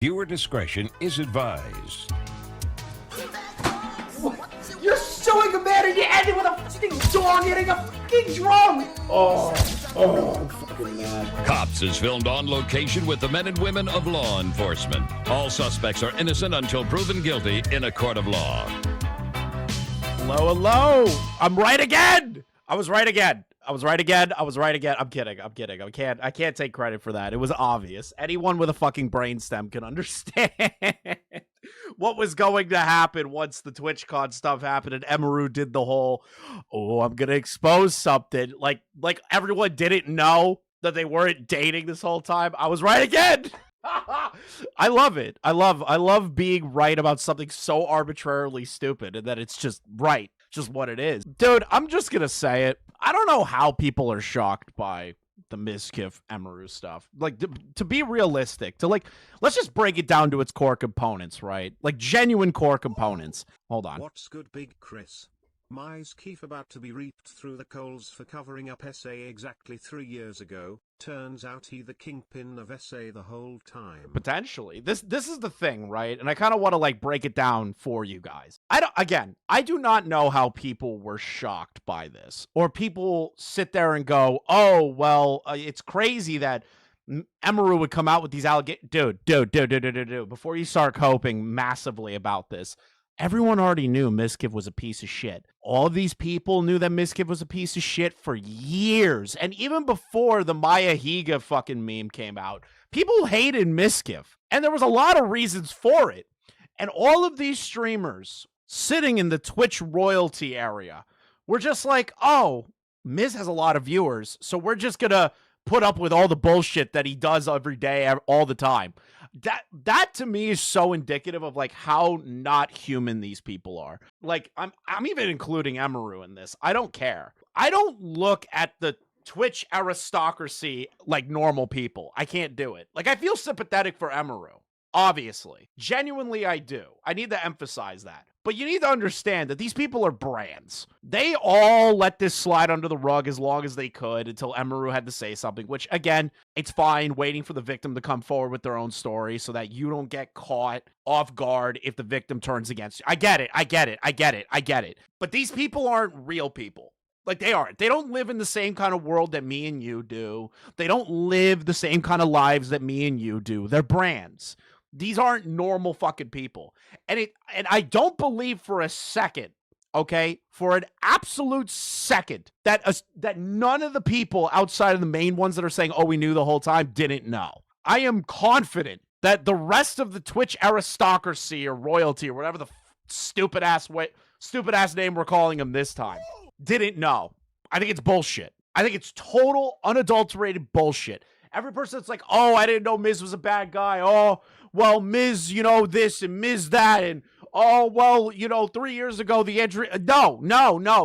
Viewer discretion is advised. You're suing a man and you end it with a fucking dog hitting a fucking drum! Oh, I'm fucking mad. Cops is filmed on location with the men and women of law enforcement. All suspects are innocent until proven guilty in a court of law. Hello. I'm right again. I was right again. I'm kidding. I can't take credit for that. It was obvious. Anyone with a fucking brainstem can understand what was going to happen once the TwitchCon stuff happened and Emiru did the whole, oh, I'm going to expose something. Like everyone didn't know that they weren't dating this whole time. I was right again. I love it. I love being right about something so arbitrarily stupid and that it's just right. Just what it is. Dude, I'm just gonna say it. I don't know how people are shocked by the Mizkif Emiru stuff. Like, to be realistic, let's just break it down to its core components, right? Like, genuine core components. Hold on. What's good, Big Chris? Mizkif about to be reaped through the coals for covering up SA exactly 3 years ago. Turns out he the kingpin of SA the whole time. Potentially. This is the thing, right? And I kind of want to, like, break it down for you guys. I do not know how people were shocked by this. Or people sit there and go, oh, well, it's crazy that Emiru would come out with these allegations. Dude. Before you start coping massively about this, everyone already knew Mizkif was a piece of shit. All these people knew that Mizkif was a piece of shit for years. And even before the Maya Higa fucking meme came out, people hated Mizkif. And there was a lot of reasons for it. And all of these streamers sitting in the Twitch royalty area were just like, oh, Miz has a lot of viewers, so we're just gonna put up with all the bullshit that he does every day, all the time. That to me is so indicative of like how not human these people are. Like I'm even including Emiru in this. I don't care. I don't look at the Twitch aristocracy like normal people. I can't do it. Like I feel sympathetic for Emiru. Obviously. Genuinely I do. I need to emphasize that. But you need to understand that these people are brands. They all let this slide under the rug as long as they could until Emiru had to say something, which, again, it's fine waiting for the victim to come forward with their own story so that you don't get caught off guard if the victim turns against you. I get it. But these people aren't real people. Like, they aren't. They don't live in the same kind of world that me and you do. They don't live the same kind of lives that me and you do. They're brands. These aren't normal fucking people. And I don't believe for a second, okay, for an absolute second, that none of the people outside of the main ones that are saying, oh, we knew the whole time, didn't know. I am confident that the rest of the Twitch aristocracy or royalty or whatever the stupid ass name we're calling them this time, didn't know. I think it's bullshit. I think it's total unadulterated bullshit. Every person that's like, oh, I didn't know Miz was a bad guy. Oh, well, Miz, you know, this and Miz that. And, oh, well, you know, 3 years ago, the injury. No.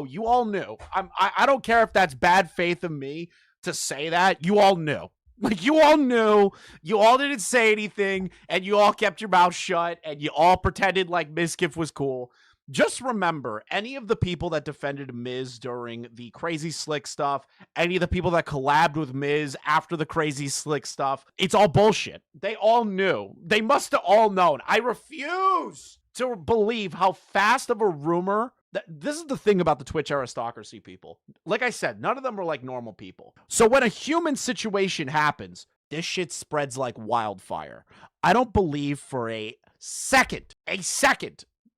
You all knew. I don't care if that's bad faith of me to say that. You all knew. Like, you all knew. You all didn't say anything. And you all kept your mouth shut. And you all pretended like Mizkif was cool. Just remember, any of the people that defended Miz during the Crazy Slick stuff, any of the people that collabed with Miz after the Crazy Slick stuff, it's all bullshit. They all knew. They must have all known. I refuse to believe how fast of a rumor. This is the thing about the Twitch aristocracy people. Like I said, none of them are like normal people. So when a human situation happens, this shit spreads like wildfire. I don't believe for a second,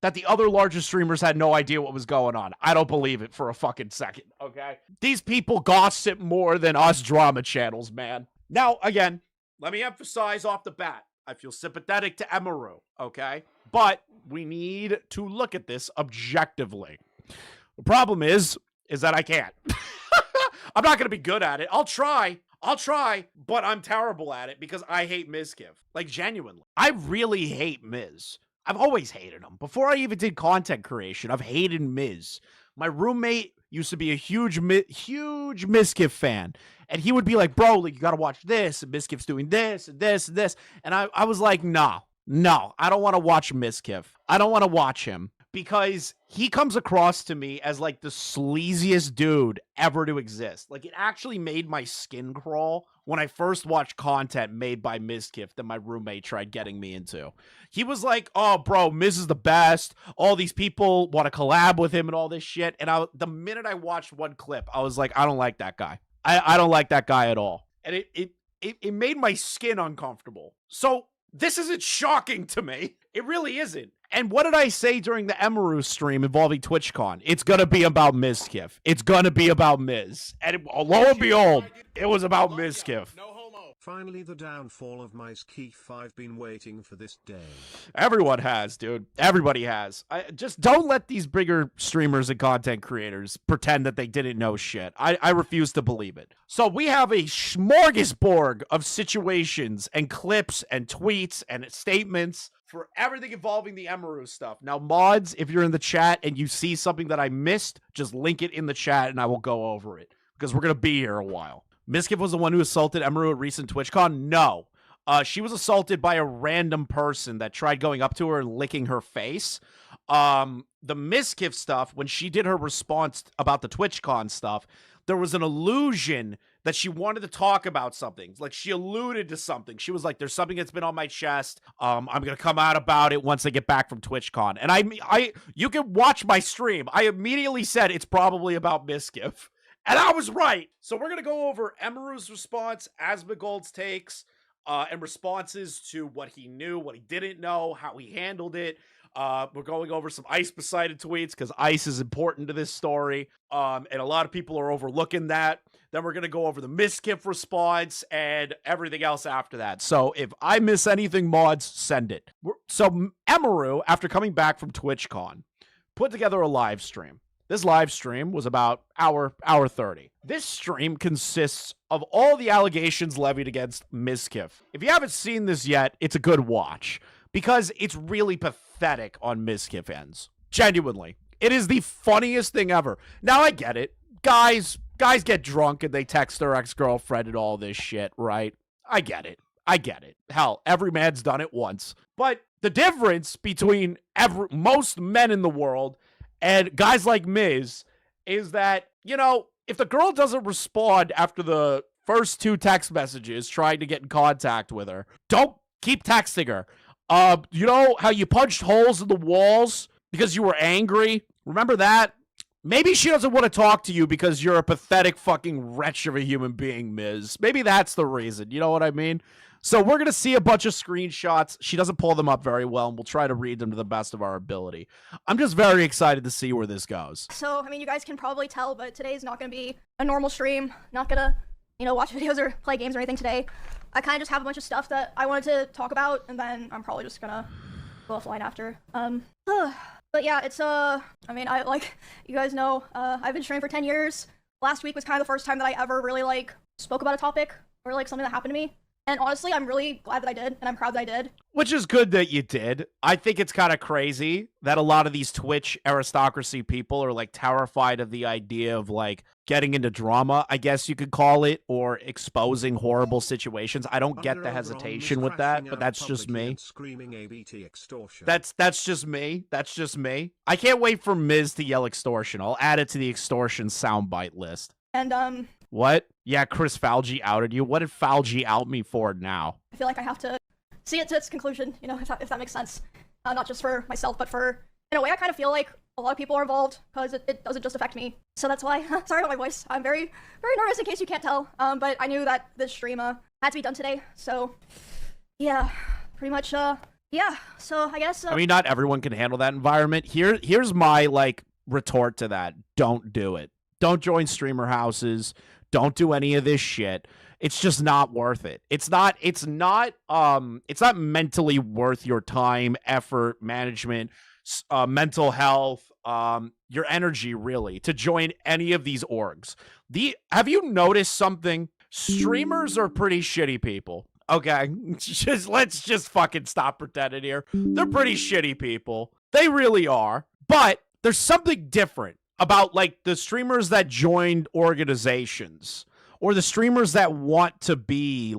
that the other larger streamers had no idea what was going on. I don't believe it for a fucking second, okay? These people gossip more than us drama channels, man. Now, again, let me emphasize off the bat, I feel sympathetic to Emiru, okay? But we need to look at this objectively. The problem is that I can't. I'm not going to be good at it. I'll try, but I'm terrible at it because I hate Mizkif. Like, genuinely. I really hate Miz. I've always hated him. Before I even did content creation, I've hated Miz. My roommate used to be a huge Mizkif fan. And he would be like, bro, like, you got to watch this. And Mizkif's doing this and this and this. And I was like, no, I don't want to watch Mizkif. I don't want to watch him. Because he comes across to me as like the sleaziest dude ever to exist. Like, it actually made my skin crawl when I first watched content made by Mizkif that my roommate tried getting me into. He was like, oh, bro, Miz is the best. All these people want to collab with him and all this shit. And the minute I watched one clip, I was like, I don't like that guy. I don't like that guy at all. And it made my skin uncomfortable. So this isn't shocking to me. It really isn't. And what did I say during the Emiru stream involving TwitchCon? It's going to be about Mizkif. It's going to be about Miz. And lo and behold, it was about Mizkif. Finally, the downfall of Mizkif. I've been waiting for this day. Everyone has, dude. Everybody has. Just don't let these bigger streamers and content creators pretend that they didn't know shit. I refuse to believe it. So we have a smorgasbord of situations and clips and tweets and statements for everything involving the Emiru stuff. Now, mods, if you're in the chat and you see something that I missed, just link it in the chat and I will go over it because we're going to be here a while. Mizkif was the one who assaulted Emiru at recent TwitchCon? No. She was assaulted by a random person that tried going up to her and licking her face. The Mizkif stuff, when she did her response about the TwitchCon stuff, there was an illusion that she wanted to talk about something. Like, she alluded to something. She was like, there's something that's been on my chest. I'm going to come out about it once I get back from TwitchCon. And you can watch my stream. I immediately said it's probably about Mizkif. And I was right. So we're going to go over Emiru's response, Asmongold's takes, and responses to what he knew, what he didn't know, how he handled it. We're going over some Ice Poseidon tweets because Ice is important to this story. And a lot of people are overlooking that. Then we're going to go over the Mizkif response and everything else after that. So if I miss anything, mods, send it. So Emiru, after coming back from TwitchCon, put together a live stream. This live stream was about hour 30. This stream consists of all the allegations levied against Mizkif. If you haven't seen this yet, it's a good watch because it's really pathetic on Mizkif ends. Genuinely. It is the funniest thing ever. Now, I get it. Guys get drunk and they text their ex-girlfriend and all this shit, right? I get it. Hell, every man's done it once. But the difference between most men in the world and guys like Miz is that, you know, if the girl doesn't respond after the first 2 text messages trying to get in contact with her, don't keep texting her. You know how you punched holes in the walls because you were angry? Remember that? Maybe she doesn't want to talk to you because you're a pathetic fucking wretch of a human being, Miz. Maybe that's the reason. You know what I mean? So we're going to see a bunch of screenshots. She doesn't pull them up very well, and we'll try to read them to the best of our ability. I'm just very excited to see where this goes. So, I mean, you guys can probably tell, but today's not going to be a normal stream. Not going to, watch videos or play games or anything today. I kind of just have a bunch of stuff that I wanted to talk about, and then I'm probably just going to go offline after. But yeah, it's, you guys know, I've been streaming for 10 years. Last week was kind of the first time that I ever really, spoke about a topic or, something that happened to me. And honestly, I'm really glad that I did, and I'm proud that I did. Which is good that you did. I think it's kind of crazy that a lot of these Twitch aristocracy people are, terrified of the idea of, getting into drama, I guess you could call it, or exposing horrible situations. I don't get the hesitation with that, but that's just me. That's just me. That's just me. I can't wait for Miz to yell extortion. I'll add it to the extortion soundbite list. And, What? Yeah, Chris Falgi outed you. What did Falgi out me for now? I feel like I have to see it to its conclusion, if that makes sense. Not just for myself, but in a way, I kind of feel like a lot of people are involved, because it doesn't just affect me. So that's why, sorry about my voice. I'm very, very nervous in case you can't tell. But I knew that this stream, had to be done today. So, yeah, pretty much, yeah. So I guess, I mean, not everyone can handle that environment. Here's my, retort to that. Don't do it. Don't join streamer houses. Don't do any of this shit. It's just not worth it. It's not mentally worth your time, effort, management, mental health, your energy, really, to join any of these orgs. Have you noticed something? Streamers are pretty shitty people. Okay, let's just fucking stop pretending here. They're pretty shitty people. They really are. But there's something different about the streamers that joined organizations or the streamers that want to be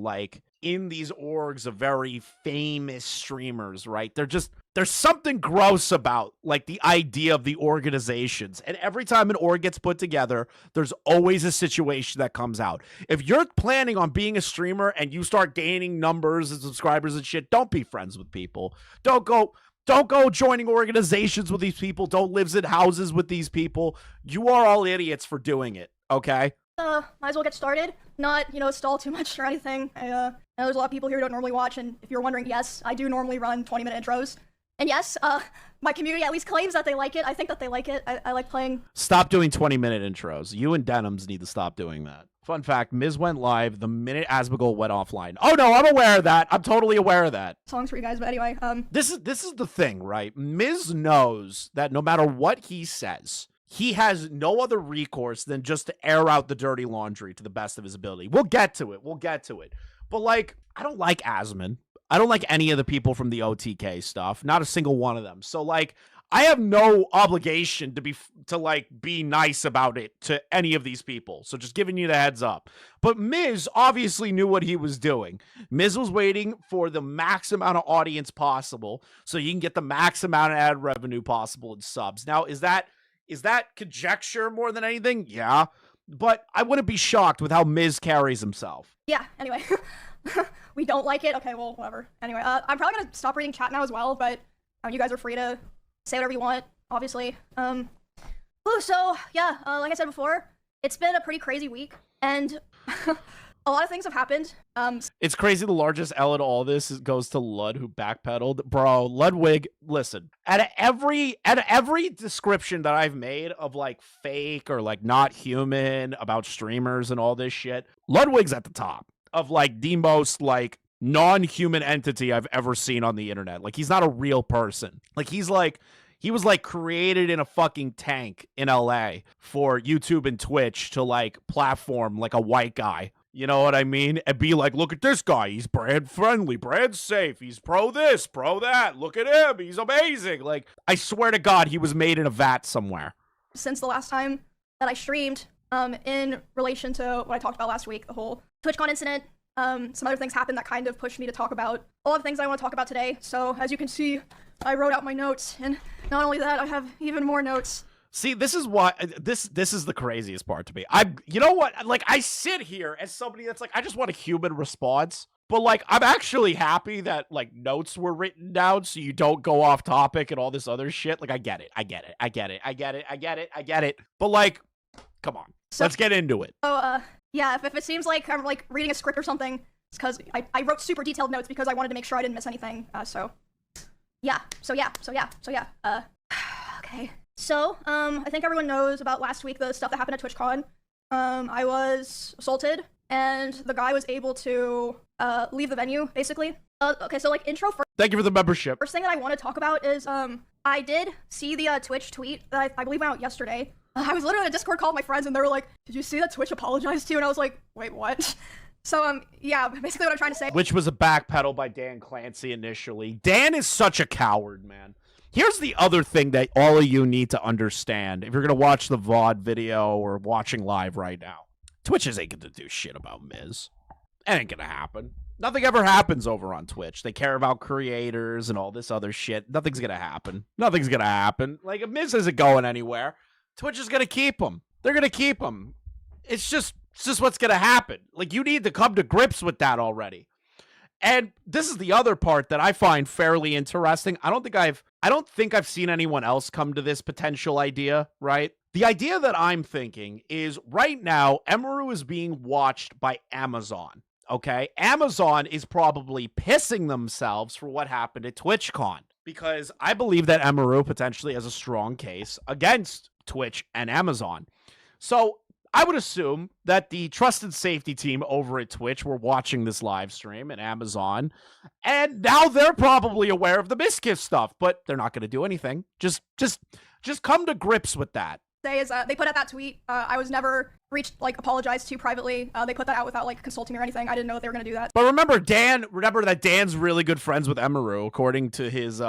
in these orgs of very famous streamers, right? There's something gross about like the idea of the organizations. And every time an org gets put together, there's always a situation that comes out. If you're planning on being a streamer and you start gaining numbers and subscribers and shit, don't be friends with people. Don't go joining organizations with these people. Don't live in houses with these people. You are all idiots for doing it, okay? Might as well get started. Not, stall too much or anything. I know there's a lot of people here who don't normally watch, and if you're wondering, yes, I do normally run 20-minute intros. And yes, my community at least claims that they like it. I think that they like it. I like playing. Stop doing 20-minute intros. You and Denims need to stop doing that. Fun fact, Miz went live the minute Asmogul went offline. Oh no, I'm aware of that. I'm totally aware of that. Songs for you guys, but anyway, This is the thing, right? Miz knows that no matter what he says, he has no other recourse than just to air out the dirty laundry to the best of his ability. We'll get to it. But like, I don't like Asmon. I don't like any of the people from the OTK stuff. Not a single one of them. So like, I have no obligation to be nice about it to any of these people. So just giving you the heads up. But Miz obviously knew what he was doing. Miz was waiting for the max amount of audience possible so you can get the max amount of ad revenue possible in subs. Now, is that conjecture more than anything? Yeah. But I wouldn't be shocked with how Miz carries himself. Yeah, anyway. We don't like it? Okay, well, whatever. Anyway, I'm probably gonna stop reading chat now as well, but you guys are free to say whatever you want, obviously. So, yeah, like I said before, it's been a pretty crazy week, and a lot of things have happened. It's crazy the largest L in all this goes to Lud, who backpedaled. Bro, Ludwig, listen, at every description that I've made of like fake or like not human about streamers and all this shit, Ludwig's at the top of like the most like non-human entity I've ever seen on the internet. Like, he's not a real person. Like, he was like created in a fucking tank in LA for YouTube and Twitch to like platform like a white guy. You know what I mean? And be like, look at this guy. He's brand friendly, brand safe. He's pro this, pro that. Look at him. He's amazing. Like, I swear to God, he was made in a vat somewhere. Since the last time that I streamed, in relation to what I talked about last week, the whole TwitchCon incident, some other things happened that kind of pushed me to talk about a lot of things I want to talk about today. So as you can see, I wrote out my notes, and not only that, I have even more notes. See, this is why this is the craziest part to me. You know what? Like, I sit here as somebody that's like, I just want a human response. But like, I'm actually happy that like notes were written down so you don't go off topic and all this other shit. Like, I get it. But like, come on, let's get into it. So, yeah, if it seems like I'm like reading a script or something, it's because I wrote super detailed notes because I wanted to make sure I didn't miss anything. Yeah. Okay. So, I think everyone knows about last week, the stuff that happened at TwitchCon. I was assaulted, and the guy was able to, leave the venue, basically. Okay, so, like, intro first. Thank you for the membership. First thing that I want to talk about is, I did see the, Twitch tweet that I believe went out yesterday. I was literally in a Discord call with my friends, and they were like, did you see that Twitch apologized to you? And I was like, wait, what? So, yeah, basically what I'm trying to say. Which was a backpedal by Dan Clancy initially. Dan is such a coward, man. Here's the other thing that all of you need to understand if you're going to watch the VOD video or watching live right now. Twitch ain't going to do shit about Miz. It ain't going to happen. Nothing ever happens over on Twitch. They care about creators and all this other shit. Nothing's going to happen. Like, if Miz isn't going anywhere, Twitch is going to keep him. They're going to keep him. It's just what's going to happen. Like, you need to come to grips with that already. And this is the other part that I find fairly interesting. I don't think I've seen anyone else come to this potential idea, right? The idea that I'm thinking is right now, Emiru is being watched by Amazon, okay? Amazon is probably pissing themselves for what happened at TwitchCon, because I believe that Emiru potentially has a strong case against Twitch and Amazon. So I would assume that the trusted safety team over at Twitch were watching this live stream at Amazon, and now they're probably aware of the Mizkif stuff, but they're not going to do anything. Just come to grips with that. They put out that tweet. I was never apologized to privately. They put that out without consulting me or anything. I didn't know that they were going to do that. But remember that Dan's really good friends with Emiru, according to his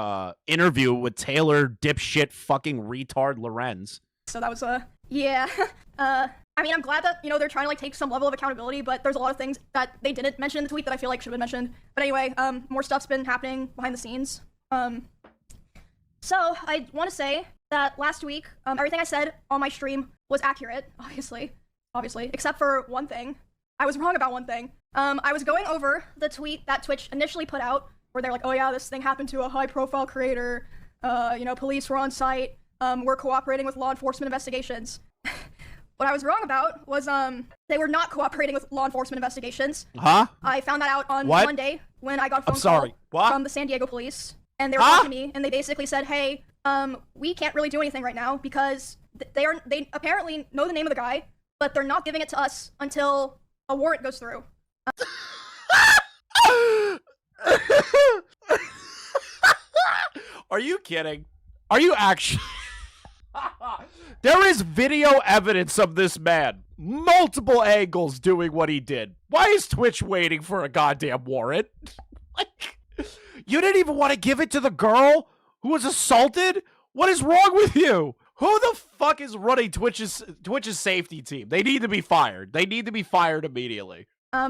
interview with Taylor dipshit fucking retard Lorenz. So that was yeah. I mean, I'm glad that, you know, they're trying to like take some level of accountability, but there's a lot of things that they didn't mention in the tweet that I feel like should have been mentioned. But anyway, more stuff's been happening behind the scenes. So I want to say that last week, everything I said on my stream was accurate, obviously, except for one thing. I was wrong about one thing. I was going over the tweet that Twitch initially put out, where they're like, oh yeah, this thing happened to a high-profile creator. You know, police were on site. We're cooperating with law enforcement investigations. What I was wrong about was they were not cooperating with law enforcement investigations. Huh? I found that out on What? Monday when I got a phone sorry. call What? from the San Diego police, and they were talking to me, and they basically said, "Hey, we can't really do anything right now because they apparently know the name of the guy, but they're not giving it to us until a warrant goes through." Are you kidding? Are you actually? There is video evidence of this man. Multiple angles doing what he did. Why is Twitch waiting for a goddamn warrant? Like, you didn't even want to give it to the girl who was assaulted? What is wrong with you? Who the fuck is running Twitch's safety team? They need to be fired. They need to be fired immediately.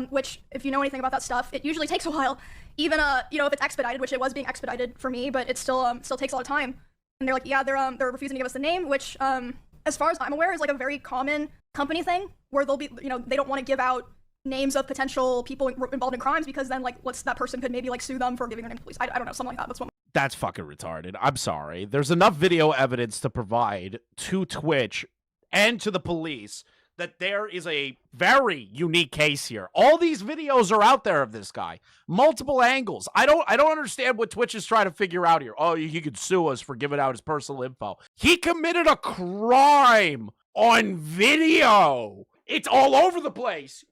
Which, if you know anything about that stuff, it usually takes a while. Even, you know, if it's expedited, which it was being expedited for me, but it still takes a lot of time. And they're like, yeah, they're refusing to give us the name, which, as far as I'm aware, is like a very common company thing, where they'll be, you know, they don't want to give out names of potential people involved in crimes, because then, like, that person could maybe, like, sue them for giving their name to police. I don't know, something like that. That's fucking retarded. I'm sorry. There's enough video evidence to provide to Twitch and to the police that there is a very unique case here. All these videos are out there of this guy. Multiple angles. I don't understand what Twitch is trying to figure out here. Oh, he could sue us for giving out his personal info. He committed a crime on video. It's all over the place.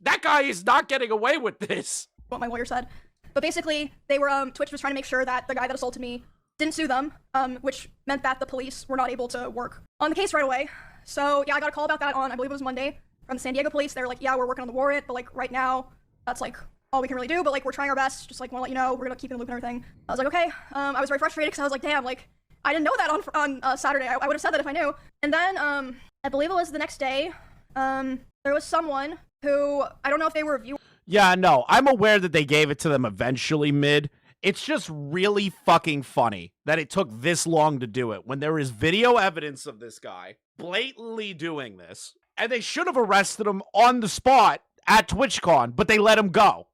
That guy is not getting away with this. What my lawyer said. But basically, they were, Twitch was trying to make sure that the guy that assaulted me didn't sue them, which meant that the police were not able to work on the case right away. So, yeah, I got a call about that on, I believe it was Monday, from the San Diego police. They were like, yeah, we're working on the warrant, but, like, right now, that's, like, all we can really do, but, like, we're trying our best, just, like, want to let you know, we're gonna keep in the loop and everything. I was like, okay. I was very frustrated, because I was like, damn, like, I didn't know that on Saturday. I would have said that if I knew. And then, I believe it was the next day, there was someone who, I don't know if they were reviewing. Yeah, no, I'm aware that they gave it to them eventually mid. It's just really fucking funny that it took this long to do it when there is video evidence of this guy blatantly doing this, and they should have arrested him on the spot at TwitchCon, but they let him go.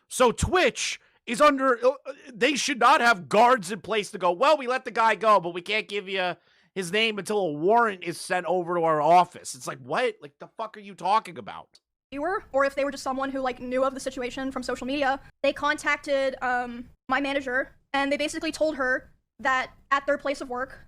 So Twitch is under, they should not have guards in place to go, well, we let the guy go, but we can't give you his name until a warrant is sent over to our office. It's like, what? Like, the fuck are you talking about? Or if they were just someone who, like, knew of the situation from social media, they contacted my manager, and they basically told her that at their place of work,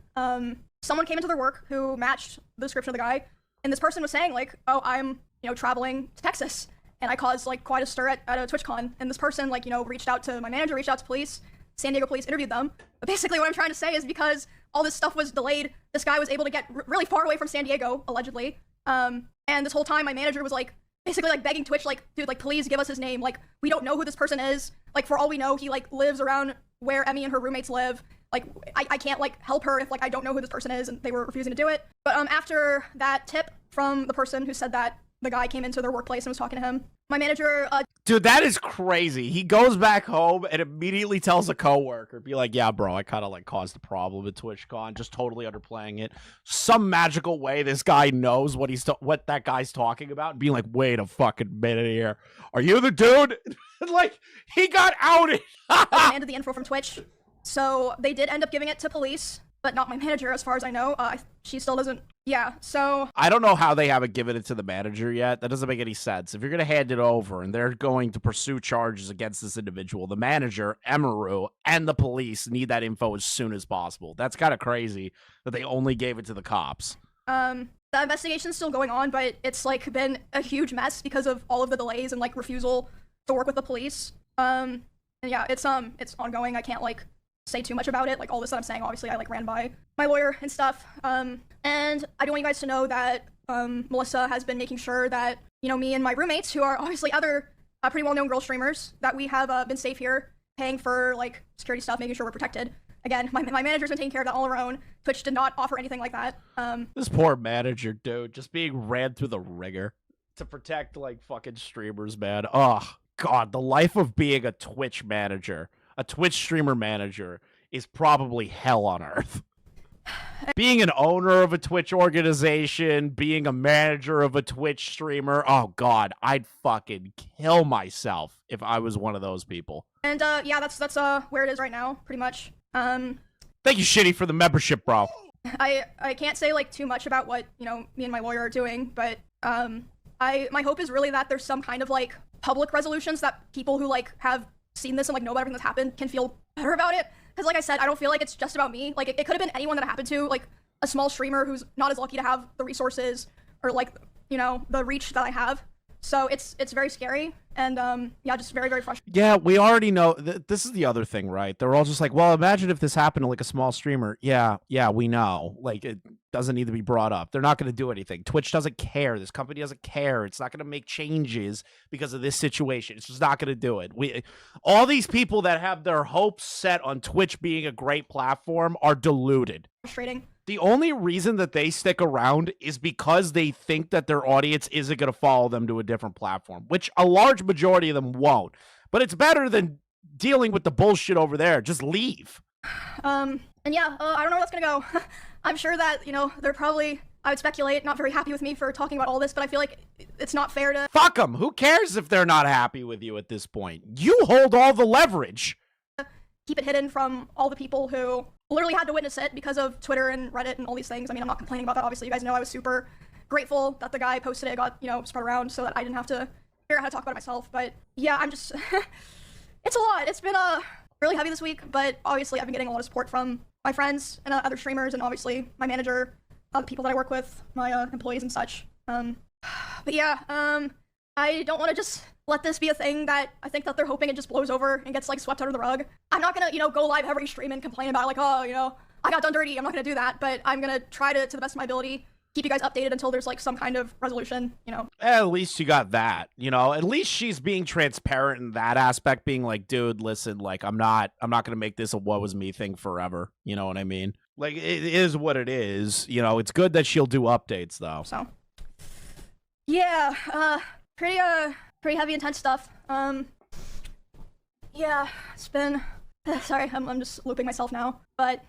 someone came into their work who matched the description of the guy, and this person was saying, like, oh, I'm, you know, traveling to Texas, and I caused, like, quite a stir at a TwitchCon, and this person, like, you know, reached out to my manager, reached out to police, San Diego police interviewed them. But basically what I'm trying to say is, because all this stuff was delayed, this guy was able to get really far away from San Diego, allegedly, and this whole time my manager was, like, basically, like, begging Twitch, like, dude, like, please give us his name. Like, we don't know who this person is. Like, for all we know, he, like, lives around where Emmy and her roommates live. Like, I can't, like, help her if, like, I don't know who this person is, and they were refusing to do it. But, after that tip from the person who said that the guy came into their workplace and was talking to him, my manager, Dude, that is crazy. He goes back home and immediately tells a coworker, be like, yeah, bro, I kind of, like, caused a problem at TwitchCon, just totally underplaying it. Some magical way this guy knows what that guy's talking about, and being like, wait a fucking minute here. Are you the dude? Like, he got outed. demanded the info from Twitch. So they did end up giving it to police, but not my manager, as far as I know. She still doesn't. Yeah, so I don't know how they haven't given it to the manager yet. That doesn't make any sense. If you're going to hand it over and they're going to pursue charges against this individual, the manager, Emiru, and the police need that info as soon as possible. That's kind of crazy that they only gave it to the cops. The investigation's still going on, but it's, like, been a huge mess because of all of the delays and, like, refusal to work with the police. And yeah, it's ongoing. I can't, like, say too much about it. Like, all this that I'm saying, obviously I, like, ran by my lawyer and stuff. And I do want you guys to know that Melissa has been making sure that, you know, me and my roommates, who are obviously other pretty well-known girl streamers, that we have been safe here, paying for, like, security stuff, making sure we're protected. again, my manager's been taking care of that all her own. Twitch did not offer anything like that. This poor manager, dude, just being ran through the ringer to protect, like, fucking streamers, man. Oh, God, the life of being a Twitch manager, a Twitch streamer manager, is probably hell on earth. Being an owner of a Twitch organization, being a manager of a Twitch streamer, oh, God, I'd fucking kill myself if I was one of those people. And, yeah, that's where it is right now, pretty much. Thank you, Shitty, for the membership, bro. I can't say, like, too much about what, you know, me and my lawyer are doing, but, my hope is really that there's some kind of, like, public resolutions that people who, like, have seen this and, like, know about everything that's happened can feel better about it. Because, like I said, I don't feel like it's just about me. Like, it could have been anyone that it happened to, like, a small streamer who's not as lucky to have the resources or, like, you know, the reach that I have. So it's very scary, and yeah, just very, very frustrating. Yeah, we already know. This is the other thing, right? They're all just like, well, imagine if this happened to, like, a small streamer. Yeah, we know. Like, it doesn't need to be brought up. They're not going to do anything. Twitch doesn't care. This company doesn't care. It's not going to make changes because of this situation. It's just not going to do it. All these people that have their hopes set on Twitch being a great platform are deluded. Frustrating. The only reason that they stick around is because they think that their audience isn't going to follow them to a different platform, which a large majority of them won't. But it's better than dealing with the bullshit over there. Just leave. And yeah, I don't know where that's gonna go. I'm sure that, you know, they're probably, I would speculate, not very happy with me for talking about all this, but I feel like it's not fair to... Fuck them. Who cares if they're not happy with you at this point? You hold all the leverage. Keep it hidden from all the people who literally had to witness it because of Twitter and Reddit and all these things. I mean, I'm not complaining about that. Obviously, you guys know I was super grateful that the guy posted it, got, you know, spread around so that I didn't have to figure out how to talk about it myself. But yeah, I'm just, it's a lot. It's been really heavy this week, but obviously I've been getting a lot of support from my friends and other streamers, and obviously my manager, the people that I work with, my employees and such. But yeah, I don't want to just let this be a thing that I think that they're hoping it just blows over and gets, like, swept under the rug. I'm not gonna, you know, go live every stream and complain about it, like, oh, you know, I got done dirty. I'm not gonna do that, but I'm gonna try to the best of my ability, keep you guys updated until there's, like, some kind of resolution, you know. At least you got that, you know. At least she's being transparent in that aspect, being like, dude, listen, like, I'm not gonna make this a what was me thing forever. You know what I mean? Like, it is what it is. You know, it's good that she'll do updates though. So yeah, pretty heavy, intense stuff. Yeah, it's been, sorry, I'm just looping myself now, but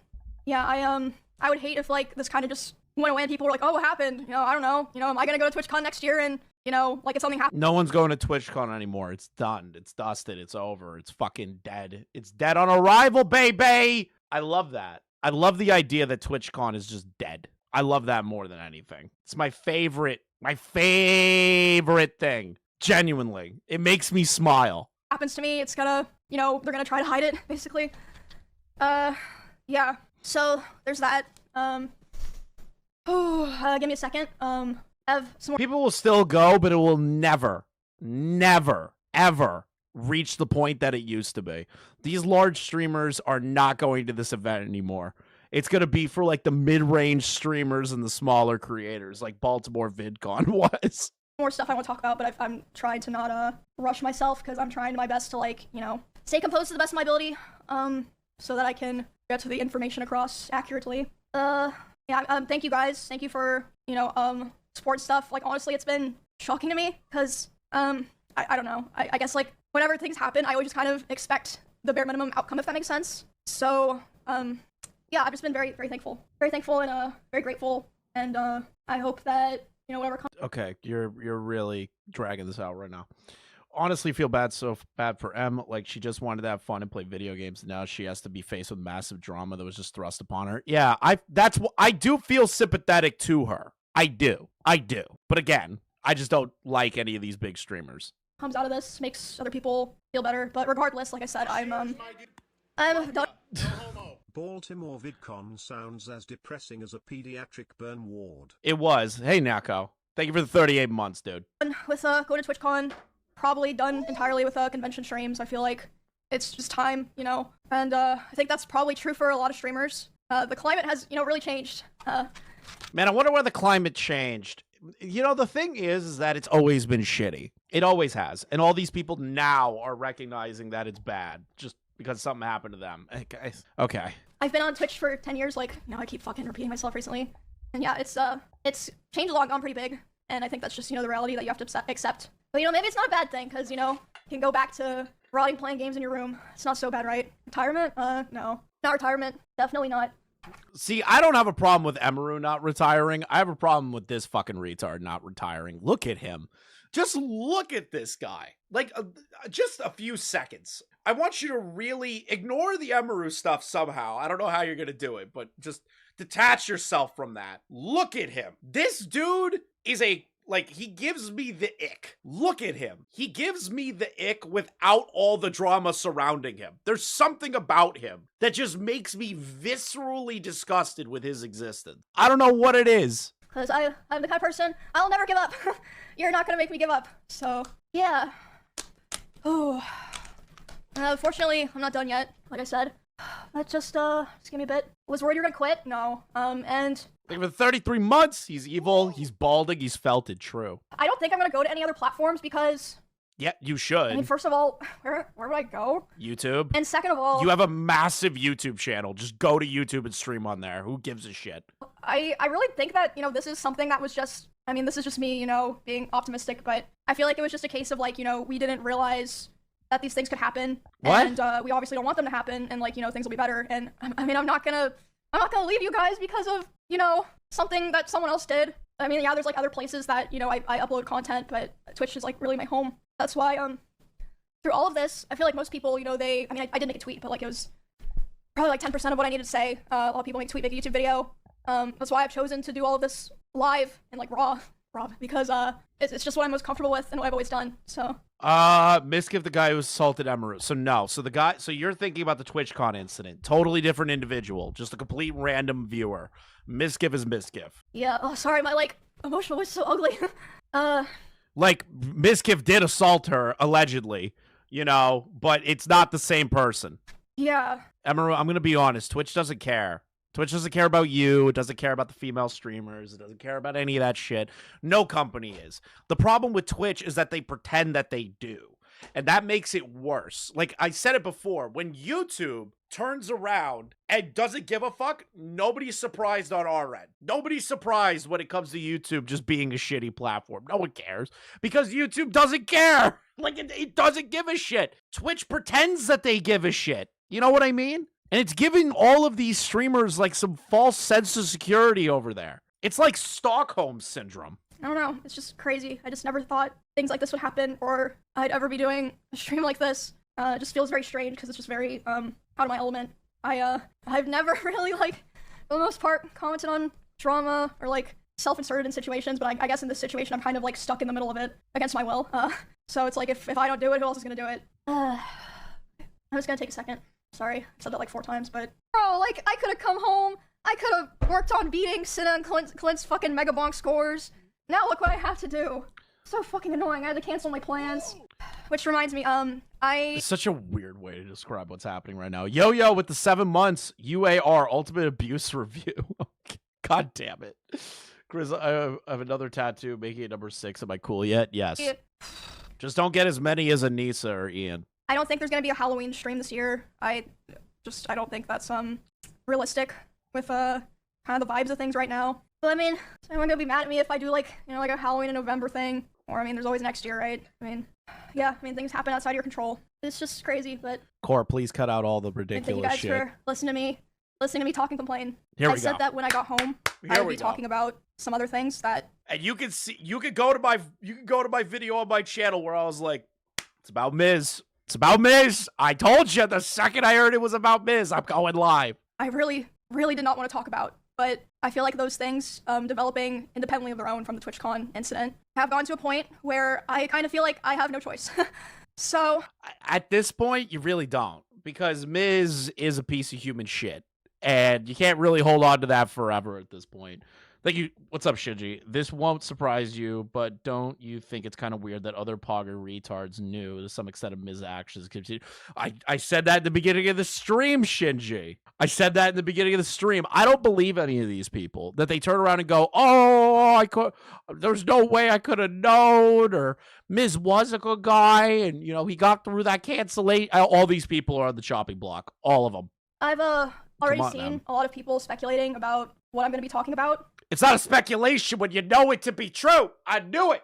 yeah, I would hate if, like, this kind of just went away and people were like, oh, what happened? You know, I don't know. You know, am I gonna go to TwitchCon next year and, you know, like, if something happened? No one's going to TwitchCon anymore. It's done. It's dusted. It's over. It's fucking dead. It's dead on arrival, baby! I love that. I love the idea that TwitchCon is just dead. I love that more than anything. It's my favorite thing. Genuinely. It makes me smile. Happens to me, it's gonna, you know, they're gonna try to hide it, basically. Yeah, so there's that. Give me a second. I have some more. People will still go, but it will never, ever reach the point that it used to be. These large streamers are not going to this event anymore. It's going to be for, like, the mid-range streamers and the smaller creators, like Baltimore VidCon was. More stuff I want to talk about, but I'm trying to not rush myself, because I'm trying my best to, like, you know, stay composed to the best of my ability, so that I can get to the information across accurately. Yeah, thank you guys. Thank you for, you know, support stuff. Like, honestly, it's been shocking to me, because, I don't know. I guess, like, whenever things happen, I always just kind of expect the bare minimum outcome, if that makes sense. So, yeah, I've just been very, very thankful. Very thankful and, very grateful, and, I hope that, you know, whatever comes. Okay, you're really dragging this out right now. Honestly, feel so bad for Em. Like, she just wanted to have fun and play video games, and now she has to be faced with massive drama that was just thrust upon her. Yeah, I do feel sympathetic to her. I do. But again, I just don't like any of these big streamers. Comes out of this makes other people feel better, but regardless, like I said, I'm done. Baltimore VidCon sounds as depressing as a pediatric burn ward. It was. Hey, Nako. Thank you for the 38 months, dude. With going to TwitchCon, probably done entirely with convention streams. I feel like it's just time, you know, and I think that's probably true for a lot of streamers. The climate has, you know, really changed. Man, I wonder where the climate changed. You know, the thing is that it's always been shitty. It always has. And all these people now are recognizing that it's bad. Just because something happened to them. Okay. I've been on Twitch for 10 years, like, now I keep fucking repeating myself recently. And yeah, it's changed a lot, gone pretty big. And I think that's just, the reality that you have to accept. But, maybe it's not a bad thing, because, you can go back to rotting playing games in your room. It's not so bad, right? Retirement? No. Not retirement. Definitely not. See, I don't have a problem with Emiru not retiring. I have a problem with this fucking retard not retiring. Look at him. Just look at this guy. Like, just a few seconds. I want you to really ignore the Emiru stuff somehow. I don't know how you're going to do it, but just detach yourself from that. Look at him. This dude is he gives me the ick. Look at him. He gives me the ick without all the drama surrounding him. There's something about him that just makes me viscerally disgusted with his existence. I don't know what it is. Because I'm the kind of person, I'll never give up. You're not going to make me give up. So, yeah. Oh. Fortunately, I'm not done yet, like I said. That just give me a bit. Was worried you're going to quit? No. And... Like, for 33 months, he's evil, he's balding, he's felted, true. I don't think I'm going to go to any other platforms because... Yeah, you should. I mean, first of all, where would I go? YouTube. And second of all... You have a massive YouTube channel. Just go to YouTube and stream on there. Who gives a shit? I really think that, this is something that was just... I mean, this is just me, being optimistic, but I feel like it was just a case of, we didn't realize that these things could happen. What? And we obviously don't want them to happen, and, things will be better. And, I mean, I'm not gonna leave you guys because of, something that someone else did. I mean, yeah, there's, other places that, I upload content, but Twitch is, really my home. That's why, through all of this, I feel like most people, I did make a tweet, but, it was probably, 10% of what I needed to say. A lot of people make a tweet, make a YouTube video. That's why I've chosen to do all of this live and, raw, because, it's just what I'm most comfortable with and what I've always done, so. Mizkif, the guy who assaulted Emiru. So no, so you're thinking about the TwitchCon incident. Totally different individual. Just a complete random viewer. Mizkif is Mizkif. Yeah, oh, sorry, my, emotional voice is so ugly. Mizkif did assault her, allegedly, but it's not the same person. Yeah. Emiru, I'm gonna be honest, Twitch doesn't care. Twitch doesn't care about you. It doesn't care about the female streamers. It doesn't care about any of that shit. No company is. The problem with Twitch is that they pretend that they do. And that makes it worse. Like I said it before, when YouTube turns around and doesn't give a fuck, nobody's surprised on our end. Nobody's surprised when it comes to YouTube just being a shitty platform. No one cares because YouTube doesn't care. It doesn't give a shit. Twitch pretends that they give a shit. You know what I mean? And it's giving all of these streamers some false sense of security over there. It's like Stockholm syndrome. I don't know. It's just crazy. I just never thought things like this would happen or I'd ever be doing a stream like this. It just feels very strange because it's just very out of my element. I've never really for the most part commented on drama or self-inserted in situations, but I guess in this situation I'm kind of stuck in the middle of it against my will. So it's if I don't do it, who else is gonna do it? I'm just gonna take a second. Sorry, I said that 4 times, but bro, I could have come home. I could have worked on beating Cinna and Clint's fucking Mega Bonk scores. Now look what I have to do. So fucking annoying. I had to cancel my plans. Which reminds me, It's such a weird way to describe what's happening right now. Yo-Yo with the 7 months UAR Ultimate Abuse Review. God damn it. Chris, I have another tattoo making it number 6. Am I cool yet? Yes. Yeah. Just don't get as many as Anissa or Ian. I don't think there's gonna be a Halloween stream this year. I don't think that's realistic with kind of the vibes of things right now. But I mean, is anyone gonna be mad at me if I do a Halloween in November thing? Or there's always next year, right? Yeah, things happen outside of your control. It's just crazy, but Core, please cut out all the ridiculous shit. Thank you guys for listening to me talk and complain. Here we go. I said that when I got home, I would be talking about some other things that. And you can go to my video on my channel where I was like, it's about Miz. It's about Miz. I told you the second I heard it was about Miz, I'm going live. I really, really did not want to talk about, but I feel like those things, developing independently of their own from the TwitchCon incident, have gone to a point where I kind of feel like I have no choice. So at this point, you really don't, because Miz is a piece of human shit, and you can't really hold on to that forever at this point. What's up, Shinji? This won't surprise you, but don't you think it's kind of weird that other Pogger retards knew to some extent of Miz's actions? I said that at the beginning of the stream, Shinji. I said that in the beginning of the stream. I don't believe any of these people that they turn around and go, oh, there's no way I could have known, or Miz was a good guy, and, you know, he got through that cancellation. All these people are on the chopping block. All of them. I've already seen a lot of people speculating about what I'm going to be talking about. It's not a speculation when you know it to be true. I knew it.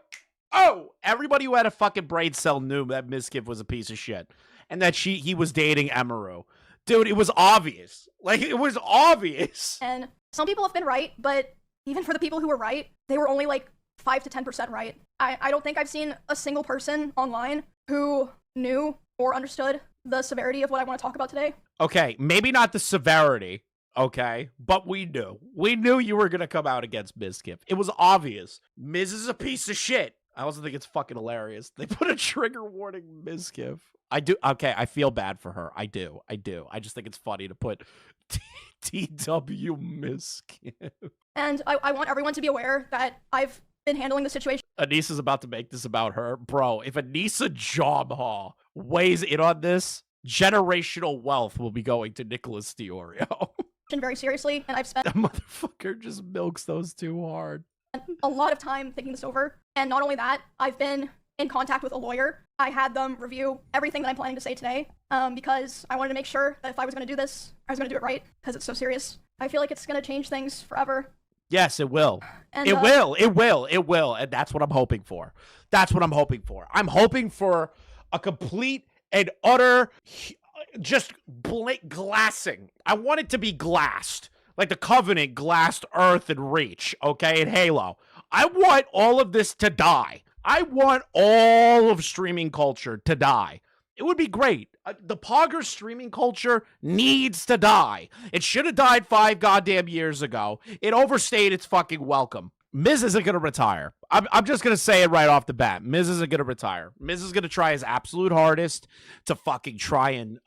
Oh, everybody who had a fucking brain cell knew that Mizkif was a piece of shit, and that he was dating Emiru. Dude, it was obvious. Like, it was obvious. And some people have been right, but even for the people who were right, they were only like 5 to 10% right. I don't think I've seen a single person online who knew or understood the severity of what I want to talk about today. Okay, maybe not the severity, okay, but we knew. We knew you were going to come out against Mizkif. It was obvious. Miz is a piece of shit. I also think it's fucking hilarious. They put a trigger warning Mizkif. I do. Okay, I feel bad for her. I do. I just think it's funny to put TW Mizkif. And I want everyone to be aware that I've been handling the situation. Anissa's about to make this about her. Bro, if Anissa Jobha weighs in on this, generational wealth will be going to Nicholas Diorio. Very seriously, and I've spent That motherfucker just milks those too hard. a lot of time thinking this over. And not only that, I've been in contact with a lawyer. I had them review everything that I'm planning to say today, because I wanted to make sure that if I was going to do this, I was going to do it right, because it's so serious. I feel like it's going to change things forever. Yes, it will. And, It will. And that's what I'm hoping for. I'm hoping for a complete and utter just glassing. I want it to be glassed. Like the Covenant glassed Earth and Reach, okay, in Halo. I want all of this to die. I want all of streaming culture to die. It would be great. The Pogger streaming culture needs to die. It should have died 5 goddamn years ago. It overstayed its fucking welcome. Miz isn't going to retire. I'm just going to say it right off the bat. Miz isn't going to retire. Miz is going to try his absolute hardest to fucking try and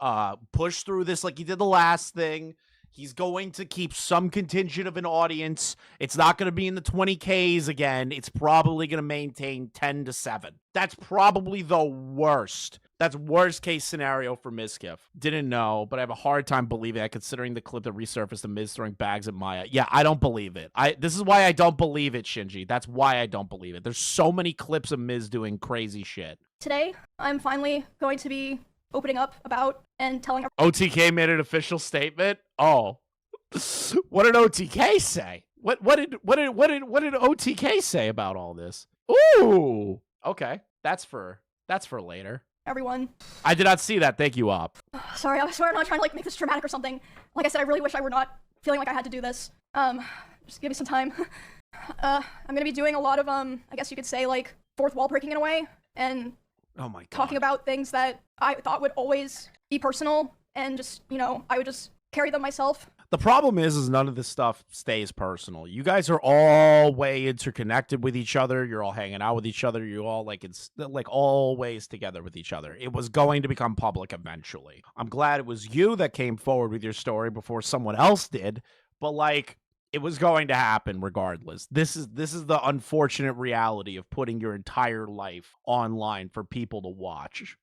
push through this like he did the last thing. He's going to keep some contingent of an audience. It's not going to be in the 20Ks again. It's probably going to maintain 10 to 7. That's probably the worst. That's worst case scenario for Mizkif. Didn't know, but I have a hard time believing that considering the clip that resurfaced of Miz throwing bags at Maya. Yeah, I don't believe it. This is why I don't believe it, Shinji. That's why I don't believe it. There's so many clips of Miz doing crazy shit. Today, I'm finally going to be opening up about and telling OTK made an official statement. Oh, what did OTK say? What did OTK say about all this? Ooh, okay, that's for later. everyone. I did not see that. Thank you, Op. Sorry, I swear I'm not trying to like make this dramatic or something. Like I said, I really wish I were not feeling like I had to do this. Just give me some time. I'm gonna be doing a lot of I guess you could say like fourth wall breaking in a way, and Oh my God. talking about things that I thought would always be personal, and just, you know, I would just carry them myself. The problem is none of this stuff stays personal. You guys are all way interconnected with each other. You're all hanging out with each other. You all it's like always together with each other. It was going to become public eventually. I'm glad it was you that came forward with your story before someone else did, but like it was going to happen regardless. This is the unfortunate reality of putting your entire life online for people to watch.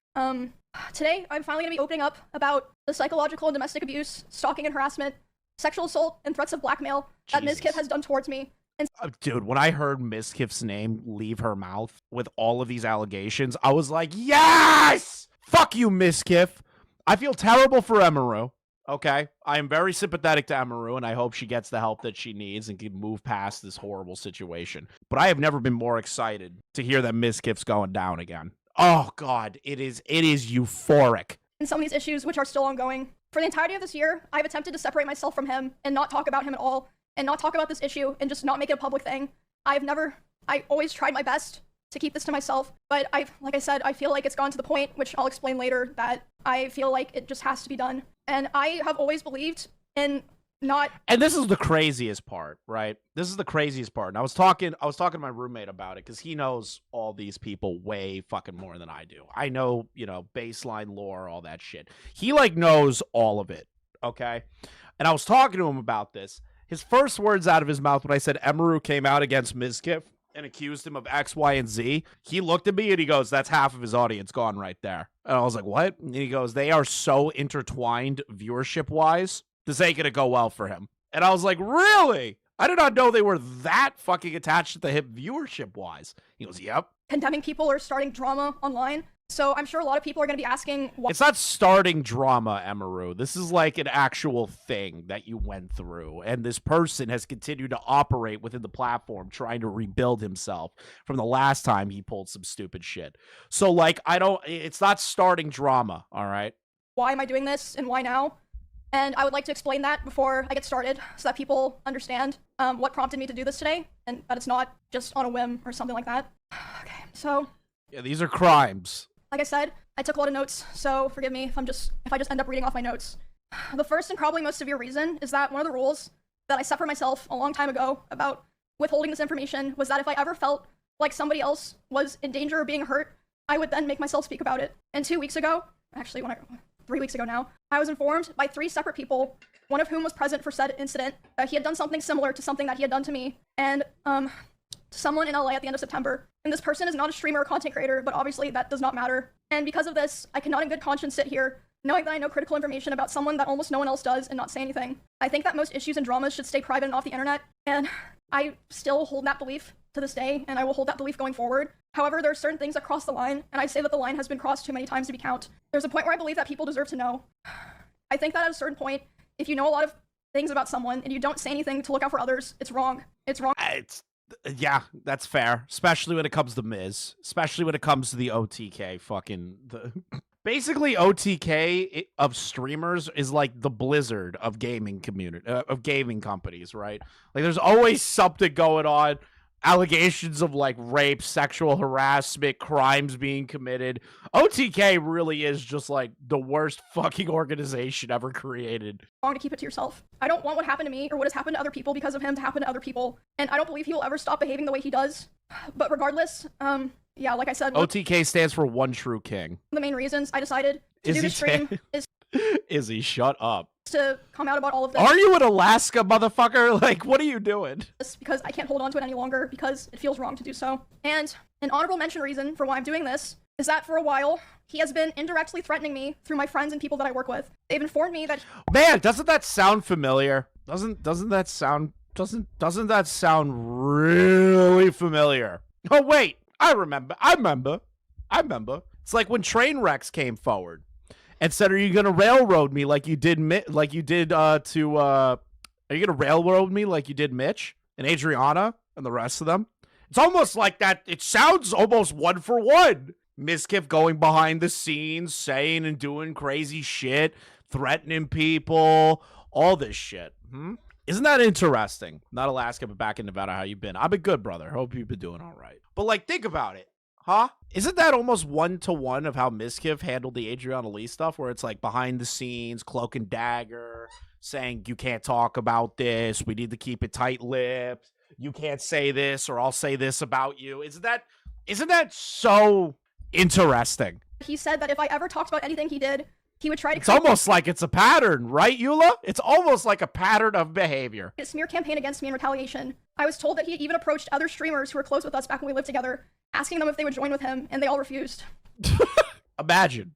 Today I'm finally gonna be opening up about the psychological and domestic abuse, stalking and harassment, sexual assault, and threats of blackmail that Jesus. Mizkif has done towards me. And Dude, when I heard Mizkif's name leave her mouth with all of these allegations, I was like, yes! Fuck you, Mizkif. I feel terrible for Emiru. Okay, I am very sympathetic to Emiru, and I hope she gets the help that she needs and can move past this horrible situation. But I have never been more excited to hear that Mizkif's going down again. Oh God, it is euphoric. some of these issues which are still ongoing. For the entirety of this year, I've attempted to separate myself from him and not talk about him at all, and not talk about this issue and just not make it a public thing. I always tried my best to keep this to myself, but like I said, I feel like it's gone to the point, which I'll explain later, that I feel like it just has to be done. And I have always believed in not... And this is the craziest part, right? This is the craziest part. And I was talking to my roommate about it because he knows all these people way fucking more than I do. I know, baseline lore, all that shit. He knows all of it, okay? And I was talking to him about this. His first words out of his mouth when I said Emiru came out against Mizkif and accused him of X, Y, and Z, he looked at me and he goes, that's half of his audience gone right there. And I was like, what? And he goes, they are so intertwined viewership-wise This ain't gonna go well for him. And I was like, really? I did not know they were that fucking attached to the hip viewership-wise. He goes, yep. Condemning people or starting drama online. So I'm sure a lot of people are going to be asking why. It's not starting drama, Emiru. This is like an actual thing that you went through. And this person has continued to operate within the platform, trying to rebuild himself from the last time he pulled some stupid shit. So, like, it's not starting drama, all right? Why am I doing this and why now? And I would like to explain that before I get started so that people understand what prompted me to do this today and that it's not just on a whim or something like that. Okay, so. Yeah, these are crimes. Like I said, I took a lot of notes, so forgive me if I just end up reading off my notes. The first and probably most severe reason is that one of the rules that I set for myself a long time ago about withholding this information was that if I ever felt like somebody else was in danger of being hurt, I would then make myself speak about it. And 2 weeks ago, actually 3 weeks ago now, I was informed by 3 separate people, one of whom was present for said incident, that he had done something similar to something that he had done to me, and to someone in LA at the end of September. And this person is not a streamer or content creator, but obviously that does not matter. And because of this, I cannot in good conscience sit here knowing that I know critical information about someone that almost no one else does and not say anything. I think that most issues and dramas should stay private and off the internet, and I still hold that belief to this day, and I will hold that belief going forward. However, there are certain things that cross the line, and I say that the line has been crossed too many times to be count. There's a point where I believe that people deserve to know. I think that at a certain point, if you know a lot of things about someone and you don't say anything to look out for others, it's wrong. It's wrong. Yeah, that's fair. Especially when it comes to Miz. Especially when it comes to the OTK basically OTK of streamers is like the Blizzard of gaming community, of gaming companies, right? Like there's always something going on. Allegations of like rape, sexual harassment, crimes being committed. OTK really is just like the worst fucking organization ever created. Wrong to keep it to yourself. I don't want what happened to me or what has happened to other people because of him to happen to other people. And I don't believe he will ever stop behaving the way he does. But regardless, yeah, like I said, OTK stands for One True King. The main reasons I decided to do the stream is Izzy, shut up. To come out about all of this. Are you in Alaska, motherfucker? Like, what are you doing? Because I can't hold on to it any longer because it feels wrong to do so. And an honorable mention reason for why I'm doing this is that for a while, he has been indirectly threatening me through my friends and people that I work with. They've informed me that— Man, doesn't that sound familiar? Doesn't that sound really familiar? Oh wait, I remember. It's like when Trainwrecks came forward and said, "Are you gonna railroad me like you did Mitch and Adriana and the rest of them?" It's almost like that. It sounds almost one for one. Mizkif going behind the scenes, saying and doing crazy shit, threatening people, all this shit. Isn't that interesting? Not Alaska, but back in Nevada. How you been? I've been good, brother. Hope you've been doing all right. But like, think about it. Huh? Isn't that almost 1-to-1 of how Mizkif handled the Adriana Lee stuff, where it's like behind the scenes, cloak and dagger, saying you can't talk about this, we need to keep it tight-lipped, you can't say this or I'll say this about you. Isn't that so interesting? He said that if I ever talked about anything he did, he would try to— It's almost like it's a pattern, right, Eula? It's almost like a pattern of behavior. A smear campaign against me in retaliation. I was told that he even approached other streamers who were close with us back when we lived together, asking them if they would join with him, and they all refused. Imagine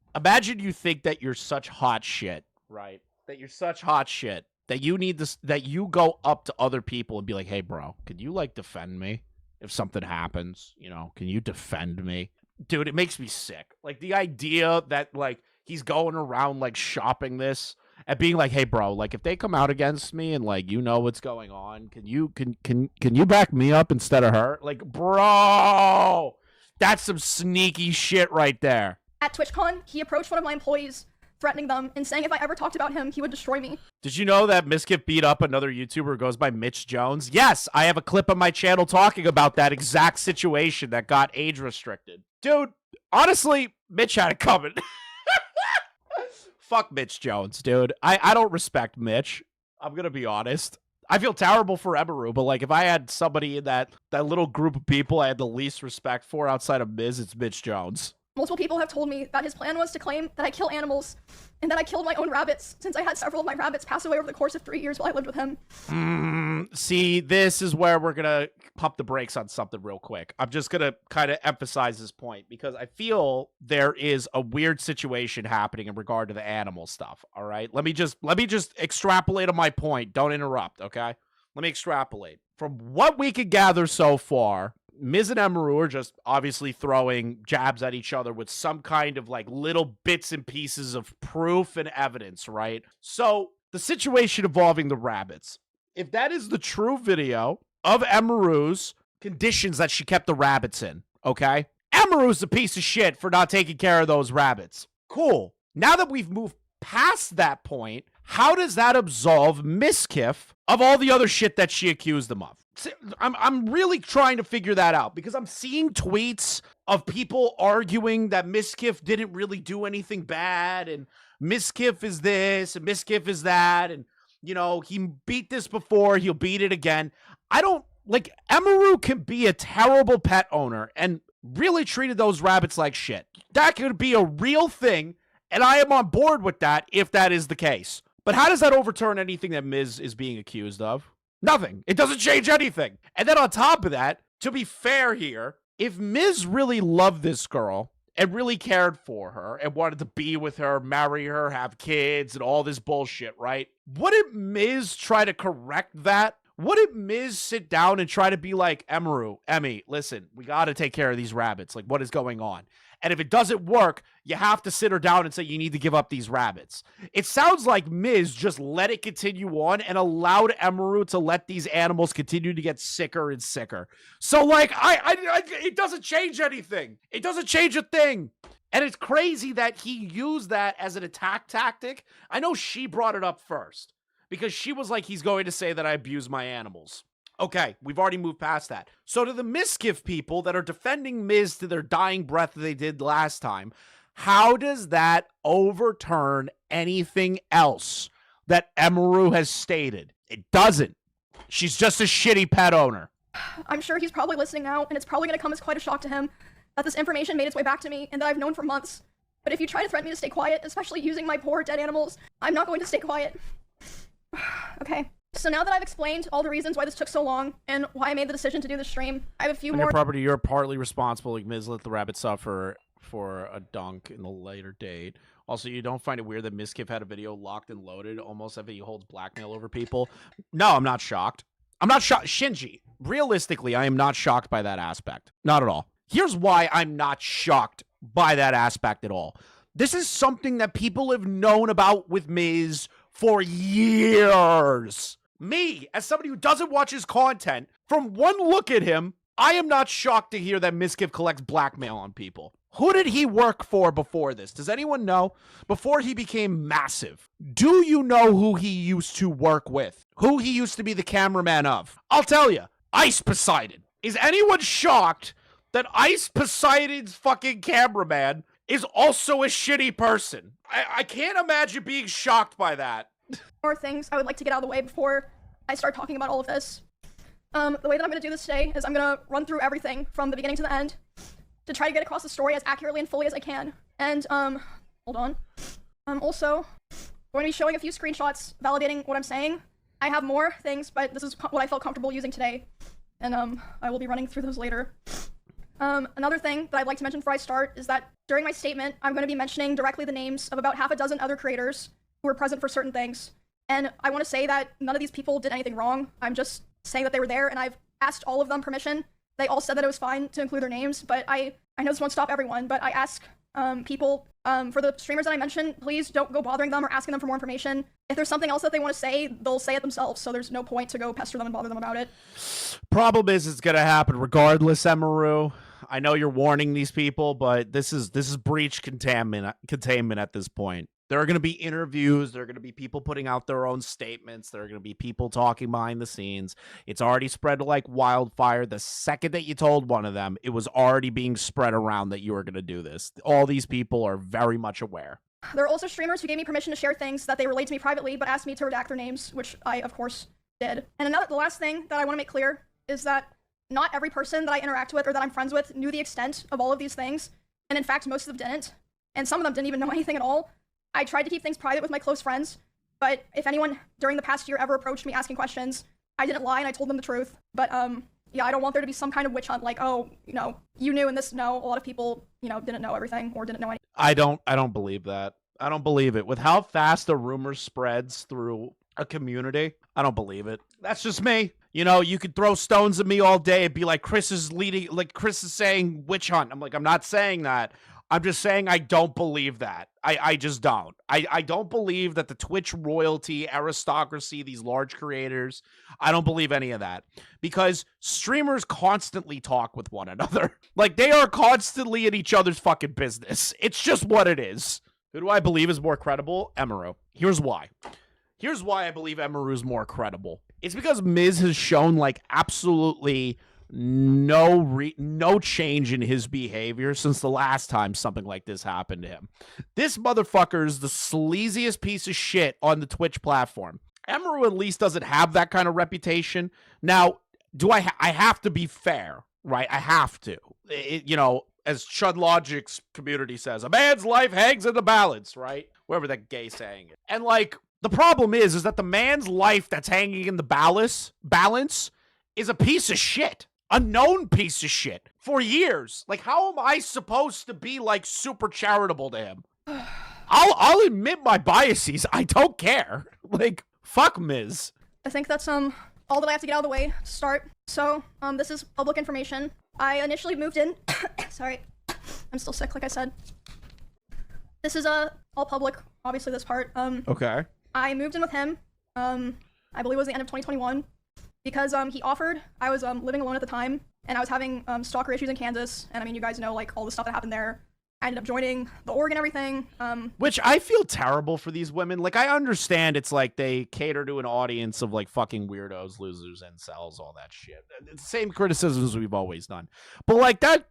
you think that you're such hot shit, right? That you're such hot shit that you need this, that you go up to other people and be like, "Hey, bro, could you like defend me if something happens? You know, can you defend me?" Dude, it makes me sick. Like the idea that like he's going around like shopping this and being like, "Hey, bro, like if they come out against me and like you know what's going on, can you back me up instead of her?" Like, bro, that's some sneaky shit right there. At TwitchCon, he approached one of my employees, threatening them and saying if I ever talked about him, he would destroy me. Did you know that Mizkif beat up another YouTuber who goes by Mitch Jones? Yes, I have a clip on my channel talking about that exact situation that got age restricted. Dude, honestly, Mitch had it coming. Fuck Mitch Jones, dude. I don't respect Mitch. I'm gonna be honest. I feel terrible for Emiru, but like if I had somebody in that little group of people I had the least respect for outside of Miz, it's Mitch Jones. Multiple people have told me that his plan was to claim that I kill animals and that I killed my own rabbits, since I had several of my rabbits pass away over the course of 3 years while I lived with him. See, this is where we're gonna pump the brakes on something real quick. I'm just gonna kind of emphasize this point because I feel there is a weird situation happening in regard to the animal stuff. All right, let me just extrapolate on my point. Don't interrupt, okay? Let me extrapolate. From what we could gather so far, Miz and Emiru are just obviously throwing jabs at each other with some kind of like little bits and pieces of proof and evidence, right? So the situation involving the rabbits, if that is the true video of Emiru's conditions that she kept the rabbits in, okay? Emiru's a piece of shit for not taking care of those rabbits. Cool. Now that we've moved past that point, how does that absolve Mizkif of all the other shit that she accused them of? I'm really trying to figure that out because I'm seeing tweets of people arguing that Mizkif didn't really do anything bad and Mizkif is this and Mizkif is that and, you know, he beat this before, he'll beat it again. I don't, like, Emiru can be a terrible pet owner and really treated those rabbits like shit. That could be a real thing, and I am on board with that if that is the case. But how does that overturn anything that Miz is being accused of? Nothing. It doesn't change anything. And then on top of that, to be fair here, if Miz really loved this girl and really cared for her and wanted to be with her, marry her, have kids, and all this bullshit, right? Wouldn't Miz try to correct that? Wouldn't Miz sit down and try to be like, Emmy, listen, we got to take care of these rabbits. Like, what is going on? And if it doesn't work, you have to sit her down and say, you need to give up these rabbits. It sounds like Miz just let it continue on and allowed Emiru to let these animals continue to get sicker and sicker. So, like, it doesn't change anything. It doesn't change a thing. And it's crazy that he used that as an attack tactic. I know she brought it up first because she was like, he's going to say that I abuse my animals. Okay, we've already moved past that. So to the Mizkif people that are defending Miz to their dying breath that they did last time, how does that overturn anything else that Emiru has stated? It doesn't. She's just a shitty pet owner. I'm sure he's probably listening now, and it's probably going to come as quite a shock to him that this information made its way back to me and that I've known for months. But if you try to threaten me to stay quiet, especially using my poor dead animals, I'm not going to stay quiet. Okay. So now that I've explained all the reasons why this took so long and why I made the decision to do the stream, I have a few On more- your property, you're partly responsible. Like Miz let the rabbit suffer for a dunk in a later date. Also, you don't find it weird that Mizkif had a video locked and loaded, almost as if he holds blackmail over people? No, I'm not shocked. I'm not shocked. Shinji, realistically, I am not shocked by that aspect. Not at all. Here's why I'm not shocked by that aspect at all. This is something that people have known about with Miz for years. Me, as somebody who doesn't watch his content, from one look at him, I am not shocked to hear that Mizkif collects blackmail on people. Who did he work for before this? Does anyone know? Before he became massive. Do you know who he used to work with? Who he used to be the cameraman of? I'll tell you. Ice Poseidon. Is anyone shocked that Ice Poseidon's fucking cameraman is also a shitty person? I can't imagine being shocked by that. More things I would like to get out of the way before I start talking about all of this. The way that I'm going to do this today is I'm going to run through everything from the beginning to the end to try to get across the story as accurately and fully as I can. And, hold on. I'm also going to be showing a few screenshots validating what I'm saying. I have more things, but this is what I felt comfortable using today. And, I will be running through those later. Another thing that I'd like to mention before I start is that during my statement, I'm going to be mentioning directly the names of about half a dozen other creators who were present for certain things. And I want to say that none of these people did anything wrong. I'm just saying that they were there, and I've asked all of them permission. They all said that it was fine to include their names, but I know this won't stop everyone, but I ask people, for the streamers that I mentioned, please don't go bothering them or asking them for more information. If there's something else that they want to say, they'll say it themselves, so there's no point to go pester them and bother them about it. Problem is, it's gonna happen regardless, Emiru. I know you're warning these people, but this is breach containment at this point. There are going to be interviews. There are going to be people putting out their own statements. There are going to be people talking behind the scenes. It's already spread like wildfire. The second that you told one of them, it was already being spread around that you were going to do this. All these people are very much aware. There are also streamers who gave me permission to share things that they relate to me privately, but asked me to redact their names, which I, of course, did. And the last thing that I want to make clear is that not every person that I interact with or that I'm friends with knew the extent of all of these things. and in fact, most of them didn't, and some of them didn't even know anything at all. I tried to keep things private with my close friends, but if anyone during the past year ever approached me asking questions, I didn't lie and I told them the truth. But yeah, I don't want there to be some kind of witch hunt like, oh, you know, you knew and this, no, a lot of people, you know, didn't know everything or didn't know anything. I don't believe that. I don't believe it. With how fast a rumor spreads through a community, I don't believe it. That's just me. You know, you could throw stones at me all day and be like, Chris is saying witch hunt. I'm like, I'm not saying that. I'm just saying I don't believe that. I just don't. I don't believe that the Twitch royalty, aristocracy, these large creators, I don't believe any of that. Because streamers constantly talk with one another. Like, they are constantly in each other's fucking business. It's just what it is. Who do I believe is more credible? Emiru. Here's why. Here's why I believe Emiru is more credible. It's because Miz has shown, like, absolutely no change in his behavior since the last time something like this happened to him. This motherfucker is the sleaziest piece of shit on the Twitch platform. Emiru at least doesn't have that kind of reputation. Now, do I have to be fair, right? I have to. You know, as Chud Logic's community says, a man's life hangs in the balance, right? Wherever that gay saying is. And, like, the problem is that the man's life that's hanging in the balance is a piece of shit. A known piece of shit for years. Like, how am I supposed to be, like, super charitable to him? I'll admit my biases. I don't care. Like, fuck Miz. I think that's all that I have to get out of the way to start. So, this is public information. I initially moved in. Sorry, I'm still sick, like I said. This is all public. Obviously, this part. Okay. I moved in with him. I believe it was the end of 2021. Because he offered, I was living alone at the time, and I was having stalker issues in Kansas, and I mean, you guys know, like, all the stuff that happened there. I ended up joining the org and everything. Which I feel terrible for these women. Like, I understand it's like they cater to an audience of, like, fucking weirdos, losers, incels, all that shit. It's the same criticisms we've always done. But, like, that,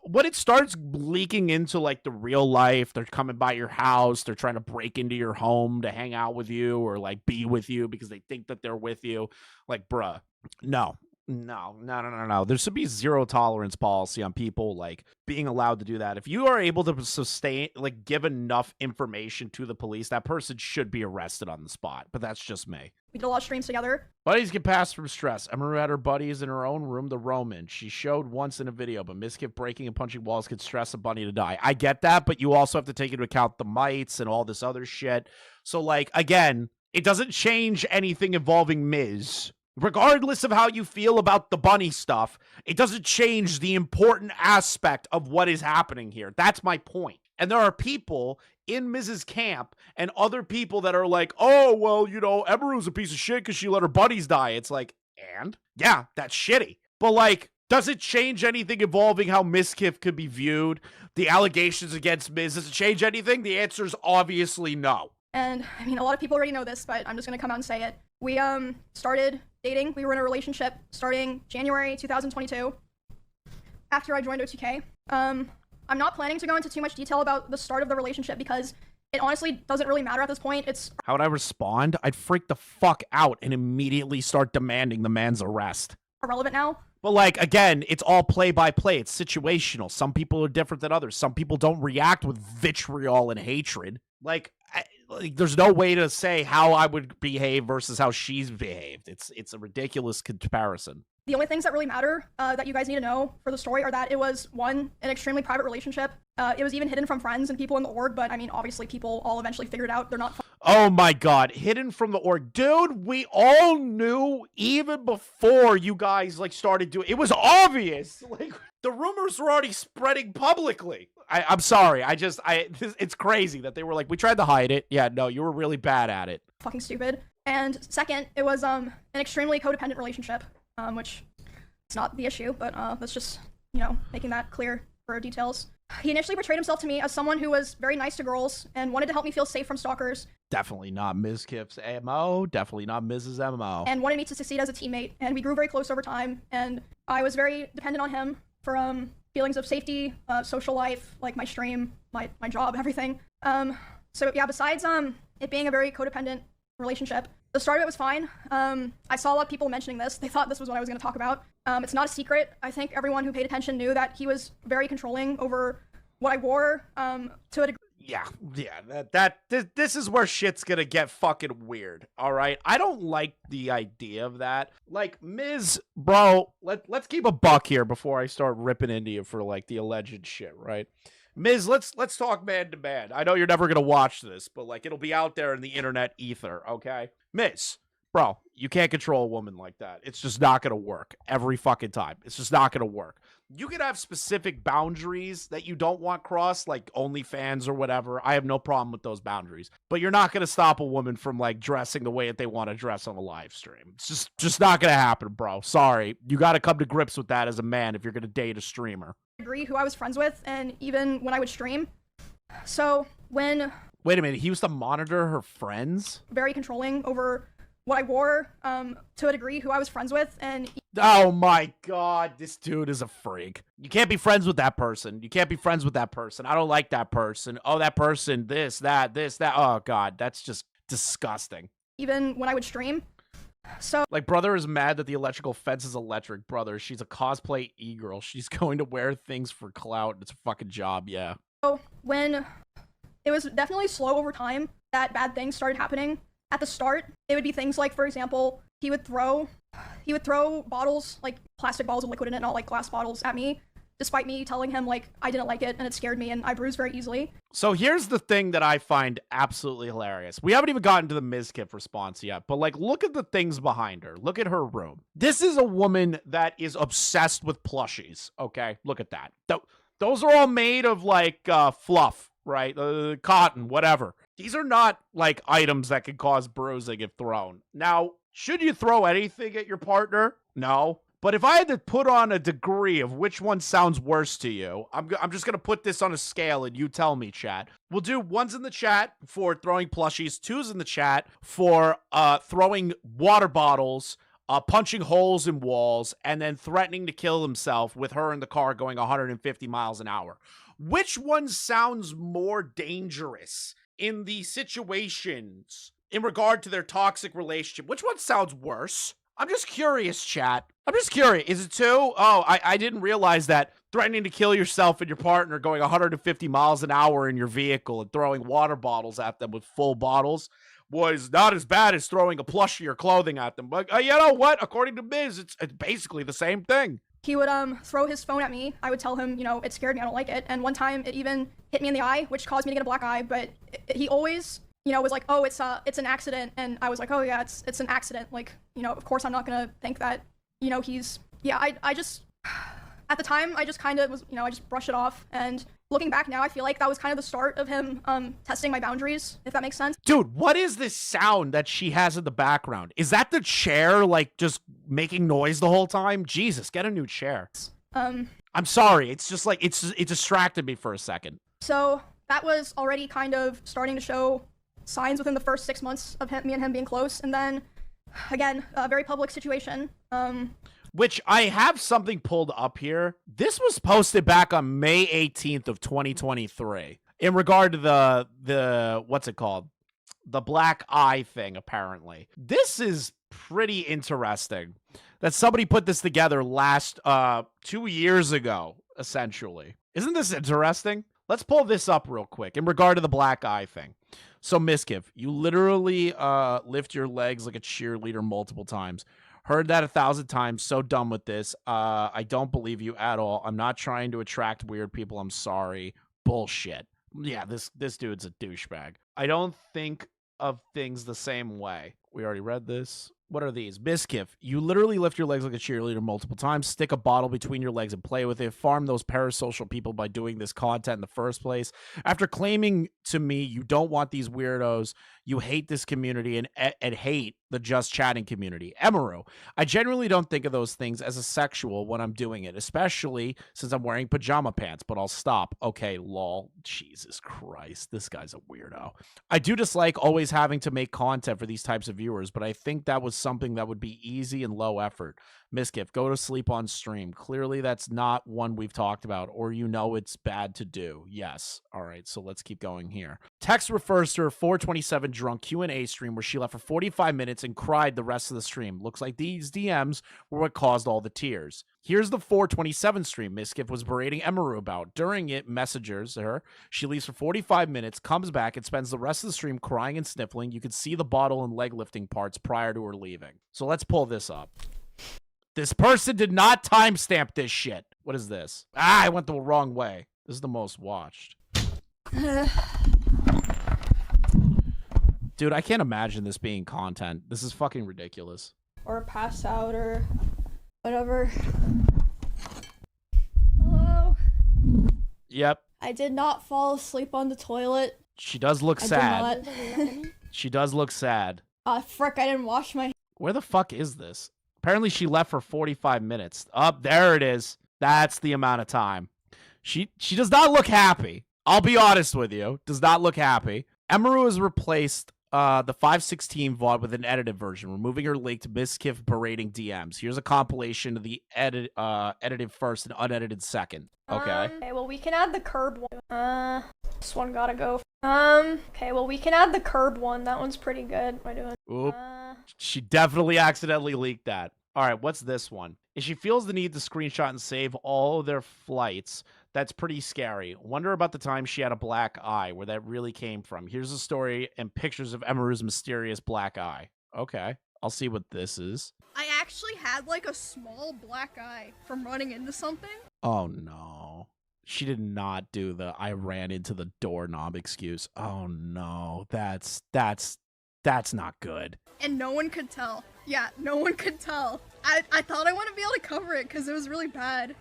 when it starts leaking into, like, the real life, they're coming by your house, they're trying to break into your home to hang out with you or, like, be with you because they think that they're with you. Like, bruh, no. There should be zero tolerance policy on people, like, being allowed to do that. If you are able to sustain, like, give enough information to the police, that person should be arrested on the spot. But that's just me. We did a lot of streams together. Buddies get passed from stress. Emiru had her buddies in her own room, the Roman. She showed once in a video, but Mizkif breaking and punching walls could stress a bunny to die. I get that, but you also have to take into account the mites and all this other shit. So, like, again, it doesn't change anything involving Miz. Regardless of how you feel about the bunny stuff, it doesn't change the important aspect of what is happening here. That's my point. And there are people in Mrs. Camp and other people that are like, oh, well, you know, Emiru's a piece of shit because she let her buddies die. It's like, and? Yeah, that's shitty. But, like, does it change anything involving how Mizkif could be viewed? The allegations against Miz, does it change anything? The answer is obviously no. And, I mean, a lot of people already know this, but I'm just gonna come out and say it. We, started dating. We were in a relationship starting January 2022. After I joined OTK. I'm not planning to go into too much detail about the start of the relationship because it honestly doesn't really matter at this point. It's... How would I respond? I'd freak the fuck out and immediately start demanding the man's arrest. Irrelevant now. But, like, again, it's all play-by-play. It's situational. Some people are different than others. Some people don't react with vitriol and hatred. Like, there's no way to say how I would behave versus how she's behaved. It's a ridiculous comparison. The only things that really matter that you guys need to know for the story are that it was, one, an extremely private relationship. It was even hidden from friends and people in the org, but I mean, obviously people all eventually figured out they're not... Oh my god, hidden from the org. Dude, we all knew even before you guys, like, started doing... It was obvious! Like, the rumors were already spreading publicly. I'm sorry, it's crazy that they were like, we tried to hide it. Yeah, no, you were really bad at it. Fucking stupid. And second, it was an extremely codependent relationship. Which it's not the issue, but that's just, you know, making that clear for details. He initially portrayed himself to me as someone who was very nice to girls and wanted to help me feel safe from stalkers. Definitely not Mizkif's MO, definitely not Mrs. MO. And wanted me to succeed as a teammate, and we grew very close over time, and I was very dependent on him for feelings of safety, social life, like my stream, my job, everything. So yeah, besides it being a very codependent relationship, the start of it was fine. I saw a lot of people mentioning this. They thought this was what I was going to talk about. It's not a secret. I think everyone who paid attention knew that he was very controlling over what I wore to a degree. This is where shit's gonna get fucking weird, all right? I don't like the idea of that. Like, Miz, bro, let's keep a buck here before I start ripping into you for, like, the alleged shit, right? Miz, let's talk man to man. I know you're never gonna watch this, but, like, it'll be out there in the internet ether, okay? Miz, bro, you can't control a woman like that. It's just not gonna work every fucking time. It's just not gonna work. You can have specific boundaries that you don't want crossed, like OnlyFans or whatever. I have no problem with those boundaries. But you're not going to stop a woman from, like, dressing the way that they want to dress on a live stream. It's just not going to happen, bro. Sorry. You got to come to grips with that as a man if you're going to date a streamer. Degree who I was friends with, and even when I would stream. So when... Wait a minute. He used to monitor her friends? Very controlling over what I wore to a degree who I was friends with, and... Oh my god, this dude is a freak. You can't be friends with that person. You can't be friends with that person. I don't like that person. Oh, that person, this, that. Oh god, that's just disgusting. Even when I would stream. So... Like, brother is mad that the electrical fence is electric. Brother, she's a cosplay e-girl. She's going to wear things for clout. It's a fucking job, yeah. So, when... It was definitely slow over time that bad things started happening. At the start, it would be things like, for example, he would throw bottles, like plastic bottles with liquid in it, not like glass bottles, at me, despite me telling him, like, I didn't like it and it scared me and I bruised very easily. So here's the thing that I find absolutely hilarious. We haven't even gotten to the Mizkif response yet, but, like, look at the things behind her. Look at her room. This is a woman that is obsessed with plushies, okay? Look at that. Those are all made of, like, fluff, right? Cotton, whatever. These are not, like, items that can cause bruising if thrown. Now, should you throw anything at your partner? No. But if I had to put on a degree of which one sounds worse to you, I'm just going to put this on a scale and you tell me, chat. We'll do ones in the chat for throwing plushies, twos in the chat for throwing water bottles, punching holes in walls, and then threatening to kill himself with her in the car going 150 miles an hour. Which one sounds more dangerous in the situations in regard to their toxic relationship? Which one sounds worse? I'm just curious, chat. I'm just curious. Is it two? Oh, I didn't realize that threatening to kill yourself and your partner going 150 miles an hour in your vehicle and throwing water bottles at them with full bottles was not as bad as throwing a plushie or clothing at them. But you know what? According to Miz, it's basically the same thing. He would throw his phone at me. I would tell him, you know, it scared me, I don't like it. And one time it even hit me in the eye, which caused me to get a black eye. But he always, you know, was like, oh, it's an accident. And I was like, oh yeah, it's an accident. Like, you know, of course I'm not gonna think that, you know, I just, at the time, I just kind of was, you know, I just brushed it off. And looking back now, I feel like that was kind of the start of him testing my boundaries, if that makes sense. Dude, what is this sound that she has in the background? Is that the chair, like, just making noise the whole time? Jesus, get a new chair. I'm sorry. It's just like, it distracted me for a second. So that was already kind of starting to show signs within the first 6 months of me and him being close. And then, again, a very public situation. Which I have something pulled up here. This was posted back on May 18th of 2023 in regard to the what's it called? The black eye thing, apparently. This is pretty interesting that somebody put this together last 2 years ago, essentially. Isn't this interesting? Let's pull this up real quick in regard to the black eye thing. So, Mizkif, you literally lift your legs like a cheerleader multiple times. Heard that 1,000 times. So done with this. I don't believe you at all. I'm not trying to attract weird people. I'm sorry. Bullshit. Yeah, this dude's a douchebag. I don't think of things the same way. We already read this. What are these? Mizkif, you literally lift your legs like a cheerleader multiple times, stick a bottle between your legs and play with it, farm those parasocial people by doing this content in the first place. After claiming to me you don't want these weirdos, you hate this community and hate the just chatting community. Emiru, I genuinely don't think of those things as a sexual when I'm doing it, especially since I'm wearing pajama pants, but I'll stop. Okay, lol. Jesus Christ, this guy's a weirdo. I do dislike always having to make content for these types of viewers, but I think that was something that would be easy and low effort. Mizkif, go to sleep on stream. Clearly, that's not one we've talked about, or you know it's bad to do. Yes. All right, so let's keep going here. Text refers to her 427 drunk Q&A stream where she left for 45 minutes and cried the rest of the stream. Looks like these DMs were what caused all the tears. Here's the 427 stream Mizkif was berating Emiru about. During it, messengers her. She leaves for 45 minutes, comes back, and spends the rest of the stream crying and sniffling. You can see the bottle and leg lifting parts prior to her leaving. So let's pull this up. This person did not timestamp this shit. What is this? I went the wrong way. This is the most watched. Dude, I can't imagine this being content. This is fucking ridiculous. Or pass out or whatever. Hello? Yep. I did not fall asleep on the toilet. She does look sad. She does look sad. Frick, I didn't wash my... Where the fuck is this? Apparently she left for 45 minutes. Up there it is. That's the amount of time. She does not look happy. I'll be honest with you. Does not look happy. Emiru has replaced the 516 VOD with an edited version, removing her link to Mizkif berating DMs. Here's a compilation of the edited first and unedited second. Okay. Okay, well, we can add the curb one. This one gotta go. Okay, well, we can add the curb one. That one's pretty good. What am I doing? Oop. She definitely accidentally leaked that. All right, what's this one? If she feels the need to screenshot and save all their flights, that's pretty scary. Wonder about the time she had a black eye, where that really came from. Here's a story and pictures of Emiru's mysterious black eye. Okay, I'll see what this is. I actually had like a small black eye from running into something. Oh no. She did not do the I ran into the doorknob excuse. Oh no. That's not good. And no one could tell. Yeah, no one could tell. I thought I wouldn't be able to cover it because it was really bad.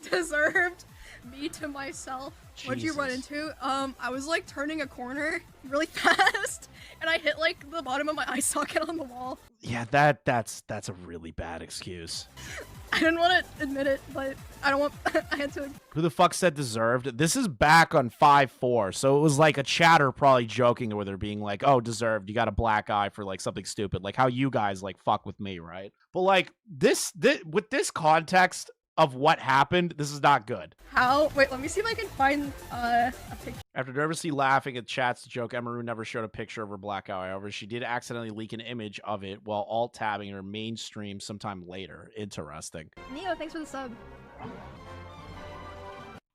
Deserved. Me to myself. What'd you run into? I was like turning a corner really fast and I hit like the bottom of my eye socket on the wall. Yeah, that's a really bad excuse. I didn't want to admit it, but I don't want I had to. Who the fuck said deserved? This is back on 5-4, so it was like a chatter probably joking with her being like, oh, deserved, you got a black eye for like something stupid, like how you guys like fuck with me, right? But like this with this context of what happened, this is not good. How? Wait, let me see if I can find a picture. After nervously laughing at chats to joke, Emiru never showed a picture of her black eye. However, she did accidentally leak an image of it while alt-tabbing her main stream sometime later. Interesting. Neo, thanks for the sub.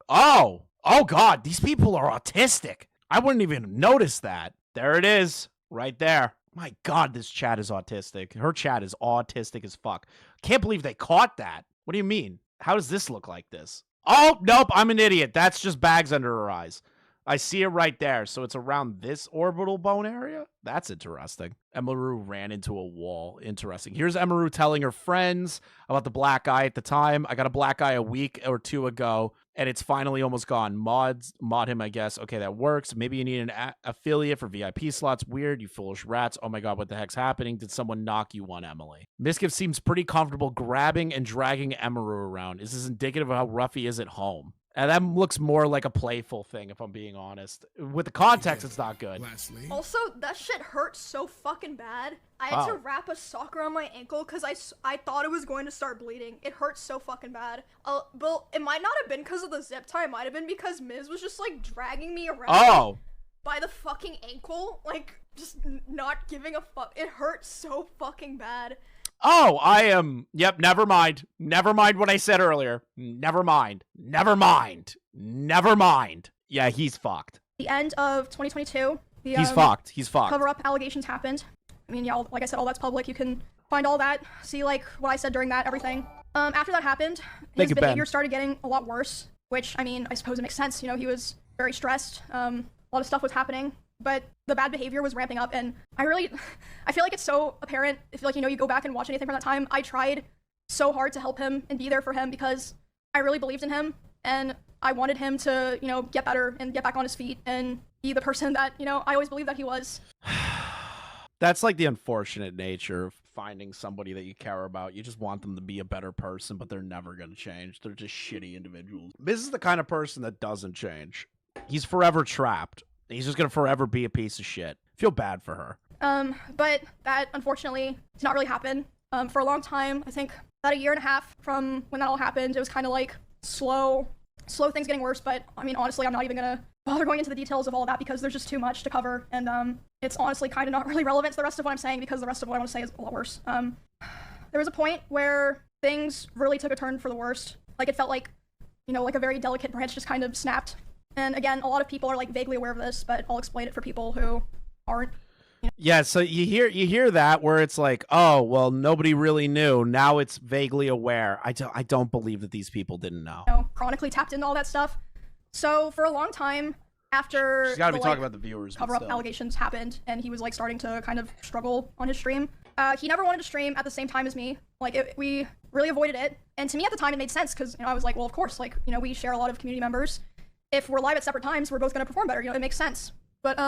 Oh god, these people are autistic. I wouldn't even notice that. There it is, right there. My god, this chat is autistic. Her chat is autistic as fuck. Can't believe they caught that. What do you mean? How does this look like this? Oh, nope, I'm an idiot. That's just bags under her eyes. I see it right there. So it's around this orbital bone area? That's interesting. Emiru ran into a wall. Interesting. Here's Emiru telling her friends about the black eye at the time. I got a black eye a week or two ago, and it's finally almost gone. Mod him, I guess. Okay, that works. Maybe you need an affiliate for VIP slots. Weird, you foolish rats. Oh my god, what the heck's happening? Did someone knock you one, Emily? Mizkif seems pretty comfortable grabbing and dragging Emiru around. Is this indicative of how rough he is at home? And that looks more like a playful thing, if I'm being honest. With the context, it's not good. Also, that shit hurt so fucking bad. I had to wrap a sock around my ankle because I thought it was going to start bleeding. It hurt so fucking bad. But it might not have been because of the zip tie. It might have been because Miz was just like dragging me around by the fucking ankle. Like, just not giving a fuck. It hurt so fucking bad. Oh, I am. Yep, never mind. Never mind what I said earlier. Never mind. Never mind. Never mind. Yeah, he's fucked. The end of 2022. He's fucked. He's fucked. Cover-up allegations happened. I mean, yeah, like I said, all that's public. You can find all that, see, like, what I said during that, everything. After that happened, his behavior started getting a lot worse, which, I mean, I suppose it makes sense. You know, he was very stressed. A lot of stuff was happening. But the bad behavior was ramping up, and I feel like it's so apparent if, like, you know, you go back and watch anything from that time. I tried so hard to help him and be there for him because I really believed in him, and I wanted him to, you know, get better and get back on his feet and be the person that, you know, I always believed that he was. That's like the unfortunate nature of finding somebody that you care about. You just want them to be a better person, but they're never going to change. They're just shitty individuals. This is the kind of person that doesn't change. He's forever trapped. He's just going to forever be a piece of shit. Feel bad for her. But that unfortunately did not really happen. For a long time, I think about a year and a half from when that all happened, it was kind of like slow things getting worse. But I mean, honestly, I'm not even gonna bother going into the details of all of that because there's just too much to cover, and it's honestly kind of not really relevant to the rest of what I'm saying because the rest of what I want to say is a lot worse. There was a point where things really took a turn for the worst. Like it felt like, you know, like a very delicate branch just kind of snapped. And again, a lot of people are like vaguely aware of this, but I'll explain it for people who aren't. Yeah, so you hear that where it's like, oh, well, nobody really knew. Now it's vaguely aware. I don't believe that these people didn't know. You know, chronically tapped into all that stuff. So for a long time after She's got to be the, talking about the viewers. cover-up allegations happened, and he was like starting to kind of struggle on his stream. He never wanted to stream at the same time as me. Like we really avoided it. And to me at the time, it made sense because, you know, I was like, well, of course, like, you know, we share a lot of community members. If we're live at separate times, we're both going to perform better. You know, it makes sense. But,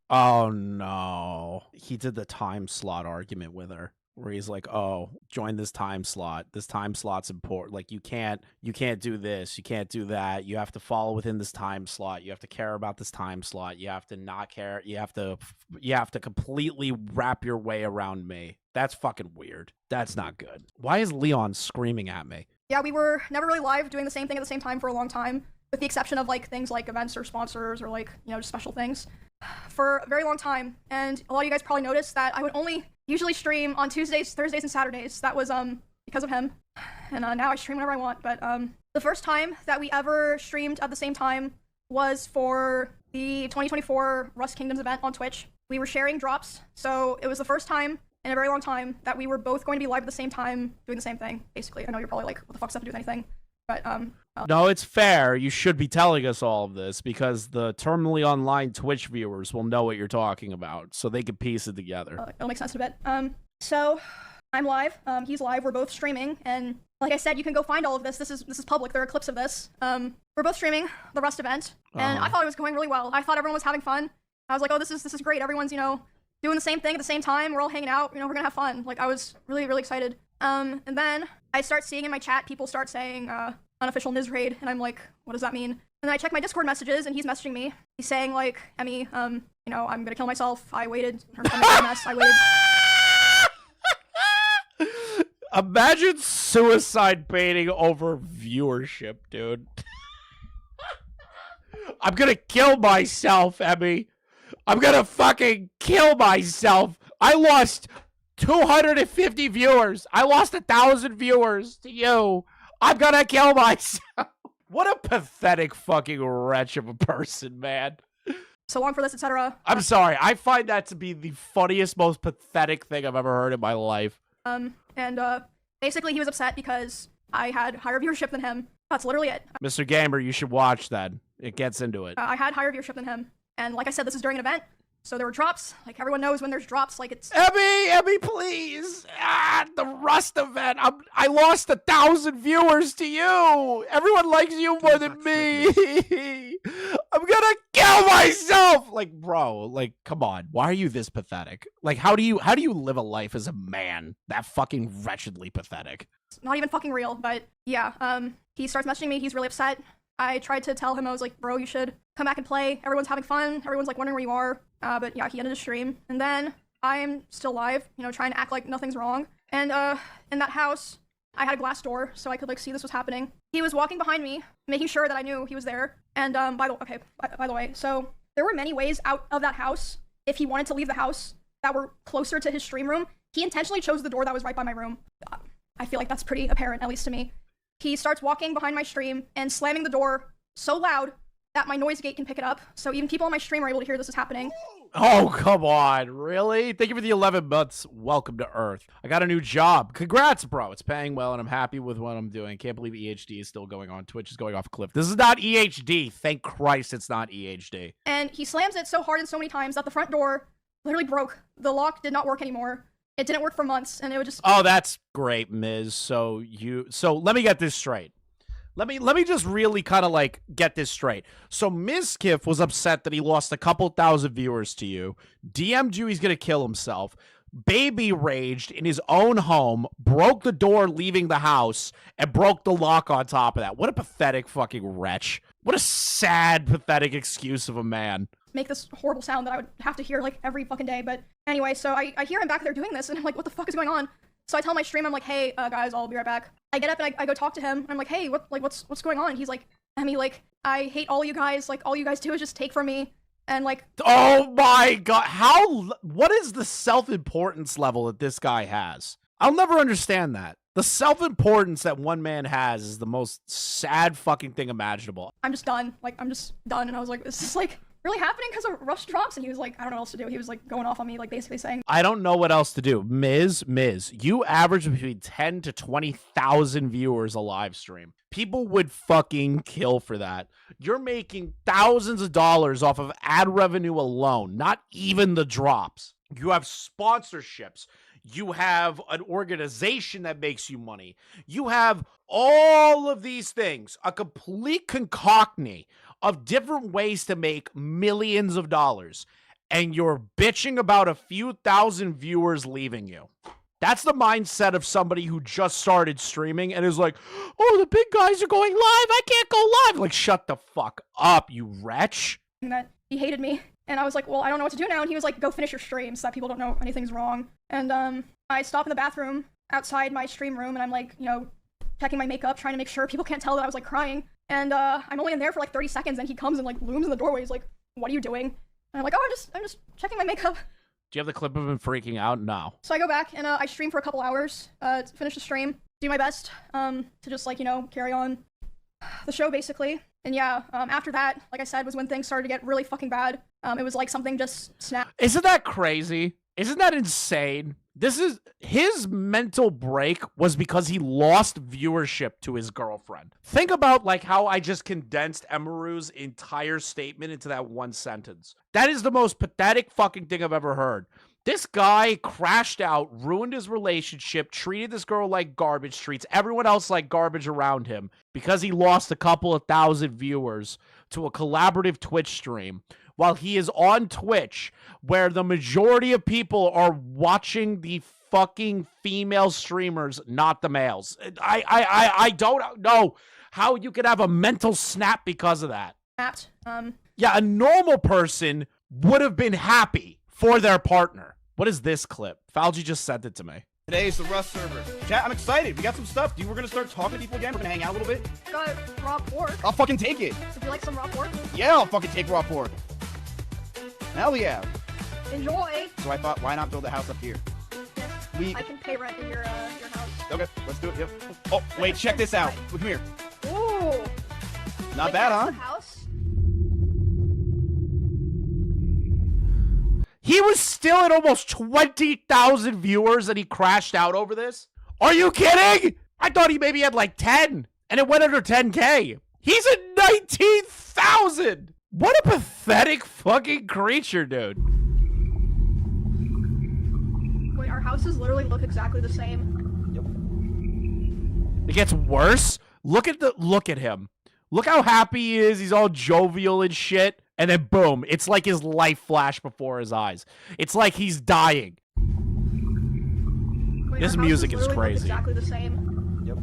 oh, no. He did the time slot argument with her where he's like, oh, join this time slot. This time slot's important. Like, you can't do this. You can't do that. You have to follow within this time slot. You have to care about this time slot. You have to not care. You have to completely wrap your way around me. That's fucking weird. That's not good. Why is Leon screaming at me? Yeah, we were never really live doing the same thing at the same time for a long time, with the exception of like things like events or sponsors or like, you know, just special things for a very long time. And a lot of you guys probably noticed that I would only usually stream on Tuesdays, Thursdays, and Saturdays. That was because of him. And now I stream whenever I want. But the first time that we ever streamed at the same time was for the 2024 Rust Kingdoms event on Twitch. We were sharing drops, so it was the first time in a very long time that we were both going to be live at the same time doing the same thing, basically. I know you're probably like, what the fuck's that to do with anything? But no, it's fair. You should be telling us all of this because the terminally online Twitch viewers will know what you're talking about, so they can piece it together. It'll make sense in a bit. So I'm live. He's live. We're both streaming, and like I said, you can go find all of this. This is public. There are clips of this. We're both streaming the Rust event, and I thought it was going really well. I thought everyone was having fun. I was like, oh, this is great. Everyone's, you know, doing the same thing at the same time. We're all hanging out. You know, we're gonna have fun. Like, I was really, really excited. And then I start seeing in my chat, people start saying, unofficial Niz raid, and I'm like, what does that mean? And then I check my Discord messages, and he's messaging me. He's saying, like, Emmy, you know, I'm gonna kill myself. I waited. Her mess. I waited. Imagine suicide baiting over viewership, dude. I'm gonna kill myself, Emmy. I'm gonna fucking kill myself. I lost 250 viewers. I lost 1,000 viewers to you. I'm gonna kill myself. What a pathetic fucking wretch of a person, man. So long for this, etc. I'm sorry. I find that to be the funniest, most pathetic thing I've ever heard in my life. Basically he was upset because I had higher viewership than him. That's literally it. Mr. Gamer, you should watch that. It gets into it. I had higher viewership than him. And like I said, this is during an event. So there were drops. Like, everyone knows when there's drops. Like, it's... Emmy, please. The Rust event. I lost 1,000 viewers to you. Everyone likes you more than me. I'm gonna kill myself. Like, bro, like, come on. Why are you this pathetic? Like, how do you live a life as a man that fucking wretchedly pathetic? It's not even fucking real, but yeah. He starts messaging me. He's really upset. I tried to tell him, I was like, bro, you should come back and play. Everyone's having fun. Everyone's like wondering where you are. But yeah, he ended his stream. And then I'm still live, you know, trying to act like nothing's wrong. And in that house, I had a glass door so I could like see this was happening. He was walking behind me, making sure that I knew he was there. And by the way, so there were many ways out of that house if he wanted to leave the house that were closer to his stream room. He intentionally chose the door that was right by my room. I feel like that's pretty apparent, at least to me. He starts walking behind my stream and slamming the door so loud that my noise gate can pick it up. So even people on my stream are able to hear this is happening. Oh, come on. Really? Thank you for the 11 months. Welcome to Earth. I got a new job. Congrats, bro. It's paying well, and I'm happy with what I'm doing. Can't believe EHD is still going on. Twitch is going off a cliff. This is not EHD. Thank Christ it's not EHD. And he slams it so hard and so many times that the front door literally broke. The lock did not work anymore. It didn't work for months, and it would just... Oh, that's great, Miz. So let me get this straight. Let me just really kind of like get this straight. So Mizkif was upset that he lost a couple thousand viewers to you. DM'd you he's gonna kill himself. Baby raged in his own home, broke the door leaving the house, and broke the lock on top of that. What a pathetic fucking wretch. What a sad, pathetic excuse of a man. make this horrible sound that I would have to hear like every fucking day. But anyway, so I hear him back there doing this, and I'm like, what the fuck is going on? So I tell my stream, I'm like, hey, guys, I'll be right back. I get up and I go talk to him. I'm like, hey, what's going on? And he's like, Emmy, like, I hate all you guys. Like, all you guys do is just take from me. And like, oh my god, what is the self-importance level that this guy has? I'll never understand that. The self-importance that one man has is the most sad fucking thing imaginable. I'm just done. Like, I'm just done. And I was like, this is like really happening because of rush drops? And he was like, I don't know what else to do. He was like going off on me, like basically saying, I don't know what else to do. Miz, you average between 10 to 20,000 viewers a live stream. People would fucking kill for that. You're making thousands of dollars off of ad revenue alone, not even the drops. You have sponsorships. You have an organization that makes you money. You have all of these things, a complete concoction of different ways to make millions of dollars. And you're bitching about a few thousand viewers leaving you. That's the mindset of somebody who just started streaming and is like, oh, the big guys are going live. I can't go live. Like, shut the fuck up, you wretch. that he hated me. And I was like, well, I don't know what to do now. And he was like, go finish your stream so that people don't know anything's wrong. And I stop in the bathroom outside my stream room, and I'm like, you know, checking my makeup, trying to make sure people can't tell that I was like crying. And I'm only in there for like 30 seconds, and he comes and like looms in the doorway. He's like, what are you doing? And I'm like, oh, I'm just checking my makeup. Do you have the clip of him freaking out? No. So I go back and I stream for a couple hours to finish the stream, do my best to just like, you know, carry on the show basically. And yeah, after that, like I said, was when things started to get really fucking bad. It was like something just snapped. Isn't that crazy? Isn't that insane? This is his mental break was because he lost viewership to his girlfriend. Think about like how I just condensed Emiru's entire statement into that one sentence. That is the most pathetic fucking thing I've ever heard. This guy crashed out, ruined his relationship, treated this girl like garbage, treats everyone else like garbage around him because he lost a couple of thousand viewers to a collaborative Twitch stream while he is on Twitch where the majority of people are watching the fucking female streamers, not the males. I don't know how you could have a mental snap because of that. Yeah, a normal person would have been happy for their partner. What is this clip? Falgi just sent it to me. Today is the Rust server. Chat, I'm excited. We got some stuff, dude. We're gonna start talking to people again. We're gonna hang out a little bit. Got raw pork. I'll fucking take it. Would you like some raw pork? Yeah, I'll fucking take raw pork. Hell yeah. Enjoy. So I thought, why not build a house up here? I can pay rent in your house. Okay, let's do it. Yep. Oh, wait, check this out. Come here. Ooh. Not bad, huh? House? He was still at almost 20,000 viewers and he crashed out over this? Are you kidding? I thought he maybe had like 10 and it went under 10K. He's at 19,000. What a pathetic fucking creature, dude. Wait, our houses literally look exactly the same. Yep. It gets worse. Look at him. Look how happy he is. He's all jovial and shit. And then boom, it's like his life flashed before his eyes. It's like he's dying. Wait, this music is look crazy. Exactly the same. Yep.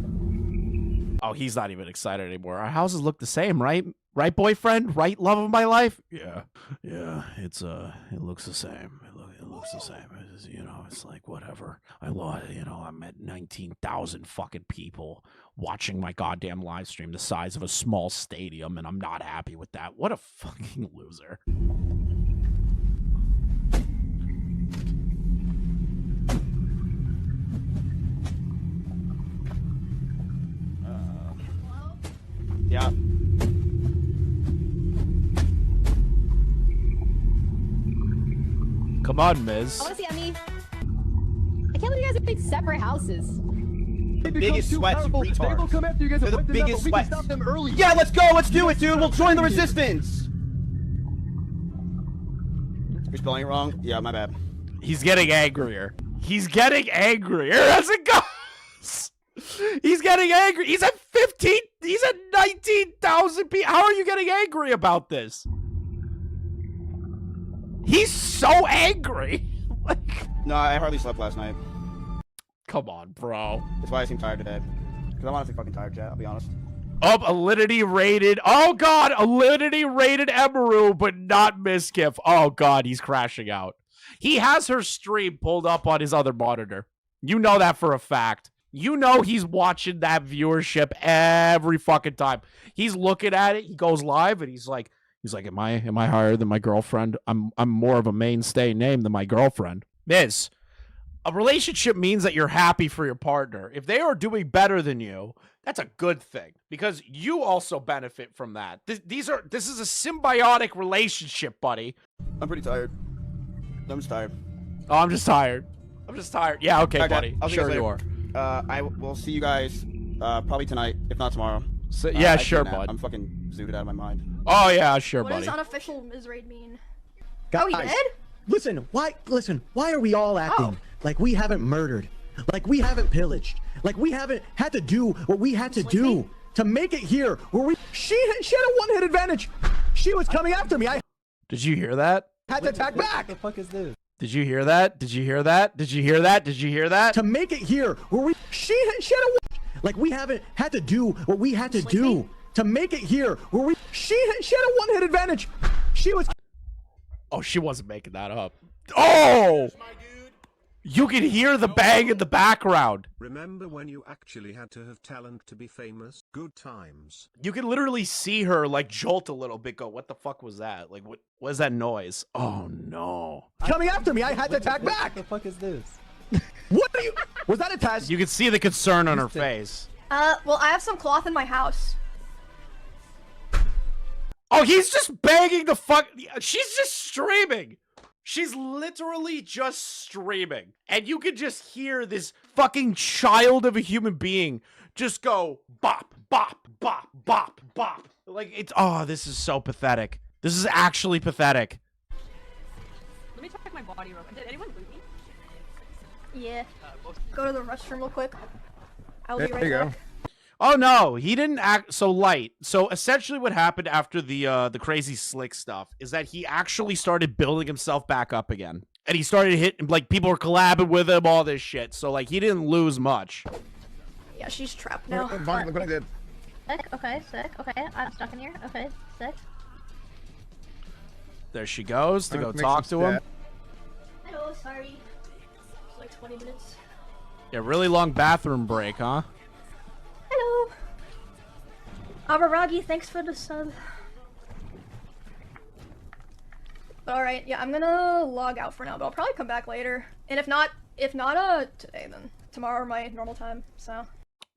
Oh, he's not even excited anymore. Our houses look the same, right? Right, boyfriend? Right, love of my life? Yeah. Yeah, it looks the same. It looks the same. It's, you know, it's like, whatever. I'm at 19,000 fucking people watching my goddamn live stream the size of a small stadium, and I'm not happy with that. What a fucking loser. Yeah. Come on, Miz. I want to see Emmy. I can't believe you guys have big separate houses. Biggest sweats, you retard. They will come after you guys. They're the biggest we sweats. can stop them early. Yeah, let's go. Let's do it, dude. We'll join the resistance. You're spelling it wrong? Yeah, my bad. He's getting angrier. He's getting angrier as it goes. He's getting angry. He's at 15. He's at 19,000 people. How are you getting angry about this? He's so angry. No, I hardly slept last night. Come on, bro. That's why I seem tired today. Because I'm honestly fucking tired, chat. I'll be honest. Oh, Alinity rated. Oh, God. Alinity rated Emiru, but not Mizkif. Oh, God. He's crashing out. He has her stream pulled up on his other monitor. You know that for a fact. You know he's watching that viewership every fucking time. He's looking at it. He goes live and he's like, am I higher than my girlfriend? I'm more of a mainstay name than my girlfriend. Miz, a relationship means that you're happy for your partner. If they are doing better than you, that's a good thing because you also benefit from that. This is a symbiotic relationship, buddy. I'm pretty tired. I'm just tired. Oh, I'm just tired. Yeah, okay, buddy. I'll see Sure you you are. I will see you guys probably tonight, if not tomorrow. So, yeah, sure, bud. I'm fucking zooted out of my mind. Oh yeah, sure, What buddy. does unofficial Mizraid mean? Guys, Oh, he did? Listen, why are we all acting like we haven't murdered? Like we haven't pillaged? Like we haven't had to do what we had to do to make it here where we she had a one-hit advantage. She was coming after me. I Did you hear that? had to attack back. What the fuck is this? Did you hear that? Did you hear that? Did you hear that? Did you hear that? To make it here where we she had a like we haven't had to do what we had to do to make it here where we she had a one-hit advantage. She was Oh, she wasn't making that up. Oh! You can hear the bang in the background. Remember when you actually had to have talent to be famous? Good times. You can literally see her like jolt a little bit, go, what the fuck was that? Like, what was that noise? Oh, no. coming after me. I had to attack back. What the fuck is this? What are you? Was that a test? You can see the concern on her face. Well, I have some cloth in my house. Oh, he's just banging the fuck. She's just streaming. She's literally just streaming. And you can just hear this fucking child of a human being just go bop, bop, bop, bop, bop. Like, it's, oh, this is so pathetic. This is actually pathetic. Let me check my body real quick. Did anyone loot me? Yeah. Go to the restroom real quick. I'll be There right you go. back. Oh no, he didn't act so light. So essentially what happened after the crazy slick stuff is that he actually started building himself back up again. And he started hitting, like, people were collabing with him, all this shit. So, like, he didn't lose much. Yeah, she's trapped now. Fine, look what I did. Sick. Okay, sick. Okay, I'm stuck in here. Okay, sick. There she goes to go Make talk to some him. Hello, sorry. It's like 20 minutes. Yeah, really long bathroom break, huh? Hello. Abaragi, thanks for the sub. But alright, yeah, I'm gonna log out for now, but I'll probably come back later. And if not today, then tomorrow my normal time, so.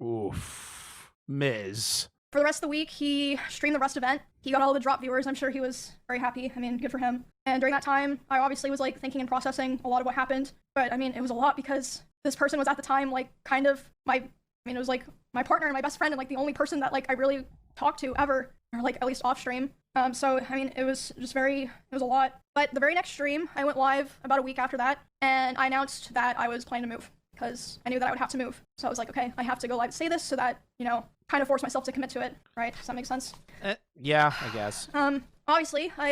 Oof. Miz. For the rest of the week, he streamed the Rust event. He got all the drop viewers. I'm sure he was very happy. I mean, good for him. And during that time, I obviously was, like, thinking and processing a lot of what happened. But, I mean, it was a lot because this person was at the time, like, kind of it was, like, my partner and my best friend and, like, the only person that, like, I really talked to ever. Or, like, at least off stream. So, I mean, it was just it was a lot. But the very next stream, I went live about a week after that. And I announced that I was planning to move. Because I knew that I would have to move. So I was like, okay, I have to go live to say this so that, you know, kind of force myself to commit to it, right? Does that make sense? Yeah, I guess. Obviously, I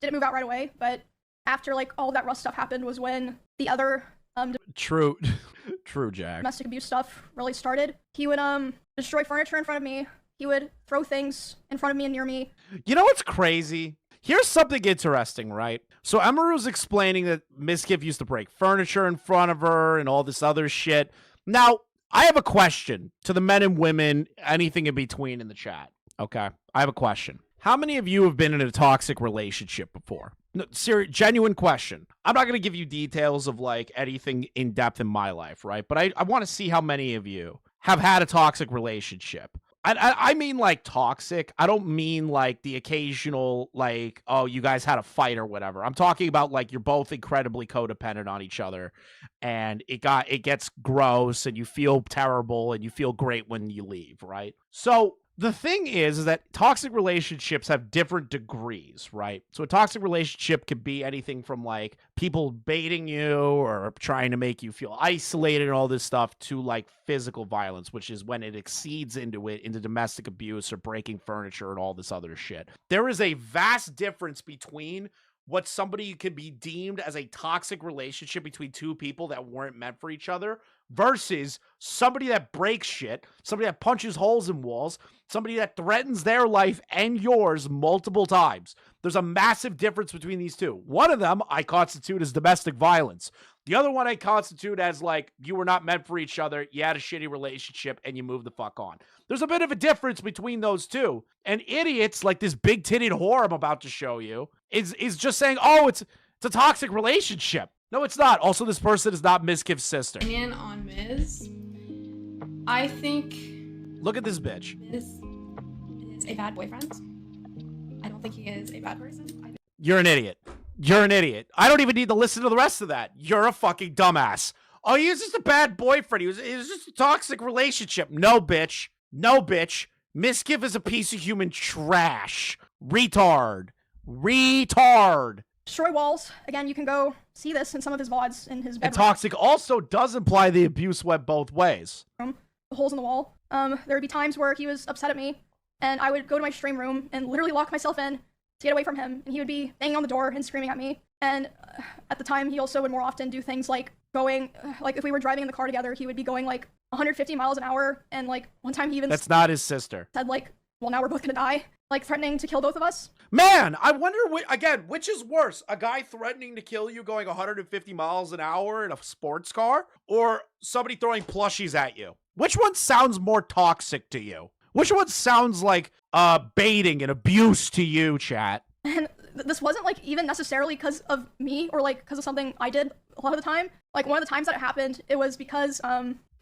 didn't move out right away, but after, like, all that Rust stuff happened was when the other True, Jack. domestic abuse stuff really started. He would destroy furniture in front of me. He would throw things in front of me and near me. You know what's crazy? Here's something interesting, right? So Emiru's explaining that Mizkif used to break furniture in front of her and all this other shit. Now, I have a question to the men and women, anything in between in the chat, okay? I have a question. How many of you have been in a toxic relationship before? No, serious, genuine question. I'm not going to give you details of, like, anything in depth in my life, right? But I want to see how many of you have had a toxic relationship. I mean, like, toxic. I don't mean, like, the occasional, like, oh, you guys had a fight or whatever. I'm talking about, like, you're both incredibly codependent on each other, and it gets gross, and you feel terrible, and you feel great when you leave, right? So the thing is that toxic relationships have different degrees, right? So a toxic relationship could be anything from, like, people baiting you or trying to make you feel isolated and all this stuff to, like, physical violence, which is when it exceeds into domestic abuse or breaking furniture and all this other shit. There is a vast difference between what somebody could be deemed as a toxic relationship between two people that weren't meant for each other versus somebody that breaks shit, somebody that punches holes in walls, somebody that threatens their life and yours multiple times. There's a massive difference between these two. One of them I constitute as domestic violence. The other one I constitute as like, you were not meant for each other, you had a shitty relationship, and you moved the fuck on. There's a bit of a difference between those two. And idiots like this big-titted whore I'm about to show you is just saying, oh, it's a toxic relationship. No, it's not. Also, this person is not Mizkif's sister. Opinion on Miz. I think... Look at this bitch. Miz is a bad boyfriend. I don't think he is a bad person. You're an idiot. You're an idiot. I don't even need to listen to the rest of that. You're a fucking dumbass. Oh, he was just a bad boyfriend. He was just a toxic relationship. No, bitch. No, bitch. Mizkif is a piece of human trash. Retard. Retard. Destroy walls. Again, you can go see this in some of his VODs in his bedroom. And toxic also does imply the abuse went both ways. The holes in the wall. There would be times where he was upset at me, and I would go to my stream room and literally lock myself in to get away from him, and he would be banging on the door and screaming at me. And at the time, he also would more often do things like going, like if we were driving in the car together, he would be going like 150 miles an hour, and like one time he even That's not his sister. said like, well, now we're both gonna die, like threatening to kill both of us. Man, I wonder, which is worse? A guy threatening to kill you going 150 miles an hour in a sports car, or somebody throwing plushies at you? Which one sounds more toxic to you? Which one sounds like baiting and abuse to you, chat? And this wasn't like even necessarily because of me or like because of something I did a lot of the time. Like one of the times that it happened, it was because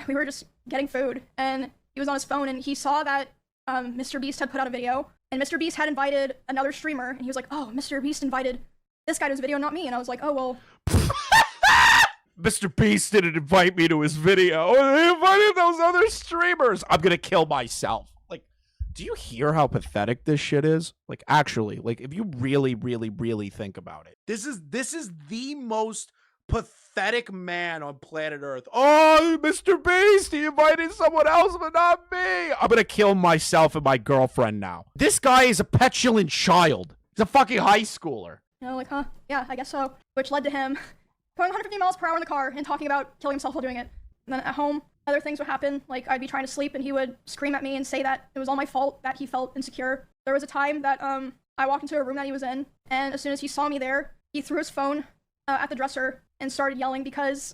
we were just getting food and he was on his phone and he saw that Mr. Beast had put out a video and Mr. Beast had invited another streamer and he was like, oh, Mr. Beast invited this guy to his video, not me. And I was like, oh, well. Mr. Beast didn't invite me to his video. He invited those other streamers. I'm gonna kill myself. Like, do you hear how pathetic this shit is? Like, actually, like, if you really, really, really think about it, this is the most pathetic man on planet Earth. Oh, Mr. Beast, he invited someone else, but not me. I'm gonna kill myself and my girlfriend now. This guy is a petulant child. He's a fucking high schooler. You know, like, huh? Yeah, I guess so. Which led to him going 150 miles per hour in the car and talking about killing himself while doing it. And then at home, other things would happen. Like, I'd be trying to sleep and he would scream at me and say that it was all my fault that he felt insecure. There was a time that I walked into a room that he was in, and as soon as he saw me there, he threw his phone at the dresser and started yelling because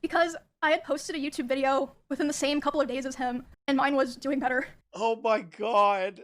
I had posted a YouTube video within the same couple of days as him, and mine was doing better. Oh my god.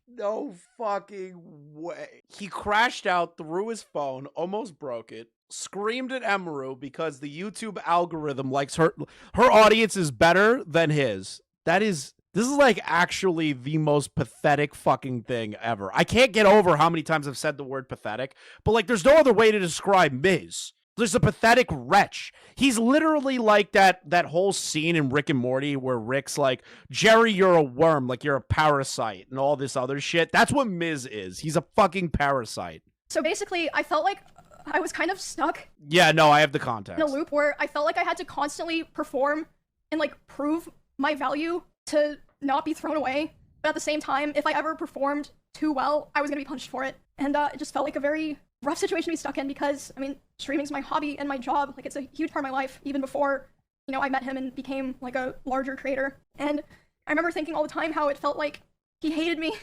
No fucking way. He crashed out, threw his phone, almost broke it, screamed at Emiru because the YouTube algorithm likes her audience is better than his. This is like actually the most pathetic fucking thing ever. I can't get over how many times I've said the word pathetic, but like there's no other way to describe Miz. There's a pathetic wretch. He's literally like that whole scene in Rick and Morty where Rick's like, Jerry, you're a worm, like you're a parasite and all this other shit. That's what Miz is. He's a fucking parasite. So basically, I felt like I was kind of stuck. Yeah, no, I have the context. In a loop where I felt like I had to constantly perform and like prove my value to not be thrown away. But at the same time, if I ever performed too well, I was gonna be punished for it. And it just felt like a very rough situation to be stuck in because, I mean, streaming's my hobby and my job. Like, it's a huge part of my life, even before, you know, I met him and became, like, a larger creator. And I remember thinking all the time how it felt like he hated me,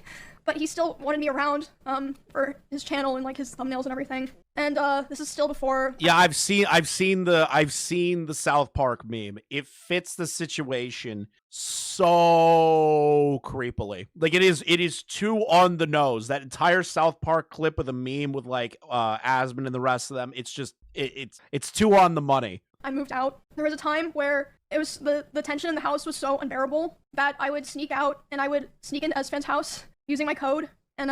but he still wanted me around for his channel and, like, his thumbnails and everything. And this is still before... Yeah, I've seen the South Park meme. It fits the situation so creepily. Like it is too on the nose. That entire South Park clip with a meme with like Asmon and the rest of them. It's just it's too on the money. I moved out. There was a time where it was the tension in the house was so unbearable that I would sneak out and I would sneak into Esfan's house using my code. And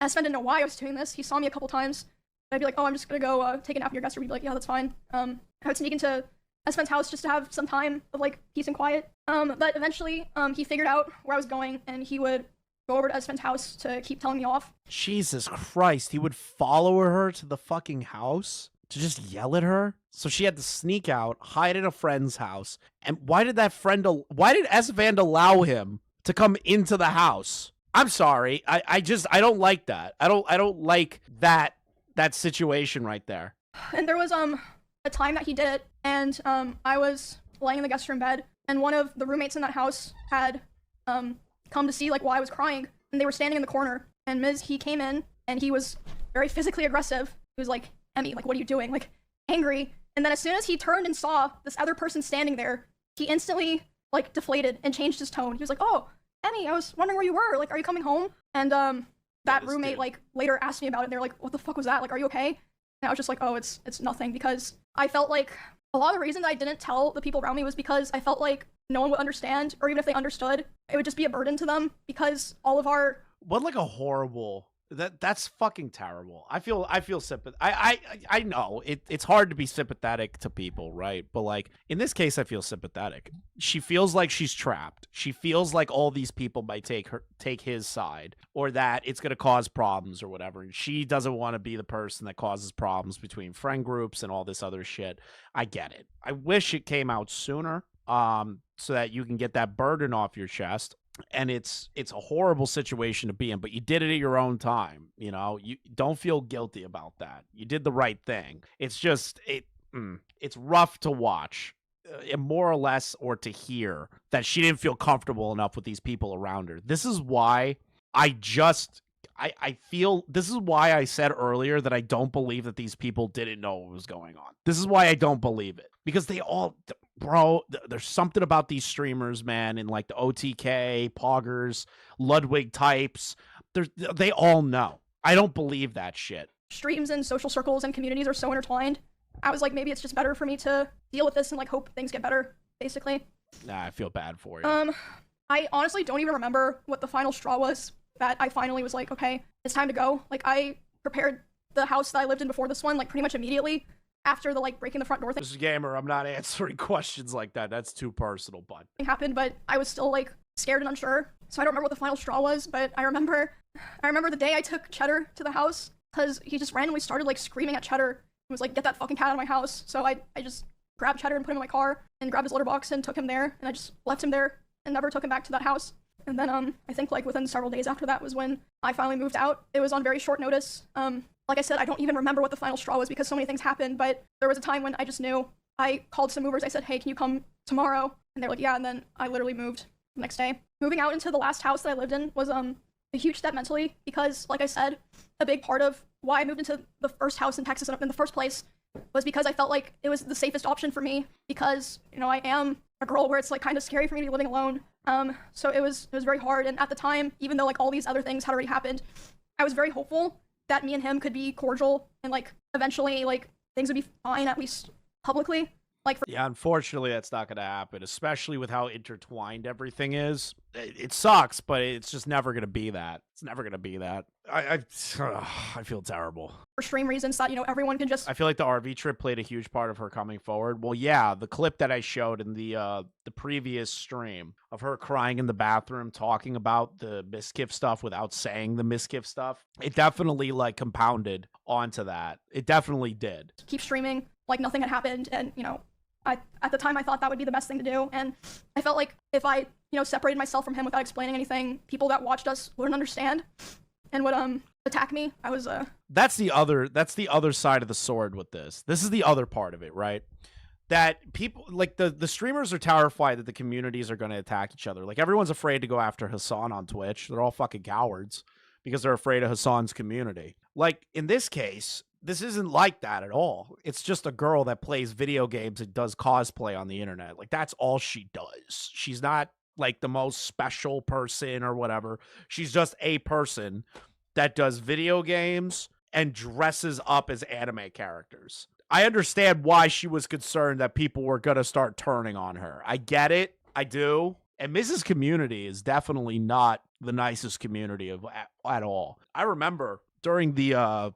Esfan didn't know why I was doing this. He saw me a couple times. I'd be like, oh, I'm just gonna go take a nap in your guest room. He'd be like, yeah, that's fine. I would sneak into Esfan's house just to have some time of like peace and quiet. But eventually, he figured out where I was going, and he would go over to Esfan's house to keep telling me off. Jesus Christ, he would follow her to the fucking house to just yell at her? So she had to sneak out, hide at a friend's house. And why did Esfan allow him to come into the house? I'm sorry. I don't like that. I don't like that that situation right there. And there was a time that he did it, and I was laying in the guest room bed, and one of the roommates in that house had come to see like why I was crying, and they were standing in the corner, and he came in and he was very physically aggressive. He was like, Emmy, like, what are you doing? Like, angry. And then as soon as he turned and saw this other person standing there, he instantly like deflated and changed his tone. He was like, oh, Emmy, I was wondering where you were. Like, are you coming home? And that roommate like later asked me about it, and they're like, what the fuck was that? Like, are you okay? And I was just like, oh, it's nothing, because I felt like a lot of the reason that I didn't tell the people around me was because I felt like no one would understand, or even if they understood, it would just be a burden to them, because all of our... What like a horrible... That's fucking terrible. I feel I know it's hard to be sympathetic to people, right? But like in this case, I feel sympathetic. She feels like she's trapped. She feels like all these people might take his side, or that it's gonna cause problems or whatever. And she doesn't want to be the person that causes problems between friend groups and all this other shit. I get it. I wish it came out sooner, so that you can get that burden off your chest. And it's a horrible situation to be in, but you did it at your own time. You know, you don't feel guilty about that. You did the right thing. It's just it's rough to watch, more or less, or to hear that she didn't feel comfortable enough with these people around her. This is why I feel, this is why I said earlier that I don't believe that these people didn't know what was going on. This is why I don't believe it, because they all, bro, there's something about these streamers, man, and like the OTK, Poggers, Ludwig types, they all know. I don't believe that shit. Streams and social circles and communities are so intertwined. I was like, maybe it's just better for me to deal with this and like hope things get better, basically. Nah, I feel bad for you. I honestly don't even remember what the final straw was that I finally was like, okay, it's time to go. Like, I prepared the house that I lived in before this one, like, pretty much immediately after the, like, breaking the front door thing. This is Gamer, I'm not answering questions like that. That's too personal, bud. Happened, but I was still, like, scared and unsure. So I don't remember what the final straw was, but I remember the day I took Cheddar to the house, because he just randomly started, like, screaming at Cheddar. He was like, get that fucking cat out of my house. So I just grabbed Cheddar and put him in my car and grabbed his litter box and took him there, and I just left him there and never took him back to that house. And then, I think, like, within several days after that was when I finally moved out. It was on very short notice. Like I said, I don't even remember what the final straw was because so many things happened, but there was a time when I just knew. I called some movers. I said, hey, can you come tomorrow? And they're like, yeah, and then I literally moved the next day. Moving out into the last house that I lived in was, a huge step mentally because, like I said, a big part of why I moved into the first house in Texas in the first place was because I felt like it was the safest option for me because, you know, I am a girl where it's, like, kind of scary for me to be living alone. So it was very hard, and at the time, even though, like, all these other things had already happened, I was very hopeful that me and him could be cordial, and, like, eventually, like, things would be fine, at least publicly. Like, yeah, unfortunately, that's not going to happen, especially with how intertwined everything is. It sucks, but it's just never going to be that. It's never going to be that. I feel terrible. For stream reasons that, you know, everyone can just... I feel like the RV trip played a huge part of her coming forward. Well, yeah, the clip that I showed in the previous stream of her crying in the bathroom, talking about the Mizkif stuff without saying the Mizkif stuff, it definitely, like, compounded onto that. It definitely did. Keep streaming like nothing had happened, and, you know, at the time I thought that would be the best thing to do, and I felt like if I, you know, separated myself from him without explaining anything, people that watched us wouldn't understand and would attack me. I was That's the other side of the sword with this. This is the other part of it, right? That people, like, the streamers are terrified that the communities are going to attack each other. Like, everyone's afraid to go after Hassan on Twitch. They're all fucking cowards because they're afraid of Hassan's community. Like, in this case, this isn't like that at all. It's just a girl that plays video games and does cosplay on the internet. Like, that's all she does. She's not, like, the most special person or whatever. She's just a person that does video games and dresses up as anime characters. I understand why she was concerned that people were going to start turning on her. I get it. I do. And Mrs. Community is definitely not the nicest community at all. I remember during the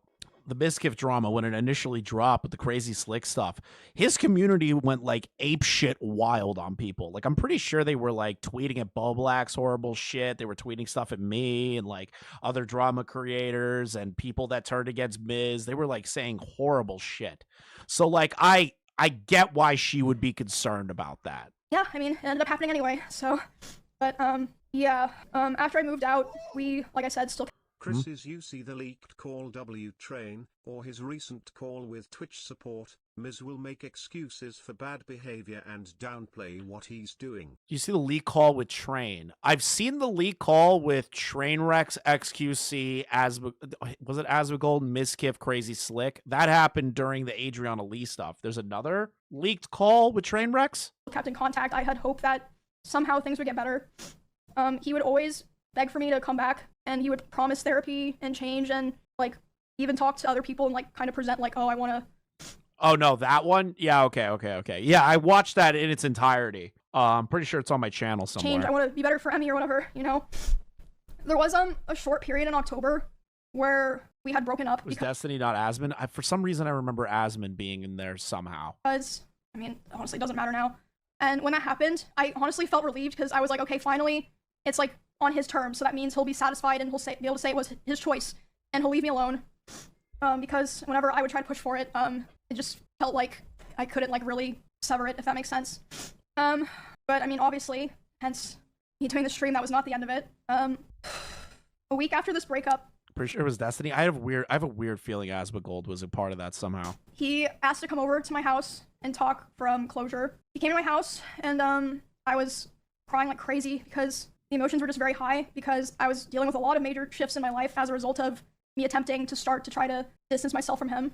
Mizkif drama, when it initially dropped with the crazy slick stuff, his community went, like, ape shit wild on people. Like, I'm pretty sure they were, like, tweeting at Boblack's horrible shit. They were tweeting stuff at me and, like, other drama creators and people that turned against Miz. They were, like, saying horrible shit. So, like, I get why she would be concerned about that. Yeah, I mean, it ended up happening anyway, so. But, yeah, after I moved out, we, like I said, still... Chris's UC the leaked call W train, or his recent call with Twitch support, Miz will make excuses for bad behavior and downplay what he's doing. You see the leak call with Train. I've seen the leak call with Trainwreck's XQC, was it Asmongold, Mizkif, Crazy Slick? That happened during the Adriana Lee stuff. There's another leaked call with Trainwrecks? Kept in contact. I had hoped that somehow things would get better. He would always beg for me to come back, and he would promise therapy and change, and like even talk to other people and like kind of present like, oh, I want to. Oh no, that one? Yeah, okay. Yeah, I watched that in its entirety. I'm pretty sure it's on my channel somewhere. Change. I want to be better for Emmy or whatever, you know. There was a short period in October where we had broken up. Was Destiny not Asmon? For some reason, I remember Asmon being in there somehow. Because, I mean, honestly, it doesn't matter now. And when that happened, I honestly felt relieved because I was like, okay, finally, it's like on his terms, so that means he'll be satisfied and he'll be able to say it was his choice, and he'll leave me alone. Because whenever I would try to push for it, it just felt like I couldn't like really sever it, if that makes sense. But I mean, obviously, hence me doing the stream, that was not the end of it. A week after this breakup, pretty sure it was Destiny. I have a weird feeling Asmongold was a part of that somehow. He asked to come over to my house and talk from closure. He came to my house, and I was crying like crazy because the emotions were just very high, because I was dealing with a lot of major shifts in my life as a result of me attempting to try to distance myself from him.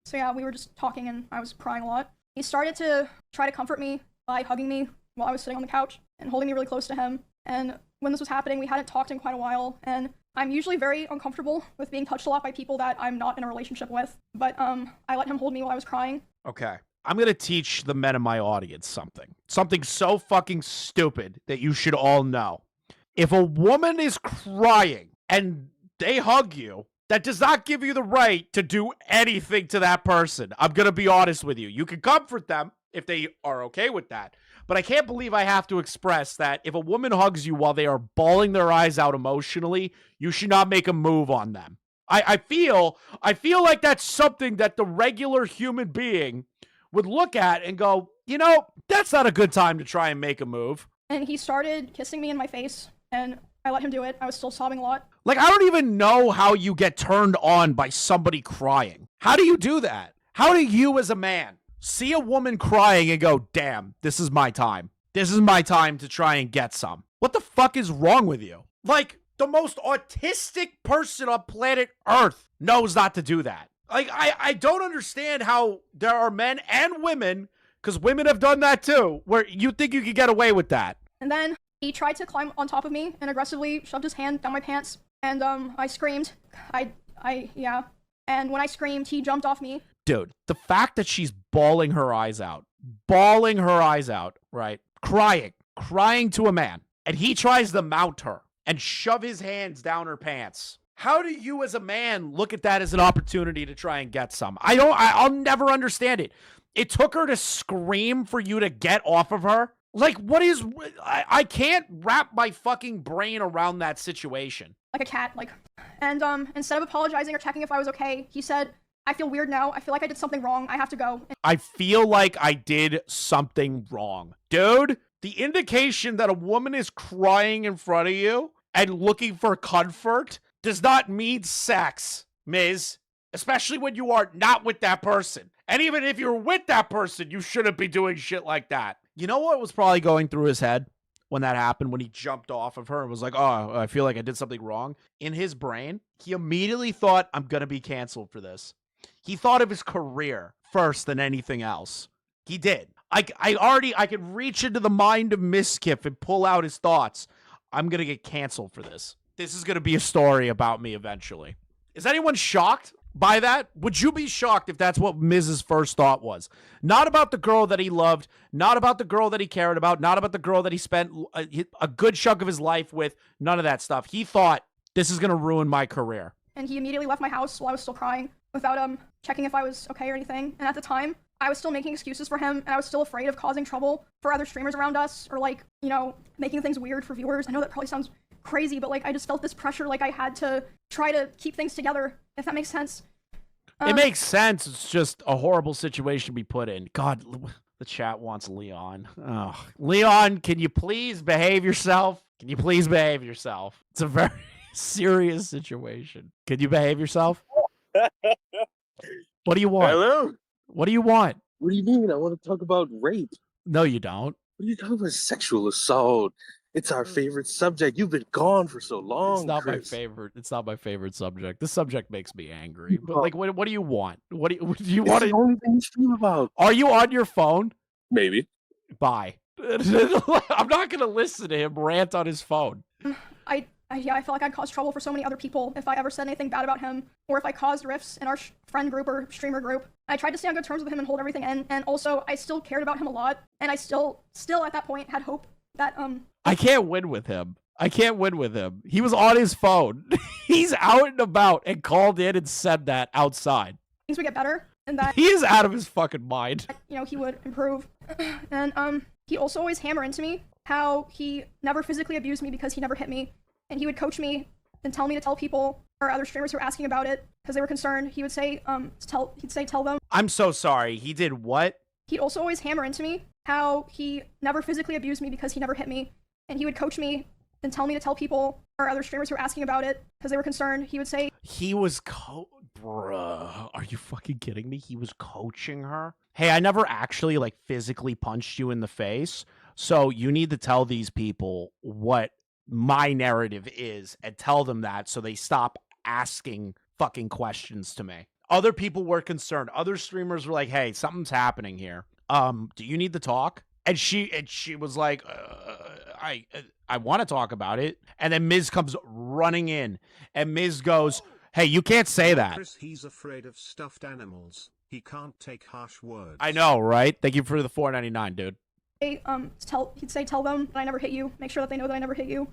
So yeah, we were just talking and I was crying a lot. He started to try to comfort me by hugging me while I was sitting on the couch and holding me really close to him. And when this was happening, we hadn't talked in quite a while, and I'm usually very uncomfortable with being touched a lot by people that I'm not in a relationship with, but I let him hold me while I was crying. Okay. I'm going to teach the men in my audience something so fucking stupid that you should all know. If a woman is crying and they hug you, that does not give you the right to do anything to that person. I'm going to be honest with you. You can comfort them if they are okay with that. But I can't believe I have to express that if a woman hugs you while they are bawling their eyes out emotionally, you should not make a move on them. I feel like that's something that the regular human being would look at and go, you know, that's not a good time to try and make a move. And he started kissing me in my face, and I let him do it. I was still sobbing a lot. Like, I don't even know how you get turned on by somebody crying. How do you do that? How do you as a man see a woman crying and go, damn, this is my time. This is my time to try and get some. What the fuck is wrong with you? Like, the most autistic person on planet Earth knows not to do that. Like, I don't understand how there are men and women, because women have done that too, where you think you could get away with that. And then he tried to climb on top of me and aggressively shoved his hand down my pants. And I screamed. Yeah. And when I screamed, he jumped off me. Dude, the fact that she's bawling her eyes out, right? Crying to a man. And he tries to mount her and shove his hands down her pants. How do you as a man look at that as an opportunity to try and get some? I'll never understand it. It took her to scream for you to get off of her. Like, what is, I can't wrap my fucking brain around that situation. Like a cat, like, and instead of apologizing or checking if I was okay, he said, I feel weird now. I feel like I did something wrong. I have to go. I feel like I did something wrong. Dude, the indication that a woman is crying in front of you and looking for comfort does not mean sex, Ms. Especially when you are not with that person. And even if you're with that person, you shouldn't be doing shit like that. You know what was probably going through his head when that happened, when he jumped off of her and was like, oh, I feel like I did something wrong? In his brain, he immediately thought, I'm going to be canceled for this. He thought of his career first than anything else. He did. I could reach into the mind of Mizkif and pull out his thoughts. I'm going to get canceled for this. This is going to be a story about me eventually. Is anyone shocked by that? Would you be shocked if that's what Miz's first thought was? Not about the girl that he loved, not about the girl that he cared about, not about the girl that he spent a good chunk of his life with, none of that stuff. He thought, this is going to ruin my career. And he immediately left my house while I was still crying without checking if I was okay or anything. And at the time, I was still making excuses for him, and I was still afraid of causing trouble for other streamers around us, or like, you know, making things weird for viewers. I know that probably sounds crazy, but like I just felt this pressure, like I had to try to keep things together, if that makes sense. It makes sense. It's just a horrible situation to be put in. God, the chat wants Leon. Oh, Leon, can you please behave yourself? Can you please behave yourself? It's a very serious situation. Can you behave yourself? What do you want? Hello? What do you want? What do you mean? I want to talk about rape. No, you don't. What are you talking about? Sexual assault. It's our favorite subject. You've been gone for so long, It's not Chris. my favorite. It's not my favorite subject. This subject makes me angry. But like, what do you want? What do you want? It's the only thing you stream about. Are you on your phone? Maybe. Bye. I'm not gonna listen to him rant on his phone. Yeah, I feel like I'd cause trouble for so many other people if I ever said anything bad about him, or if I caused rifts in our friend group or streamer group. I tried to stay on good terms with him and hold everything in, and also I still cared about him a lot, and I still at that point had hope that I can't win with him. I can't win with him. He was on his phone. He's out and about and called in and said that outside. things would get better, and that He is out of his fucking mind. he would improve. And he also always hammer into me how he never physically abused me because he never hit me. And he would coach me and tell me to tell people or other streamers who were asking about it because they were concerned. He would say, tell them. I'm so sorry. He did what? He'd also always hammer into me how he never physically abused me because he never hit me. And he would coach me and tell me to tell people or other streamers who were asking about it because they were concerned. He would say, bruh, are you fucking kidding me? He was coaching her? Hey, I never actually like physically punched you in the face. So you need to tell these people what my narrative is and tell them that so they stop asking fucking questions to me. Other people were concerned. Other streamers were like, hey, something's happening here. Do you need to talk? And she was like, I want to talk about it. And then Miz comes running in and Miz goes, hey, you can't say that. Chris, he's afraid of stuffed animals. He can't take harsh words. I know, right? Thank you for the $4.99, dude. He'd say, tell them that I never hit you. Make sure that they know that I never hit you.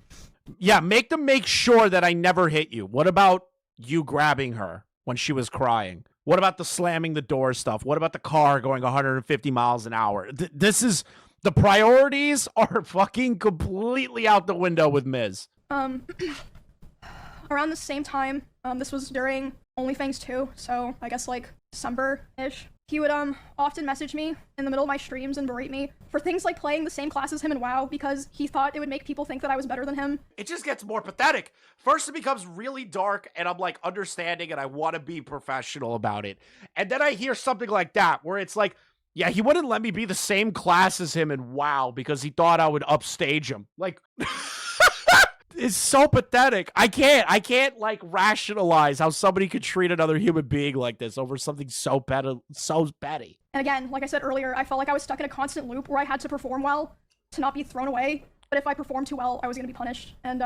Yeah, make them make sure that I never hit you. What about you grabbing her when she was crying? What about the slamming the door stuff? What about the car going 150 miles an hour? This is, the priorities are fucking completely out the window with Miz. Around the same time, this was during OnlyFans 2, so I guess like December-ish. He would often message me in the middle of my streams and berate me for things like playing the same class as him in WoW because he thought it would make people think that I was better than him. It just gets more pathetic. First it becomes really dark and I'm like understanding and I want to be professional about it. And then I hear something like that where it's like, yeah, he wouldn't let me be the same class as him in WoW because he thought I would upstage him. Like... It's so pathetic. I can't like rationalize how somebody could treat another human being like this over something so petty. And again, like I said earlier, I felt like I was stuck in a constant loop where I had to perform well to not be thrown away. But if I performed too well, I was gonna be punished. And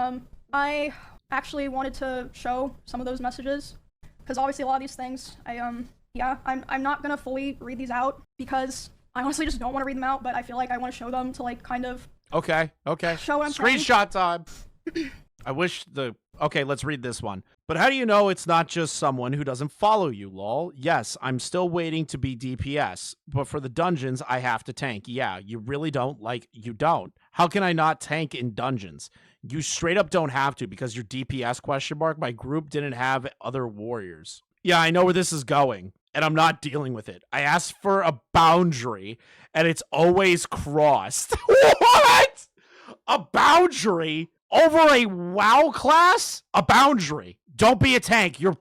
I actually wanted to show some of those messages because obviously a lot of these things, I'm not gonna fully read these out because I honestly just don't want to read them out. But I feel like I want to show them to like kind of okay show what I'm saying. Screenshot time. I wish okay, let's read this one. But how do you know it's not just someone who doesn't follow you, lol? Yes, I'm still waiting to be DPS, but for the dungeons, I have to tank. Yeah, you really don't? Like, you don't. How can I not tank in dungeons? You straight up don't have to because you're DPS, question mark. My group didn't have other warriors. Yeah, I know where this is going, and I'm not dealing with it. I asked for a boundary, and it's always crossed. What? A boundary? Over a WoW class? A boundary. Don't be a tank. You're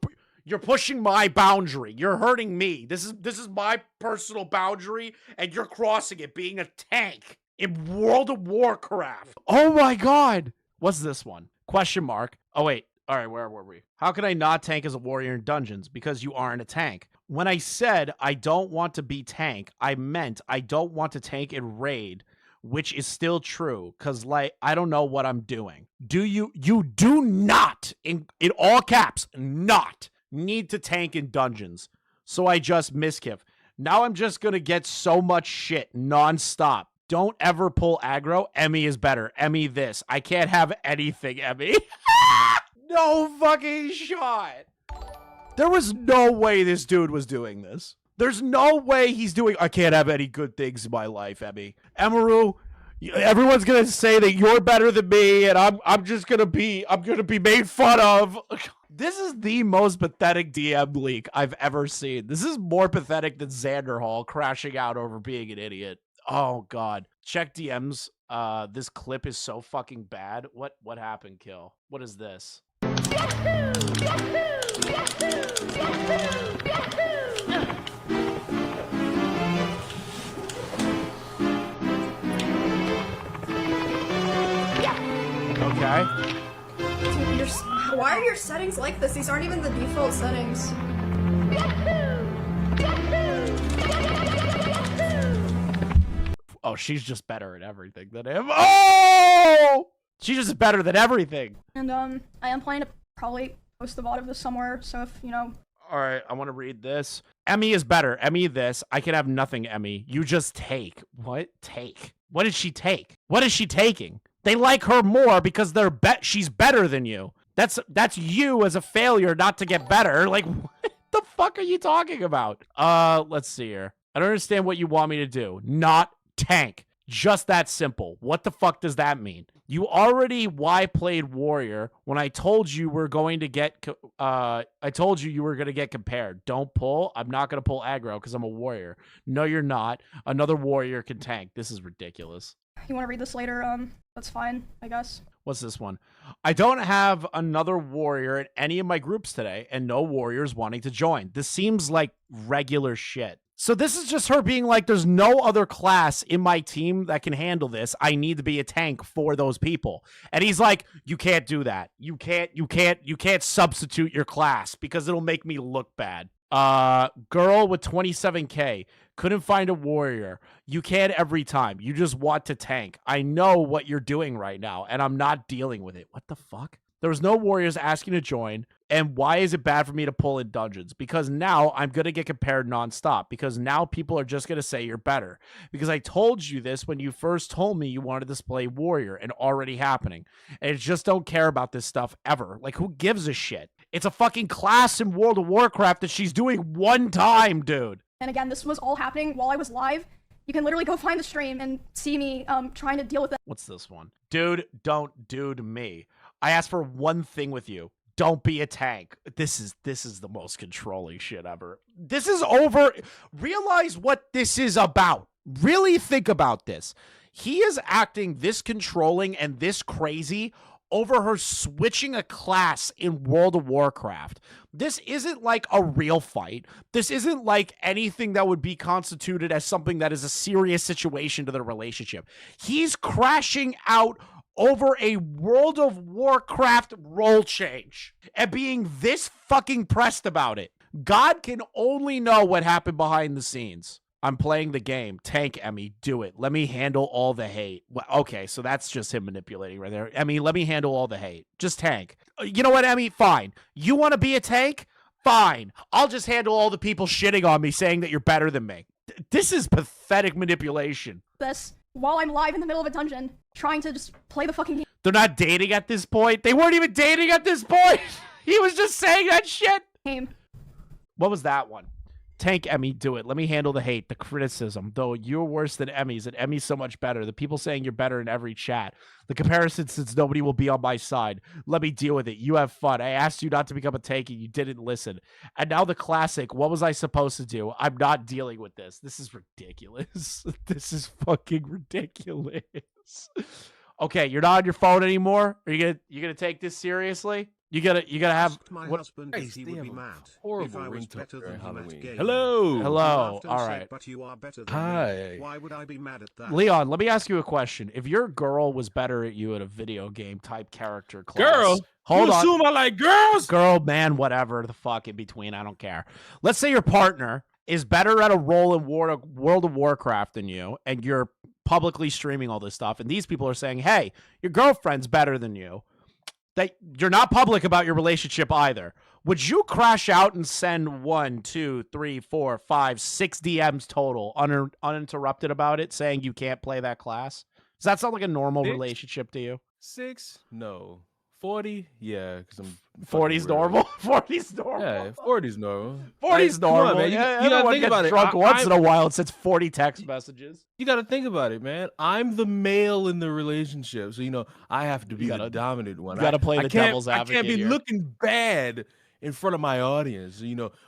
pushing my boundary. You're hurting me. This is my personal boundary, and you're crossing it, being a tank in World of Warcraft. Oh my god. What's this one? Question mark. Oh wait. All right, where were we? How can I not tank as a warrior in dungeons? Because you aren't a tank. When I said I don't want to be tank, I meant I don't want to tank in raid, which is still true, because, like, I don't know what I'm doing. You do not, in all caps, not need to tank in dungeons. So I just Mizkif. Now I'm just going to get so much shit nonstop. Don't ever pull aggro. Emmy is better. Emmy this. I can't have anything, Emmy. No fucking shot. There was no way this dude was doing this. There's no way he's doing, I can't have any good things in my life, Emmy. Emiru, everyone's gonna say that you're better than me, and I'm gonna be made fun of. This is the most pathetic DM leak I've ever seen. This is more pathetic than Xander Hall crashing out over being an idiot. Oh god. Check DMs. This clip is so fucking bad. What happened, Kill? What is this? Okay. Dude, why are your settings like this? These aren't even the default settings. Oh, she's just better at everything than him. Oh! She's just better than everything. And I am planning to probably post the VOD of this somewhere, so if, you know... Alright, I want to read this. Emmy is better. Emmy this. I can have nothing, Emmy. You just take. What? Take. What did she take? What is she taking? They like her more because she's better than you. That's you as a failure not to get better. Like, what the fuck are you talking about? Let's see here. I don't understand what you want me to do. Not tank. Just that simple. What the fuck does that mean? You already played warrior when I told you we're going to get I told you were going to get compared. Don't pull. I'm not going to pull aggro because I'm a warrior. No, you're not. Another warrior can tank. This is ridiculous. You want to read this later? That's fine, I guess. What's this one? I don't have another warrior in any of my groups today and no warriors wanting to join. This seems like regular shit. So this is just her being like, there's no other class in my team that can handle this. I need to be a tank for those people. And he's like, you can't do that. You can't substitute your class because it'll make me look bad. Girl with 27K. Couldn't find a warrior. You can every time. You just want to tank. I know what you're doing right now, and I'm not dealing with it. What the fuck? There was no warriors asking to join. And why is it bad for me to pull in dungeons? Because now I'm going to get compared nonstop. Because now people are just going to say you're better. Because I told you this when you first told me you wanted to play warrior and already happening. And I just don't care about this stuff ever. Like, who gives a shit? It's a fucking class in World of Warcraft that she's doing one time, dude. And again, this was all happening while I was live. You can literally go find the stream and see me trying to deal with it. What's this one? Dude, don't dude me. I asked for one thing with you. Don't be a tank. This is the most controlling shit ever. This is over. Realize what this is about. Really think about this. He is acting this controlling and this crazy over her switching a class in World of Warcraft. This isn't like a real fight. This isn't like anything that would be constituted as something that is a serious situation to their relationship. He's crashing out over a World of Warcraft role change and being this fucking pressed about it. God can only know what happened behind the scenes. I'm playing the game. Tank, Emmy. Do it. Let me handle all the hate. Well, okay, so that's just him manipulating right there. Emmy, let me handle all the hate. Just tank. You know what, Emmy? Fine. You want to be a tank? Fine. I'll just handle all the people shitting on me saying that you're better than me. This is pathetic manipulation. This while I'm live in the middle of a dungeon, trying to just play the fucking game. They're not dating at this point. They weren't even dating at this point. He was just saying that shit. Game. What was that one? Tank, Emmy, do it. Let me handle the hate, the criticism. Though you're worse than Emmy's, and Emmy's so much better. The people saying you're better in every chat. The comparison since nobody will be on my side. Let me deal with it. You have fun. I asked you not to become a tank and you didn't listen. And now the classic, what was I supposed to do? I'm not dealing with this. This is ridiculous. This is fucking ridiculous. Okay, you're not on your phone anymore? Are you gonna take this seriously? You gotta have My what? husband if he would be mad if I was better than him at gaming. Hello. You laughed and All said, right. but you are better than Hi. me. Why would I be mad at that? Leon, let me ask you a question. If your girl was better at you at a video game type character class, Girl, hold you on. assume I like girls? Girl, man, whatever the fuck in between, I don't care. Let's say your partner is better at a role in World of Warcraft than you, and you're publicly streaming all this stuff, and these people are saying, hey, your girlfriend's better than you. That you're not public about your relationship either. Would you crash out and send 1, 2, 3, 4, 5, 6 DMs total uninterrupted about it, saying you can't play that class? Does that sound like a normal 6? relationship to you? 6? No. 40? Yeah, because I'm 40's normal. 40's normal. Yeah, 40's normal. 40's Come on, normal. man. You Everyone gotta think gets about it. drunk once in a while and sends 40 text messages. You got to think about it, man. I'm the male in the relationship, so I have to be the dominant one. You got to play the devil's advocate. I can't be here. looking bad in front of my audience.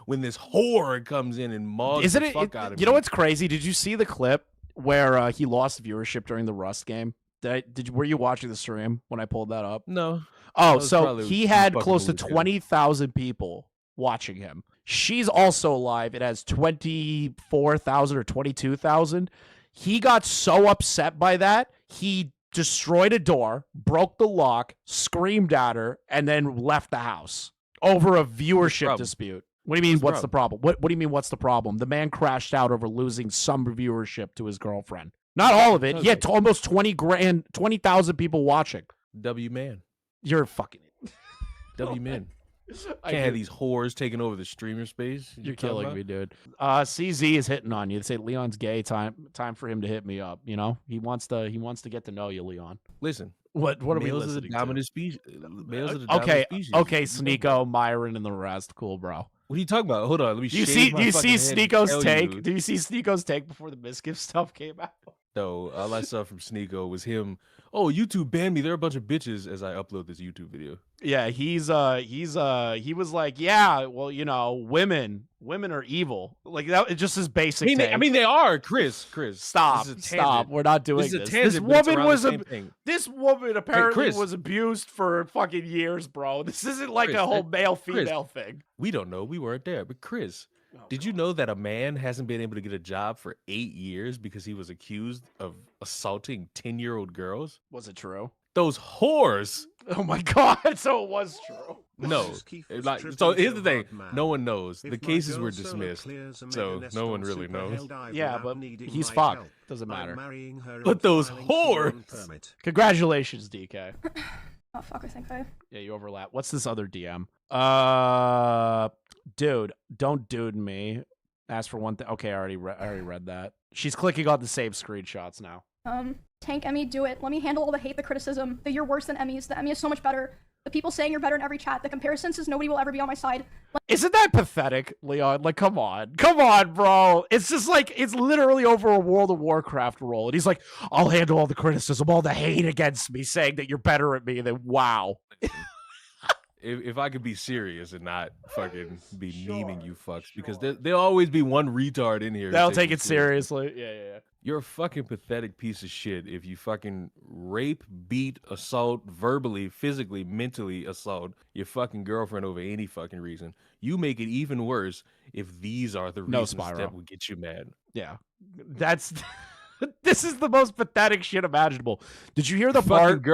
When this whore comes in and mauls the fuck out of me. You know what's crazy? Did you see the clip where he lost viewership during the Rust game? Were you watching the stream when I pulled that up? No. Oh, so he had close to 20,000 people watching him. She's also live. It has 24,000 or 22,000. He got so upset by that, he destroyed a door, broke the lock, screamed at her, and then left the house over a viewership dispute. What do you mean, what's the problem? What do you mean, what's the problem? The man crashed out over losing some viewership to his girlfriend. Not all of it. He had almost 20,000 people watching. W man. You're a fucking W man. Can't have these whores taking over the streamer space. You're killing me, dude. CZ is hitting on you. They say Leon's gay. Time for him to hit me up. You know, he wants to get to know you, Leon. Listen. What are we listening to? Males are the dominant species. Okay, Sneeko, Myron, and the rest. Cool, bro. What are you talking about? Hold on. Let me. Do you see Sneeko's take? Do you see Sneeko's take before the Mizkif stuff came out? No, all I saw from Sneeko was him. Oh, YouTube banned me. They're a bunch of bitches as I upload this YouTube video. Yeah, he was like, yeah, well, you know, women are evil. Like that, it's just his basic. I mean, they are, Chris. Stop. We're not doing this. This woman apparently was abused for fucking years, bro. This isn't like a whole male-female thing. We don't know. We weren't there, but Chris. Did you know that a man hasn't been able to get a job for 8 years because he was accused of assaulting 10-year-old girls? Was it true? Those whores. Oh my God! So it was true. No. So here's the thing. No one knows. The cases were dismissed, so no one really knows. Yeah, but he's fucked. Doesn't matter. But those whores. Congratulations, DK. Oh fuck! I think I. Yeah, you overlap. What's this other DM? Dude, don't dude me. Ask for one thing. Okay, I already read that. She's clicking on the same screenshots now. Tank Emmy, do it. Let me handle all the hate, the criticism, that you're worse than Emmys. The Emmy is so much better. The people saying you're better in every chat. The comparisons is nobody will ever be on my side. Isn't that pathetic, Leon? Like, come on, bro. It's just like, it's literally over a World of Warcraft role. And he's like, I'll handle all the criticism, all the hate against me, saying that you're better at me. And then, wow. If I could be serious and not fucking be memeing you fucks, because there'll always be one retard in here. They'll take it seriously. Yeah. You're a fucking pathetic piece of shit if you fucking rape, beat, assault, verbally, physically, mentally assault your fucking girlfriend over any fucking reason. You make it even worse if these are the reasons that would get you mad. Yeah. That's... This is the most pathetic shit imaginable. Did you hear the part...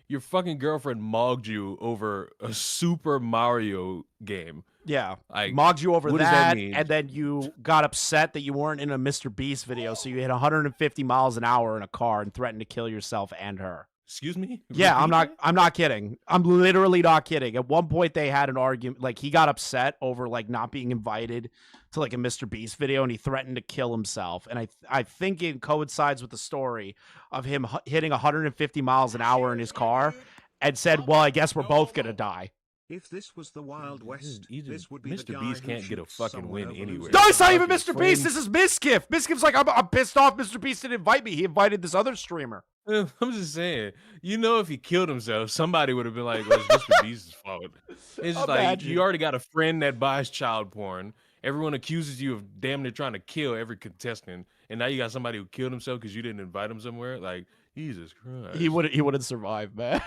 Your fucking girlfriend mogged you over a Super Mario game. Yeah, like, mogged you over that, and then you got upset that you weren't in a Mr. Beast video, so you hit 150 miles an hour in a car and threatened to kill yourself and her. Excuse me? Yeah, I'm not kidding. I'm literally not kidding. At one point, they had an argument. Like, he got upset over like not being invited to like a Mr. Beast video, and he threatened to kill himself. And I think it coincides with the story of him hitting 150 miles an hour in his car, and said, "Well, I guess we're both gonna die." If this was the Wild West, this would be Mr. Beast can't get a fucking win anywhere. No, it's not even Mr. Beast. This is Mizkif. Mizkif's like, I'm pissed off. Mr. Beast didn't invite me. He invited this other streamer. I'm just saying, you know, if he killed himself, somebody would have been like, well, it's Mr. Beast's fault. It's just like, you already got a friend that buys child porn. Everyone accuses you of damn near trying to kill every contestant. And now you got somebody who killed himself because you didn't invite him somewhere. Like, Jesus Christ. He wouldn't survive, man.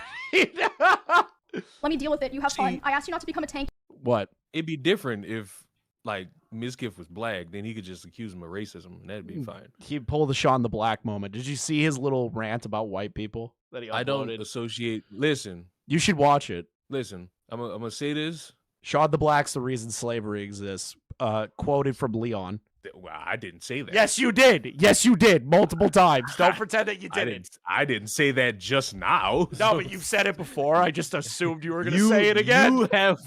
Let me deal with it. You have fun. I asked you not to become a tank. What? It'd be different if, like, Mizkif was black, then he could just accuse him of racism, and that'd be fine. He'd pull the Sean the Black moment. Did you see his little rant about white people that he uploaded? I don't associate... Listen. You should watch it. Listen. I'm gonna say this. Sean the Black's the reason slavery exists. Quoted from Leon. Well, I didn't say that. Yes, you did. Yes, you did. Multiple times. Don't pretend that you didn't. I didn't say that just now. No, but you've said it before. I just assumed you were going to say it again. You have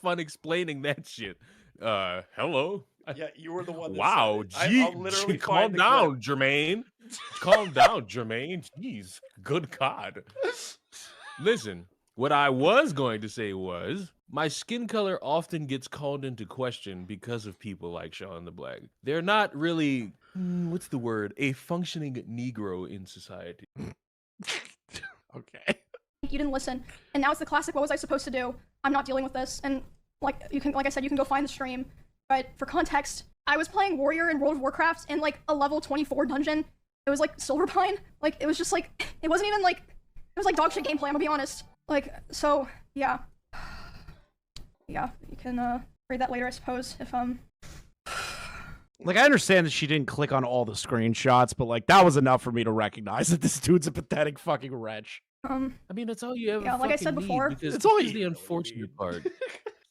fun explaining that shit. Hello. Yeah, you were the one that wow, said it. I'll literally calm down, Jermaine. Calm down, Jermaine. Jeez, good God. Listen, what I was going to say was, my skin color often gets called into question because of people like Sean the Black. They're not really, what's the word, a functioning Negro in society. Okay. You didn't listen. And now it's the classic, what was I supposed to do? I'm not dealing with this. And like I said, you can go find the stream. But for context, I was playing Warrior in World of Warcraft in like a level 24 dungeon. It was like Silverpine. Like, it was just like, it wasn't even like, it was like dog shit gameplay, I'm gonna be honest. Like, so, yeah. Yeah, you can, read that later, I suppose, if, Like, I understand that she didn't click on all the screenshots, but, like, that was enough for me to recognize that this dude's a pathetic fucking wretch. I mean, that's all you ever yeah, like I said fucking before. need, because It's all this is you the unfortunate part.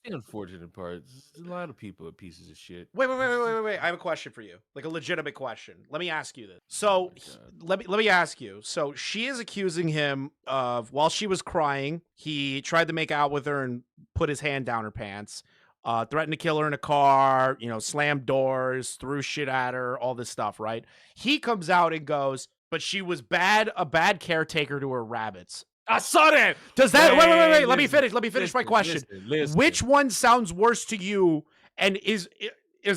The unfortunate part. There's a lot of people are pieces of shit. Wait. I have a question for you. Like a legitimate question. Let me ask you this. So let me ask you. So she is accusing him of, while she was crying, he tried to make out with her and put his hand down her pants, threatened to kill her in a car, you know, slammed doors, threw shit at her, all this stuff, right? He comes out and goes, but she was a bad caretaker to her rabbits. I saw that. Does that wait? Let me listen, finish my question. Listen. Which one sounds worse to you, and is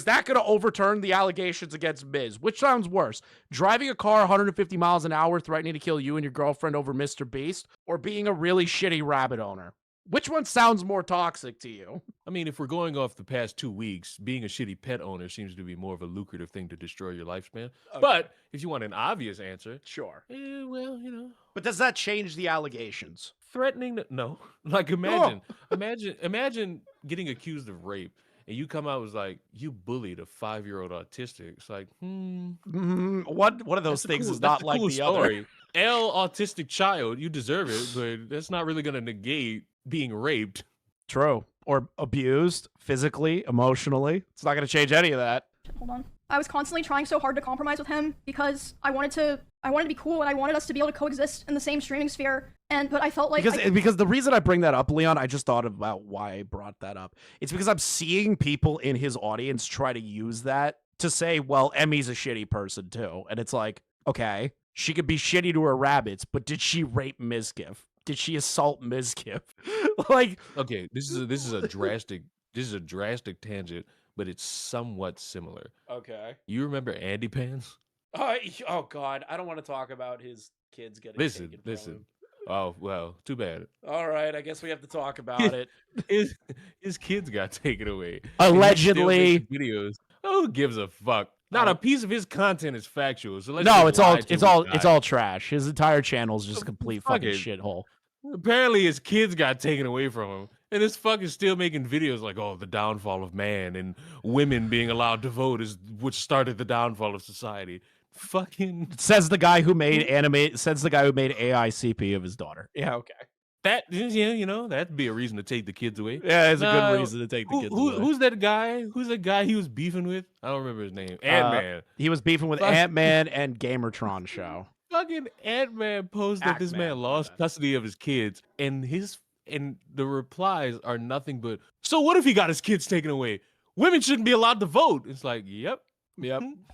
that going to overturn the allegations against Miz? Which sounds worse? Driving a car 150 miles an hour, threatening to kill you and your girlfriend over Mr. Beast, or being a really shitty rabbit owner? Which one sounds more toxic to you? I mean, if we're going off the past 2 weeks, being a shitty pet owner seems to be more of a lucrative thing to destroy your lifespan. Okay. But if you want an obvious answer, sure. Well, you know. But does that change the allegations? Threatening to, no. Like, imagine getting accused of rape, and you come out was like, you bullied a 5-year-old autistic. It's like, What one of those things is not like the other? L autistic child, you deserve it, but that's not really gonna negate being raped. True. Or abused physically, emotionally. It's not going to change any of that. Hold on. I was constantly trying so hard to compromise with him because I wanted to be cool and I wanted us to be able to coexist in the same streaming sphere. But I felt like because the reason I bring that up, Leon, I just thought about why I brought that up. It's because I'm seeing people in his audience try to use that to say, well, Emmy's a shitty person too. And it's like, okay, she could be shitty to her rabbits, but did she rape Mizkif? Did she assault Mizkif? Like, okay, this is a drastic tangent, but it's somewhat similar. Okay. You remember Andy Pants? Oh God, I don't want to talk about his kids getting taken from him. Oh well, too bad. All right, I guess we have to talk about it. His kids got taken away. Allegedly. Videos. Who gives a fuck? Not a piece of his content is factual. So no, it's all trash. His entire channel is just a complete fucking shithole. Apparently his kids got taken away from him. And this fucking still making videos like, oh, the downfall of man and women being allowed to vote is which started the downfall of society. Fucking says the guy who made AICP of his daughter. Yeah, okay. That, yeah, you know, that'd be a reason to take the kids away. Yeah, it's a good reason to take the kids away. Who's that guy? Who's that guy he was beefing with? I don't remember his name. Ant-Man. He was beefing with Ant-Man and Gamertron Show. Fucking Ant-Man posted that this man lost custody of his kids, and the replies are nothing but, so what if he got his kids taken away? Women shouldn't be allowed to vote. It's like, yep.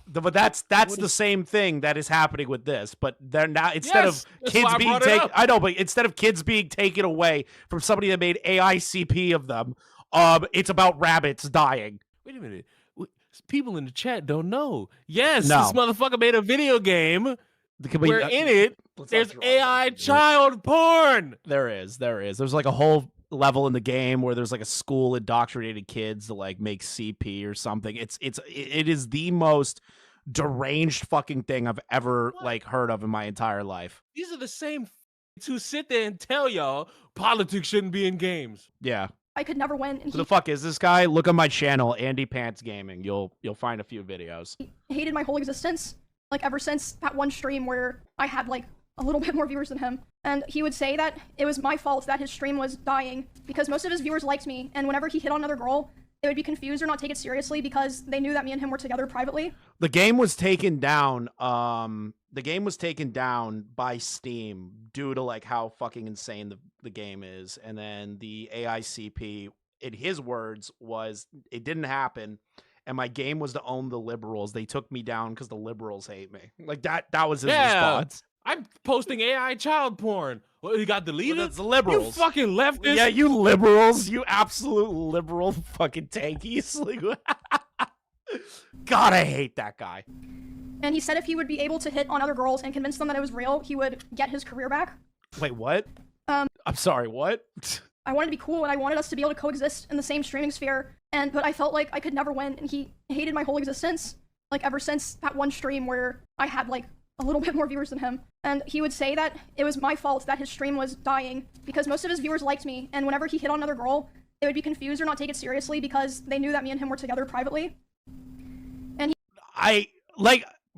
But that's the same thing that is happening with this. But they're now, instead of kids being taken, I know, but instead of kids being taken away from somebody that made AICP of them, it's about rabbits dying. Wait a minute. People in the chat don't know. Yes, this motherfucker made a video game where in it there's AI child porn. There is. There's like a whole level in the game where there's like a school indoctrinated kids to like make CP or something. It is the most deranged fucking thing I've ever like heard of in my entire life. These are the same who sit there and tell y'all politics shouldn't be in games. Yeah. I could never win. Who the fuck is this guy? Look on my channel, Andy Pants Gaming. You'll find a few videos. He hated my whole existence, like ever since that one stream where I had like a little bit more viewers than him. And he would say that it was my fault that his stream was dying because most of his viewers liked me, and whenever he hit on another girl, they would be confused or not take it seriously because they knew that me and him were together privately. The game was taken down. The game was taken down by Steam due to like how fucking insane the game is. And then the AICP, in his words, was it didn't happen. And my game was to own the liberals. They took me down because the liberals hate me. Like that was his response. I'm posting AI child porn. Well, you got deleted? Well, that's the liberals. You fucking leftists. Yeah, you liberals. You absolute liberal fucking tankies. God, I hate that guy. And he said if he would be able to hit on other girls and convince them that it was real, he would get his career back. Wait, what? I'm sorry, what? I wanted to be cool and I wanted us to be able to coexist in the same streaming sphere. But I felt like I could never win, and he hated my whole existence. Like ever since that one stream where I had like a little bit more viewers than him. And he would say that it was my fault that his stream was dying because most of his viewers liked me. And whenever he hit on another girl, they would be confused or not take it seriously because they knew that me and him were together privately. And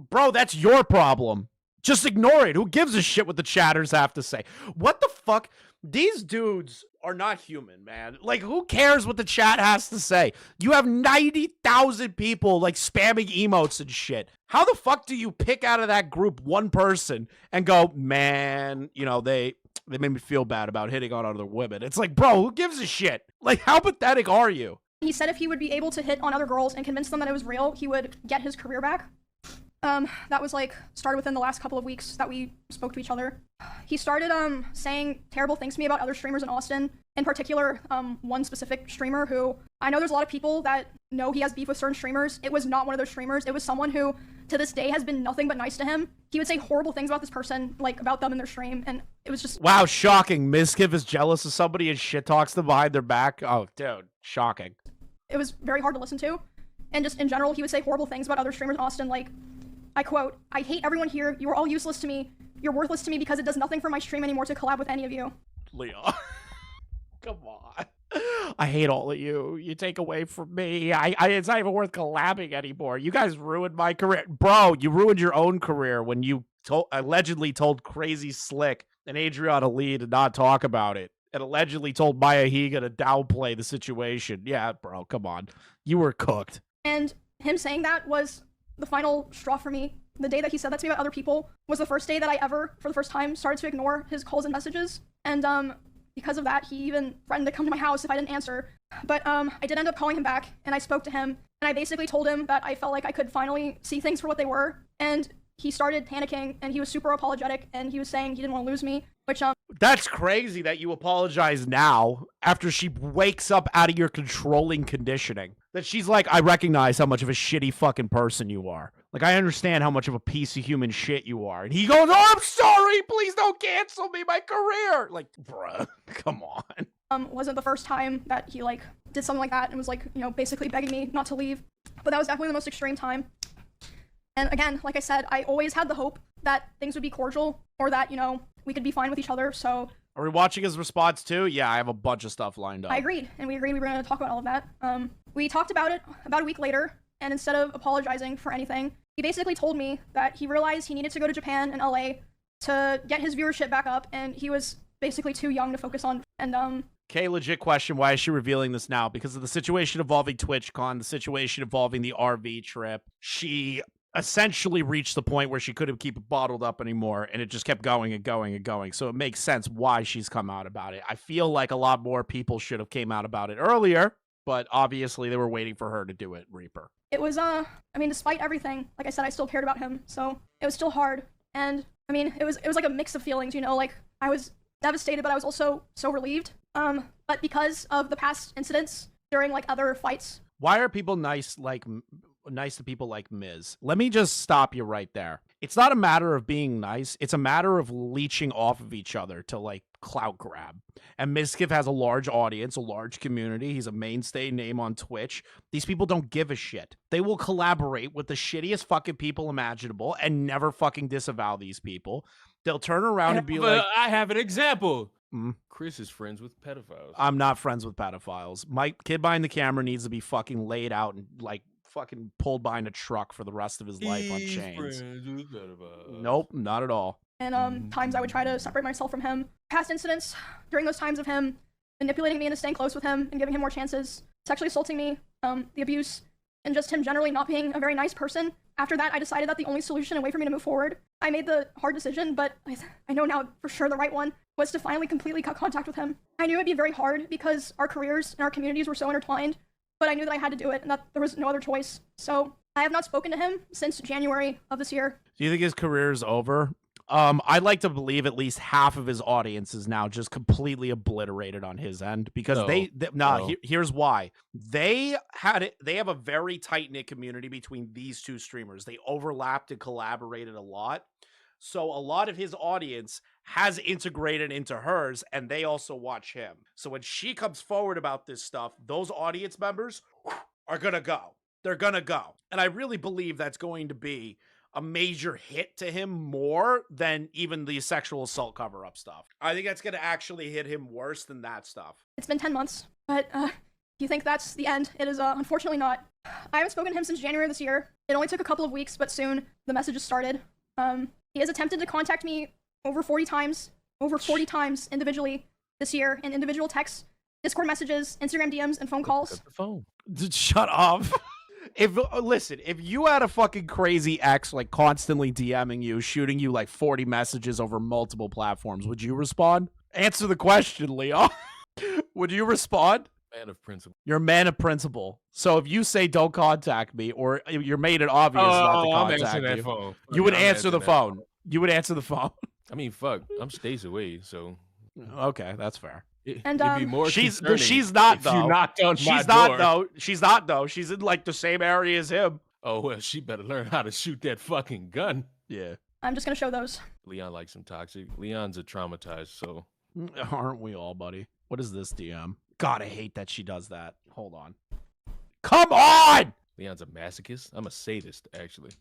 bro, that's your problem. Just ignore it. Who gives a shit what the chatters have to say? What the fuck? These dudes are not human, man. Like, who cares what the chat has to say? You have 90,000 people, like, spamming emotes and shit. How the fuck do you pick out of that group one person and go, man, you know, they made me feel bad about hitting on other women? It's like, bro, who gives a shit? Like, how pathetic are you? he said if he would be able to hit on other girls and convince them that it was real, he would get his career back. That was like started within the last couple of weeks that we spoke to each other. He started saying terrible things to me about other streamers in Austin, in particular one specific streamer who I know there's a lot of people that know he has beef with certain streamers. It was not one of those streamers. It was someone who to this day has been nothing but nice to him. He would say horrible things about this person, like about them in their stream, and it was just wow, shocking. Mizkif is jealous of somebody and shit talks them behind their back. Oh, dude, shocking. It was very hard to listen to, and just in general, he would say horrible things about other streamers in Austin, like, I quote, "I hate everyone here. You are all useless to me. You're worthless to me because it does nothing for my stream anymore to collab with any of you." Leo, come on. I hate all of you. You take away from me. It's not even worth collabing anymore. You guys ruined my career. Bro, you ruined your own career when you allegedly told Crazy Slick and Adriana Lee to not talk about it, and allegedly told Maya Higa to downplay the situation. Yeah, bro, come on. You were cooked. And him saying that was the final straw for me. The day that he said that to me about other people was the first day that I ever, for the first time, started to ignore his calls and messages. And because of that, he even threatened to come to my house if I didn't answer. But I did end up calling him back, and I spoke to him, and I basically told him that I felt like I could finally see things for what they were. And he started panicking, and he was super apologetic, and he was saying he didn't want to lose me, which That's crazy that you apologize now after she wakes up out of your controlling conditioning. That she's like, I recognize how much of a shitty fucking person you are. Like, I understand how much of a piece of human shit you are. And he goes, oh, I'm sorry. Please don't cancel me, my career. Like, bruh, come on. Wasn't the first time that he, like, did something like that and was, like, you know, basically begging me not to leave. But that was definitely the most extreme time. And again, like I said, I always had the hope that things would be cordial or that, you know, we could be fine with each other, so... Are we watching his response too? Yeah, I have a bunch of stuff lined up. I agreed, and we agreed we were going to talk about all of that. We talked about it about a week later, and instead of apologizing for anything, he basically told me that he realized he needed to go to Japan and LA to get his viewership back up, and he was basically too young to focus on, and Okay, legit question, why is she revealing this now? Because of the situation involving TwitchCon, the situation involving the RV trip, she essentially reached the point where she couldn't keep it bottled up anymore, and it just kept going and going and going. So it makes sense why she's come out about it. I feel like a lot more people should have came out about it earlier, but obviously they were waiting for her to do it, Reaper. It was, I mean, despite everything, like I said, I still cared about him, so it was still hard. And, I mean, it was like a mix of feelings, you know, like, I was devastated, but I was also so relieved. But because of the past incidents during, like, other fights. Why are people nice to people like Miz? Let me just stop you right there. It's not a matter of being nice. It's a matter of leeching off of each other to, like, clout grab. And Mizkif has a large audience, a large community. He's a mainstay name on Twitch. These people don't give a shit. They will collaborate with the shittiest fucking people imaginable and never fucking disavow these people. They'll turn around and be like... I have an example. Chris is friends with pedophiles. I'm not friends with pedophiles. My kid behind the camera needs to be fucking laid out and, like, fucking pulled behind a truck for the rest of his life on chains. Nope, not at all. And times I would try to separate myself from him. Past incidents during those times of him manipulating me into staying close with him and giving him more chances, sexually assaulting me, the abuse, and just him generally not being a very nice person. After that, I decided that the only solution and way for me to move forward, I made the hard decision, but I know now for sure the right one, was to finally completely cut contact with him. I knew it'd be very hard because our careers and our communities were so intertwined, but I knew that I had to do it and that there was no other choice. So I have not spoken to him since January of this year. Do you think his career is over? I'd like to believe at least half of his audience is now just completely obliterated on his end because here's why. They have a very tight-knit community between these two streamers. They overlapped and collaborated a lot. So a lot of his audience has integrated into hers, and they also watch him. So when she comes forward about this stuff, those audience members are gonna go. They're gonna go. And I really believe that's going to be a major hit to him more than even the sexual assault cover-up stuff. I think that's going to actually hit him worse than that stuff. It's been 10 months, but do you think that's the end? It is unfortunately not. I haven't spoken to him since January this year. It only took a couple of weeks, but soon the messages started. He has attempted to contact me over 40 times individually this year in individual texts, Discord messages, Instagram DMs, and phone calls. The phone. Shut up. Listen, if you had a fucking crazy ex like constantly DMing you, shooting you like 40 messages over multiple platforms, would you respond? Answer the question, Leon. Would you respond? Man of principle. You're a man of principle. So if you say don't contact me, or you're made it obvious not to contact that you, phone. you would answer the phone. You would answer the phone. I mean, fuck. I'm stays away, so. Okay, that's fair. And It'd be more she's concerning not if though. you knocked on she's my not door. though. She's not though. She's in like the same area as him. Oh well, she better learn how to shoot that fucking gun. Yeah. I'm just gonna show those. Leon likes some toxic. Leon's a traumatized, so. Aren't we all, buddy? What is this DM? God, I hate that she does that. Hold on. Come on! Leon's a masochist. I'm a sadist, actually.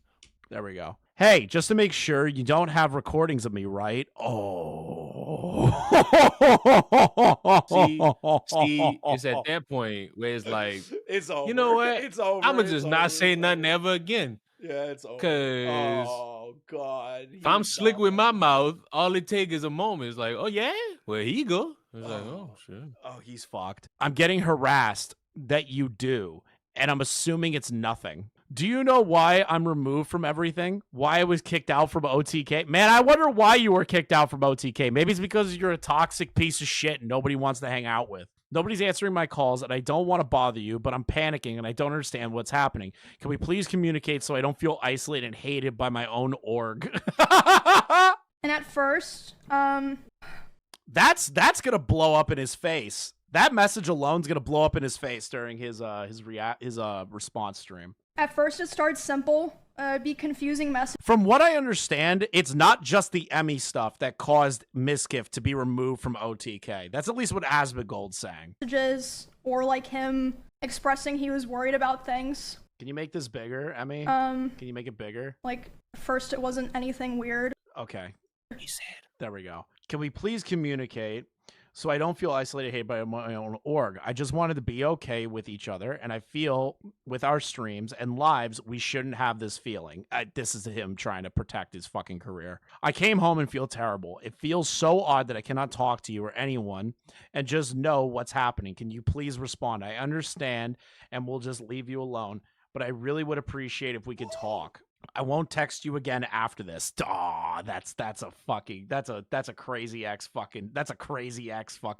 There we go. Hey, just to make sure, you don't have recordings of me, right? Oh. See, it's at that point where it's like, it's over. You know what? It's over. I'm gonna just not say nothing ever again. Yeah, it's over. Cause oh God, if I'm slick with my mouth, all it takes is a moment. It's like, oh yeah, well here you go. It's like, oh shit. Oh, he's fucked. I'm getting harassed that you do, and I'm assuming it's nothing. Do you know why I'm removed from everything? Why I was kicked out from OTK? Man, I wonder why you were kicked out from OTK. Maybe it's because you're a toxic piece of shit and nobody wants to hang out with. Nobody's answering my calls, and I don't want to bother you, but I'm panicking, and I don't understand what's happening. Can we please communicate so I don't feel isolated and hated by my own org? And at first, That's gonna blow up in his face. That message alone's gonna blow up in his face during his response stream. At first it started simple, be confusing messages. From what I understand, it's not just the Emmy stuff that caused Mizkif to be removed from OTK. That's at least what Asmongold's saying. Or like him expressing he was worried about things. Can you make this bigger, Emmy? Can you make it bigger? Like, first it wasn't anything weird. Okay. You said. There we go. Can we please communicate so I don't feel isolated, hated by my own org? I just wanted to be okay with each other, and I feel with our streams and lives, we shouldn't have this feeling. This is him trying to protect his fucking career. I came home and feel terrible. It feels so odd that I cannot talk to you or anyone and just know what's happening. Can you please respond? I understand, and we'll just leave you alone, but I really would appreciate if we could talk. I won't text you again after this. Aw, that's a crazy ex fucking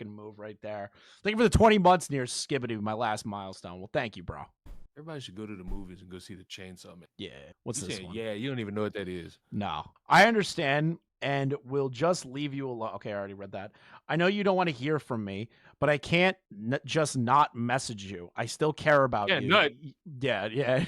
move right there. Thank you for the 20 months near Skibbity, my last milestone. Well, thank you, bro. Everybody should go to the movies and go see the Chainsaw Man. Yeah. What's this one? Yeah, you don't even know what that is. No. I understand, and we'll just leave you alone. Okay, I already read that. I know you don't want to hear from me, but I can't just not message you. I still care about you. Nut. Yeah.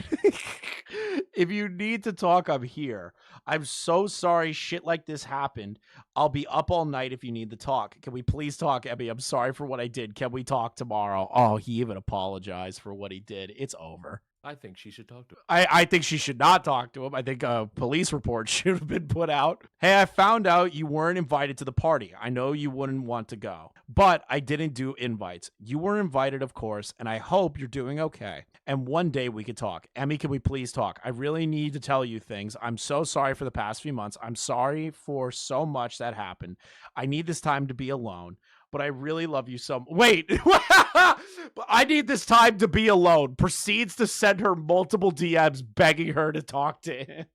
If you need to talk, I'm here. I'm so sorry shit like this happened. I'll be up all night if you need to talk. Can we please talk, Ebby? I'm sorry for what I did. Can we talk tomorrow? Oh, he even apologized for what he did. It's over. I think she should talk to him. I think she should not talk to him. I think a police report should have been put out. Hey, I found out you weren't invited to the party. I know you wouldn't want to go, but I didn't do invites. You were invited, of course, and I hope you're doing okay. And one day we could talk. Emmy, can we please talk? I really need to tell you things. I'm so sorry for the past few months. I'm sorry for so much that happened. I need this time to be alone. But I really love you so much. Wait, but I need this time to be alone. Proceeds to send her multiple DMs begging her to talk to him.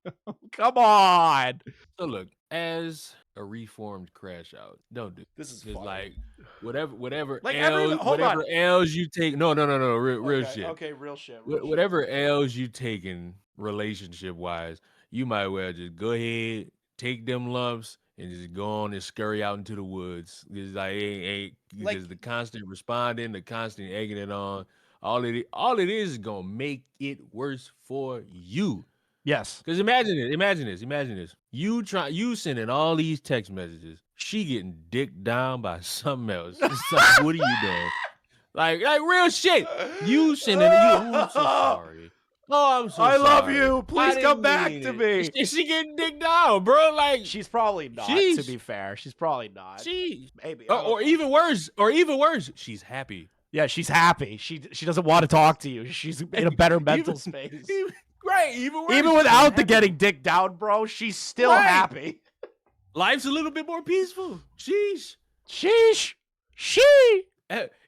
Come on. So look, as a reformed crash out, don't do this. Is like whatever like whatever L's you take. No, real shit. Okay, real shit. Whatever L's you taking relationship wise, you might well just go ahead, take them lumps, and just go on and scurry out into the woods. It's like, because the constant responding, the constant egging it on, all it is gonna make it worse for you. Yes. Because imagine this. You sending all these text messages, she getting dicked down by something else. It's like, what are you doing? Like real shit. You sending I'm so sorry. Oh, I'm so I love sorry. you. Please I come didn't back mean to it. me. She getting digged out, bro. Like She's probably not, to Sheesh. be fair. She's probably not. she, Maybe. or even worse, she's happy. Yeah, she's happy. She doesn't want to talk to you. She's in a better mental space. Right, even worse. Even she's without the happy. getting dicked down, bro, she's still Right. happy. Life's a little bit more peaceful. Sheesh. Sheesh. She.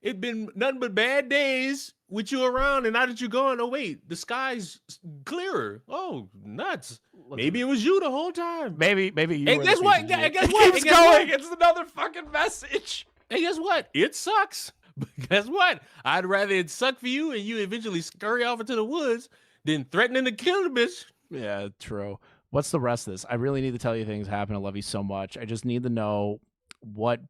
It been nothing but bad days with you around, and now that you're gone, oh wait, the sky's clearer. Oh, nuts. Maybe it was you the whole time. Maybe you. And were guess the what? piece of shit. Guess It what? keeps And guess going. what? It's another fucking message. And guess what? It sucks. But guess what? I'd rather it suck for you and you eventually scurry off into the woods than threatening to kill the bitch. Yeah, true. What's the rest of this? I really need to tell you things happen. I love you so much. I just need to know what.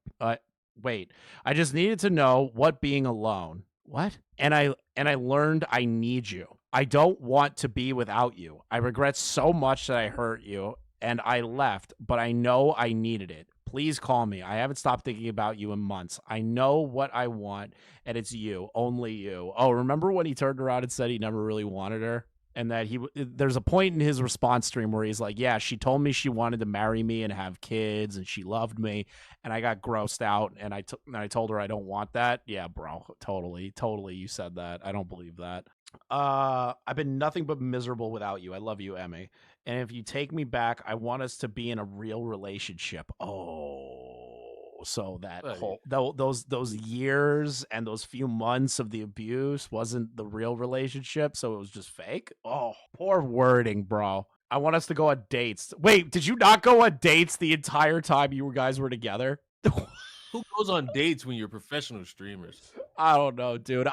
Wait. I just needed to know what being alone. What? And I learned I need you. I don't want to be without you. I regret so much that I hurt you and I left, but I know I needed it. Please call me. I haven't stopped thinking about you in months. I know what I want, and it's you, only you. Oh, remember when he turned around and said he never really wanted her? And that there's a point in his response stream where he's like, yeah, she told me she wanted to marry me and have kids and she loved me. And I got grossed out and I told her I don't want that. Yeah, bro, totally. You said that. I don't believe that. I've been nothing but miserable without you. I love you, Emmy. And if you take me back, I want us to be in a real relationship. Oh, so that whole those years and those few months of the abuse wasn't the real relationship, so it was just fake. Oh, poor wording, bro. I want us to go on dates. Wait, did you not go on dates the entire time you guys were together? Who goes on dates when you're professional streamers? I don't know, dude.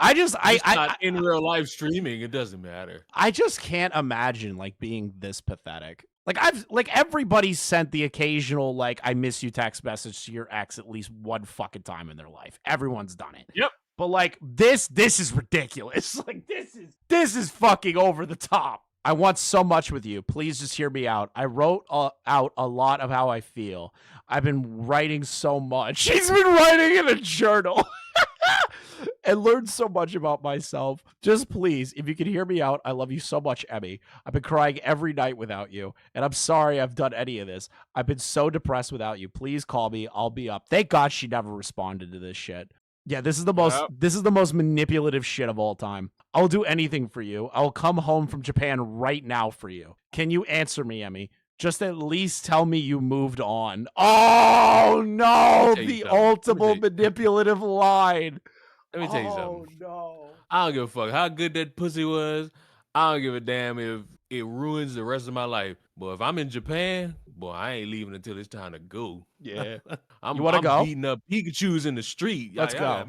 In real life streaming, it doesn't matter. I just can't imagine like being this pathetic. Like everybody sent the occasional like I miss you text message to your ex at least one fucking time in their life. Everyone's done it. Yep. But like this is ridiculous. Like this is fucking over the top. I want so much with you. Please just hear me out. I wrote out a lot of how I feel. I've been writing so much. She's been writing in a journal. And learned so much about myself. Just please, if you can hear me out, I love you so much, Emmy. I've been crying every night without you, and I'm sorry I've done any of this. I've been so depressed without you. Please call me. I'll be up. Thank God she never responded to this shit. Yeah, this is the most manipulative shit of all time. I'll do anything for you. I'll come home from Japan right now for you. Can you answer me, Emmy? Just at least tell me you moved on. Oh no, the ultimate manipulative line. Let me tell you something. Oh no. I don't give a fuck how good that pussy was. I don't give a damn if it ruins the rest of my life. But if I'm in Japan, boy, I ain't leaving until it's time to go. Yeah. I'm You want to go? beating up Pikachus in the street. Let's go.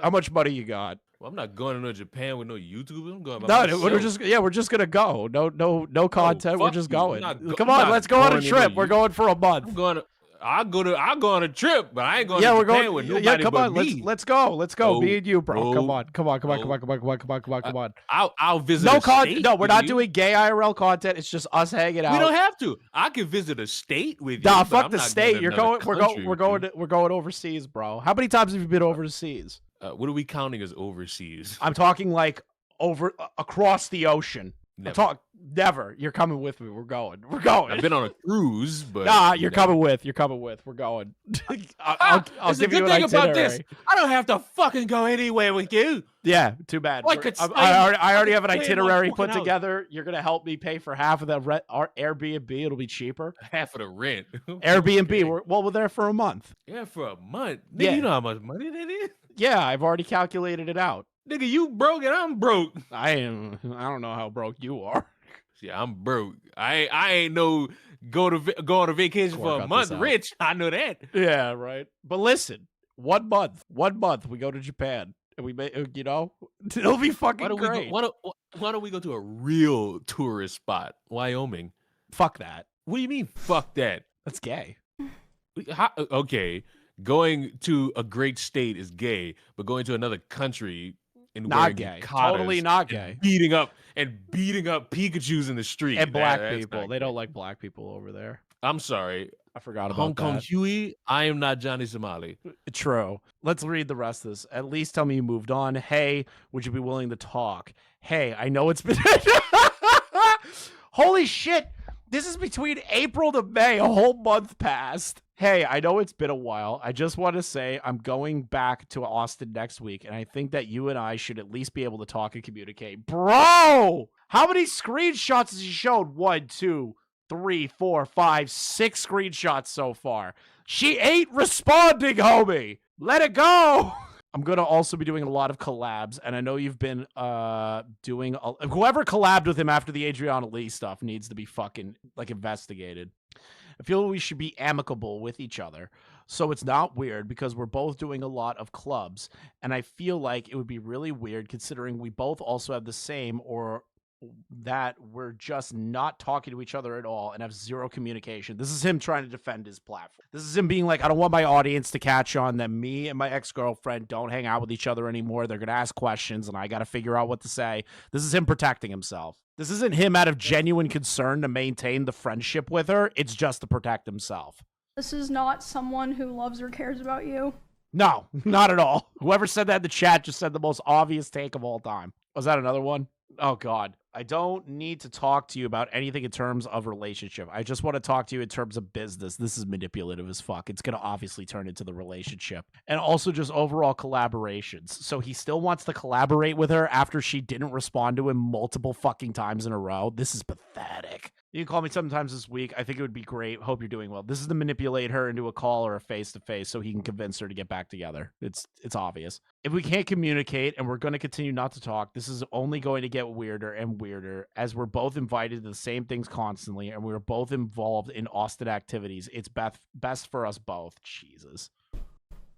How much money you got? Well, I'm not going to Japan with no YouTubers. I'm going by No, myself. we're just gonna go. No content. We're fuck just you. going. I'm Come not on, let's go on a going trip. anywhere. We're going for a month. I'll go on a trip, but I ain't going Yeah, to we're Japan going. with Yeah, nobody come but on. me. Let's go. No, Me and you, bro. no, Come on. Come no. on. I'll visit. No a content. state No, we're with not you. doing gay IRL content. It's just us hanging out. We don't have to. I can visit a state with you. Nah, but fuck I'm the not state. to You're another going. country We're with going. you. We're going overseas, bro. How many times have you been overseas? What are we counting as overseas? I'm talking like across the ocean. Never. Never. You're coming with me. We're going. I've been on a cruise, but Nah, you're never. coming with. We're going. I'll It's give the you good an thing about itinerary. this. I don't have to fucking go anywhere with you. Yeah, too bad. I could stay- I already have an I could stay in my itinerary fucking put house. together. You're gonna help me pay for half of the Airbnb. It'll be cheaper. Half of the rent. Airbnb. Okay. We're there for a month. Yeah, for a month. Nigga, Yeah. you know how much money that is? Yeah, I've already calculated it out. Nigga, you broke and I'm broke. I don't know how broke you are. Yeah, I'm broke. I ain't no go on a vacation Work for a out month this out. rich. I know that. Yeah, right. But listen, 1 month. 1 month. We go to Japan, and we may, it'll be fucking great. Why don't we go to a real tourist spot? Wyoming. Fuck that. What do you mean? Fuck that. That's gay. Okay, going to a great state is gay, but going to another country and Not wearing gay. yukatas Totally not and gay. beating up Pikachus in the street And black That's people. not They gay. don't like black people over there. I'm sorry. I forgot about Hong Kong that. Huey, I am not Johnny Somali. True. Let's read the rest of this. At least tell me you moved on. Hey, would you be willing to talk? Hey, I know it's been... Holy shit. This is between April to May. A whole month passed. Hey, I know it's been a while. I just want to say I'm going back to Austin next week, and I think that you and I should at least be able to talk and communicate. Bro! How many screenshots has he showed? 1, 2, 3, 4, 5, 6 screenshots so far. She ain't responding, homie. Let it go. I'm going to also be doing a lot of collabs, and I know you've been doing... whoever collabed with him after the Adriana Lee stuff needs to be fucking, like, investigated. I feel we should be amicable with each other, so it's not weird because we're both doing a lot of clubs, and I feel like it would be really weird considering we both also have the same or that we're just not talking to each other at all and have zero communication. This is him trying to defend his platform. This is him being like, I don't want my audience to catch on that me and my ex-girlfriend don't hang out with each other anymore. They're going to ask questions and I got to figure out what to say. This is him protecting himself. This isn't him out of genuine concern to maintain the friendship with her. It's just to protect himself. This is not someone who loves or cares about you. No, not at all. Whoever said that in the chat just said the most obvious take of all time. Was that another one? Oh, God. I don't need to talk to you about anything in terms of relationship. I just want to talk to you in terms of business. This is manipulative as fuck. It's going to obviously turn into the relationship. And also just overall collaborations. So he still wants to collaborate with her after she didn't respond to him multiple fucking times in a row. This is pathetic. You can call me sometimes this week. I think it would be great. Hope you're doing well. This is to manipulate her into a call or a face-to-face so he can convince her to get back together. It's obvious. If we can't communicate and we're going to continue not to talk, this is only going to get weirder and weirder as we're both invited to the same things constantly and we're both involved in Austin activities. It's best for us both. Jesus.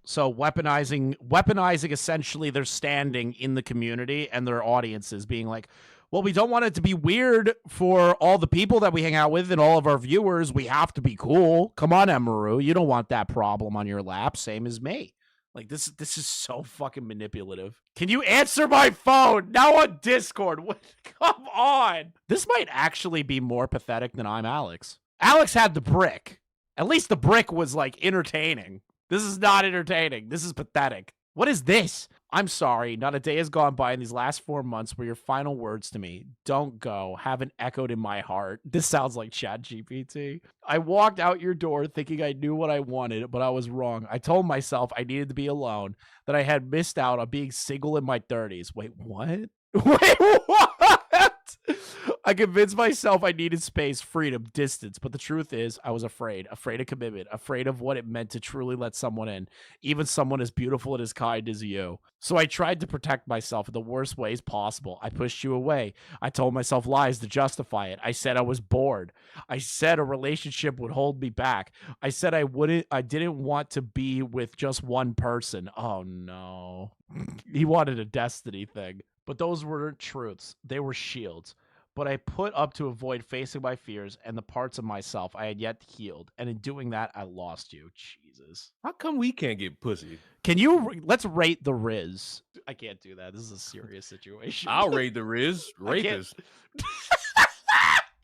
So weaponizing essentially their standing in the community and their audiences being like, well, we don't want it to be weird for all the people that we hang out with and all of our viewers. We have to be cool. Come on, Emiru. You don't want that problem on your lap. Same as me. Like, this is so fucking manipulative. Can you answer my phone? Now on Discord. What? Come on. This might actually be more pathetic than I'm Alex. Alex had the brick. At least the brick was, like, entertaining. This is not entertaining. This is pathetic. What is this? I'm sorry, not a day has gone by in these last 4 months where your final words to me, don't go, haven't echoed in my heart. This sounds like ChatGPT. I walked out your door thinking I knew what I wanted, but I was wrong. I told myself I needed to be alone, that I had missed out on being single in my 30s. Wait, what? Wait, what? I convinced myself I needed space, freedom, distance, but the truth is I was afraid of commitment, afraid of what it meant to truly let someone in, even someone as beautiful and as kind as you. So I tried to protect myself in the worst ways possible. I pushed you away. I told myself lies to justify it. I said I was bored. I said a relationship would hold me back. I said I didn't want to be with just one person. Oh no. He wanted a destiny thing. But those weren't truths. They were shields. But I put up to avoid facing my fears and the parts of myself I had yet healed. And in doing that, I lost you. Jesus. How come we can't get pussy? Can you... Let's rate the Riz. I can't do that. This is a serious situation. I'll rate the Riz. Rapist.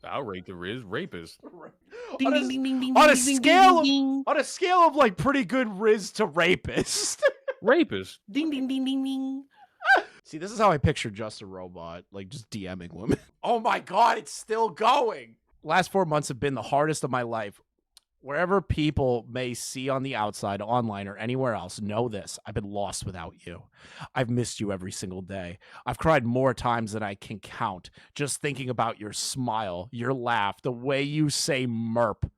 I'll rate the Riz. Rapist. On a scale of like pretty good Riz to rapist. Rapist. Ding, ding, ding, ding, ding. See, this is how I picture Just a Robot, like just DMing women. Oh my God, it's still going. Last 4 months have been the hardest of my life. Wherever people may see on the outside, online, or anywhere else, know this. I've been lost without you. I've missed you every single day. I've cried more times than I can count, just thinking about your smile, your laugh, the way you say merp.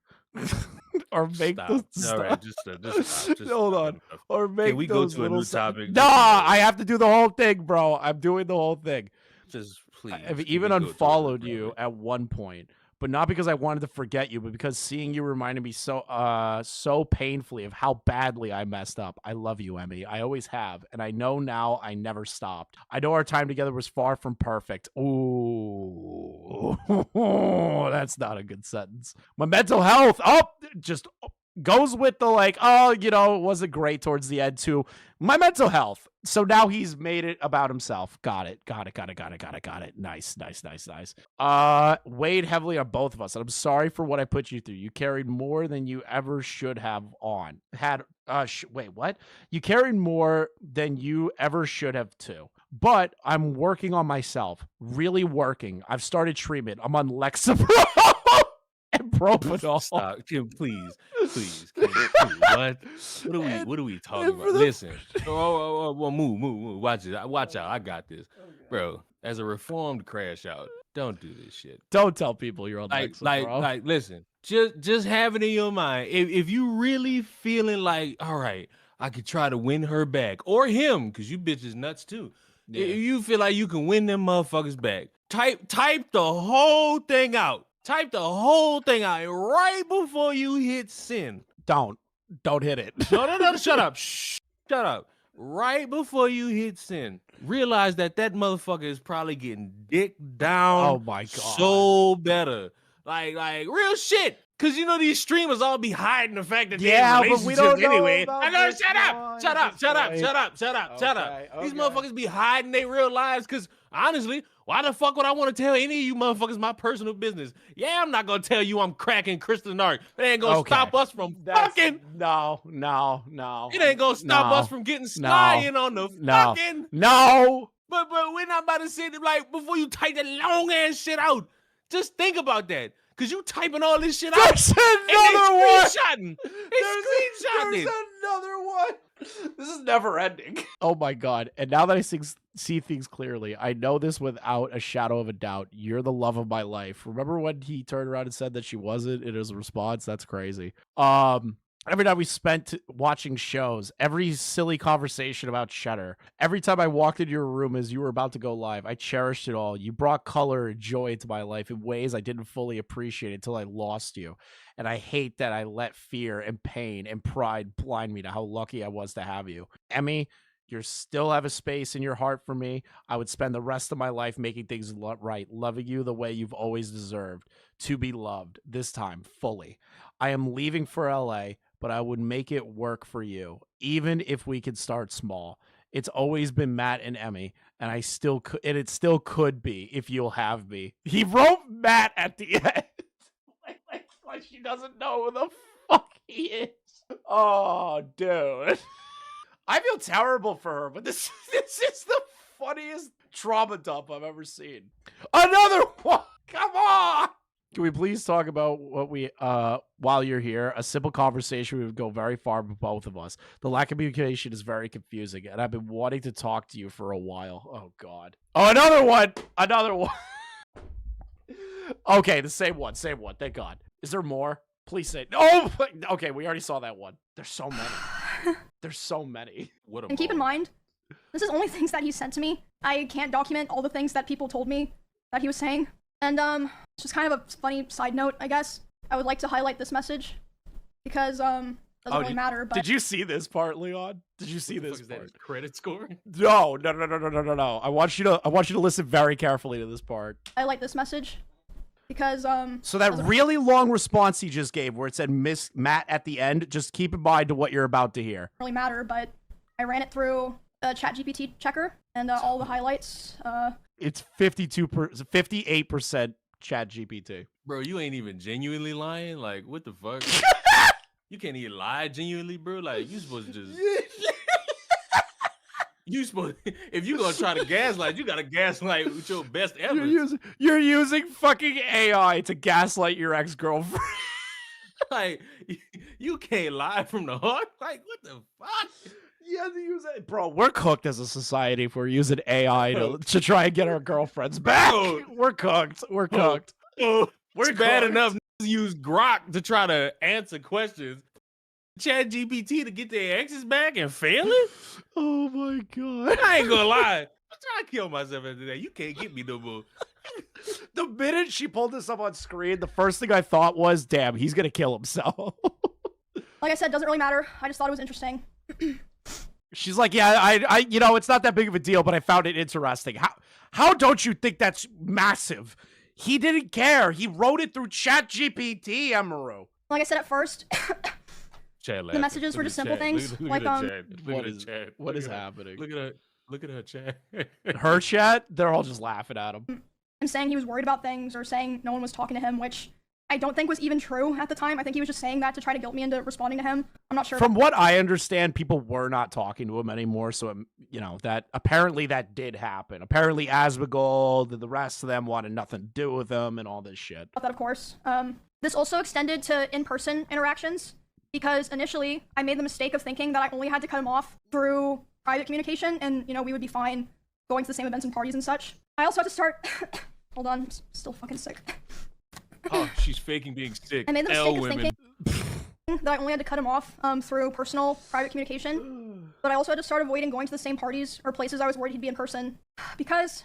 Or make those stop. All right, just stop. Just hold on. Or make Can we those go to a new topic? Nah, I have to do the whole thing, bro. I'm doing the whole thing. Just please. I've even unfollowed you at one point, but not because I wanted to forget you, but because seeing you reminded me so painfully of how badly I messed up. I love you, Emmy. I always have, and I know now I never stopped. I know our time together was far from perfect. Ooh, that's not a good sentence. My mental health, Goes with the like, oh, you know, it wasn't great towards the end too. My mental health. So now he's made it about himself. Got it. Nice. Weighed heavily on both of us. And I'm sorry for what I put you through. You carried more than you ever should have wait, what? You carried more than you ever should have too. But I'm working on myself. Really working. I've started treatment. I'm on Lexapro and Propanol. Stop. Kim, please. Kim, please. What are we talking about? Listen. Move. Watch out. I got this. Bro, as a reformed crash out, don't do this shit. Don't tell people you're on Lexapro. Like, listen. Just have it in your mind. If you really feeling like, all right, I could try to win her back, or him, because you bitches nuts too. Yeah. If you feel like you can win them motherfuckers back, type the whole thing out. Type the whole thing out right before you hit send. Don't hit it. No, shut up. Shut up. Right before you hit send, realize that motherfucker is probably getting dick down. Oh my God. So better. Like real shit. Cause you know these streamers all be hiding the fact that they're in relationships but we don't know anyway. about I know, this shut up. These motherfuckers be hiding their real lives. Cause honestly, why the fuck would I want to tell any of you motherfuckers my personal business? Yeah, I'm not gonna tell you I'm cracking ChrisTheNarc. It ain't gonna stop us from fucking. No. It ain't gonna stop us from getting slying on the fucking. No. But we're not about to sit like before you type that long ass shit out. Just think about that. Cause you typing all this shit out. There's another one. There's another one. This is never ending. Oh my God. And now that I see things clearly, I know this without a shadow of a doubt. You're the love of my life. Remember when he turned around and said that she wasn't in his response? That's crazy. Every night we spent watching shows, every silly conversation about Cheddar, every time I walked into your room as you were about to go live, I cherished it all. You brought color and joy into my life in ways I didn't fully appreciate until I lost you. And I hate that I let fear and pain and pride blind me to how lucky I was to have you. Emmy, you still have a space in your heart for me. I would spend the rest of my life making things right, loving you the way you've always deserved to be loved, this time fully. I am leaving for LA, but I would make it work for you, even if we could start small. It's always been Matt and Emmy, and it still could be if you'll have me. He wrote Matt at the end. like she doesn't know who the fuck he is. Oh, dude. I feel terrible for her, but this is the funniest trauma dump I've ever seen. Another one! Come on! Can we please talk about what we, while you're here? A simple conversation would go very far with both of us. The lack of communication is very confusing, and I've been wanting to talk to you for a while. Oh, God. Oh, another one! Okay, the same one. Thank God. Is there more? Please say. Oh, okay, we already saw that one. There's so many. And keep in mind, this is only things that he sent to me. I can't document all the things that people told me that he was saying. And, it's just kind of a funny side note, I guess. I would like to highlight this message because, doesn't really matter, but... Did you see this part, Leon? Did you see this part? That credit score? No. I want you to listen very carefully to this part. I like this message because, So that really long response he just gave where it said Miss Matt at the end, just keep in mind to what you're about to hear. Really matter, but I ran it through a ChatGPT checker and, all the highlights, It's 58% ChatGPT. Bro, you ain't even genuinely lying? Like, what the fuck? You can't even lie genuinely, bro? Like, you supposed to just... if you gonna try to gaslight, you gotta gaslight with your best ever. You're using fucking AI to gaslight your ex-girlfriend. Like, you can't lie from the heart? Like, what the fuck? You have to use it. Bro, we're cooked as a society if we're using AI to try and get our girlfriends back. We're cooked. We're bad enough to use Grok to try to answer questions. ChatGPT to get their exes back and failing? Oh my God. I ain't gonna lie. I'm trying to kill myself after that. You can't get me no more. The minute she pulled this up on screen, the first thing I thought was, damn, he's gonna kill himself. Like I said, doesn't really matter. I just thought it was interesting. She's like, yeah, I it's not that big of a deal, but I found it interesting. How don't you think that's massive? He didn't care. He wrote it through ChatGPT, Emiru. Like I said at first, Chad The messages were just simple things, like What is happening? Look at her chat. Her chat, they're all just laughing at him. And saying he was worried about things or saying no one was talking to him, which I don't think was even true at the time. I think he was just saying that to try to guilt me into responding to him. I'm not sure. From what I understand, people were not talking to him anymore. So, that apparently that did happen. Apparently Asmongold, the rest of them wanted nothing to do with him and all this shit. That, of course. This also extended to in-person interactions because initially I made the mistake of thinking that I only had to cut him off through private communication and, we would be fine going to the same events and parties and such. I also had to start... Hold on, I'm still fucking sick. Oh, she's faking being sick. I made the mistake of thinking that I only had to cut him off through personal, private communication. But I also had to start avoiding going to the same parties or places I was worried he'd be in person. Because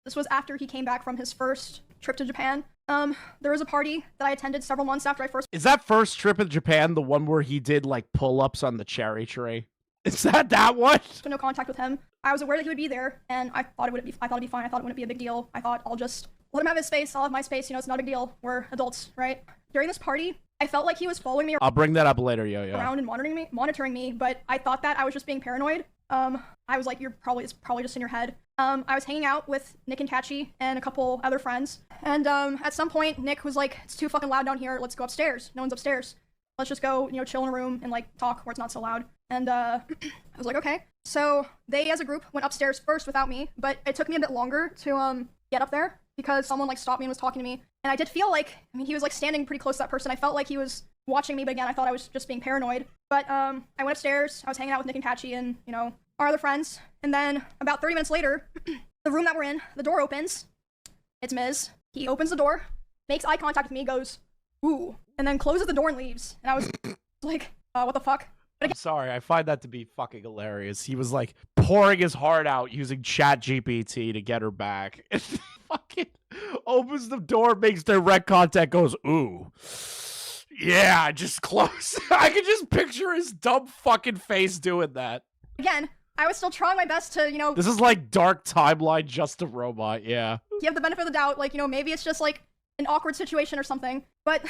this was after he came back from his first trip to Japan. There was a party that I attended several months after I first... Is that first trip in Japan the one where he did, like, pull-ups on the cherry tree? Is that one? No contact with him. I was aware that he would be there, and I thought it'd be fine. I thought it wouldn't be a big deal. I thought I'll just let him have his space. I'll have my space. It's not a big deal. We're adults, right? During this party, I felt like he was following me I'll bring that up later, yo. around and monitoring me, but I thought that I was just being paranoid. I was like, it's probably just in your head. I was hanging out with Nick and Kachi and a couple other friends, and at some point, Nick was like, it's too fucking loud down here. Let's go upstairs. No one's upstairs. Let's just go, chill in a room and like talk where it's not so loud. And I was like, okay. So they as a group went upstairs first without me, but it took me a bit longer to get up there because someone like stopped me and was talking to me. And I did feel like, he was like standing pretty close to that person. I felt like he was watching me, but again, I thought I was just being paranoid. But I went upstairs, I was hanging out with Nick and Kachi and, our other friends. And then about 30 minutes later, the room that we're in, the door opens. It's Miz. He opens the door, makes eye contact with me, goes, ooh, and then closes the door and leaves. And I was like, what the fuck? I'm sorry, I find that to be fucking hilarious. He was like pouring his heart out using ChatGPT to get her back. And fucking opens the door, makes direct contact, goes, ooh. Yeah, just close. I can just picture his dumb fucking face doing that. Again, I was still trying my best to, This is like Dark Timeline, just a robot, yeah. Give the benefit of the doubt, like, maybe it's just like an awkward situation or something. But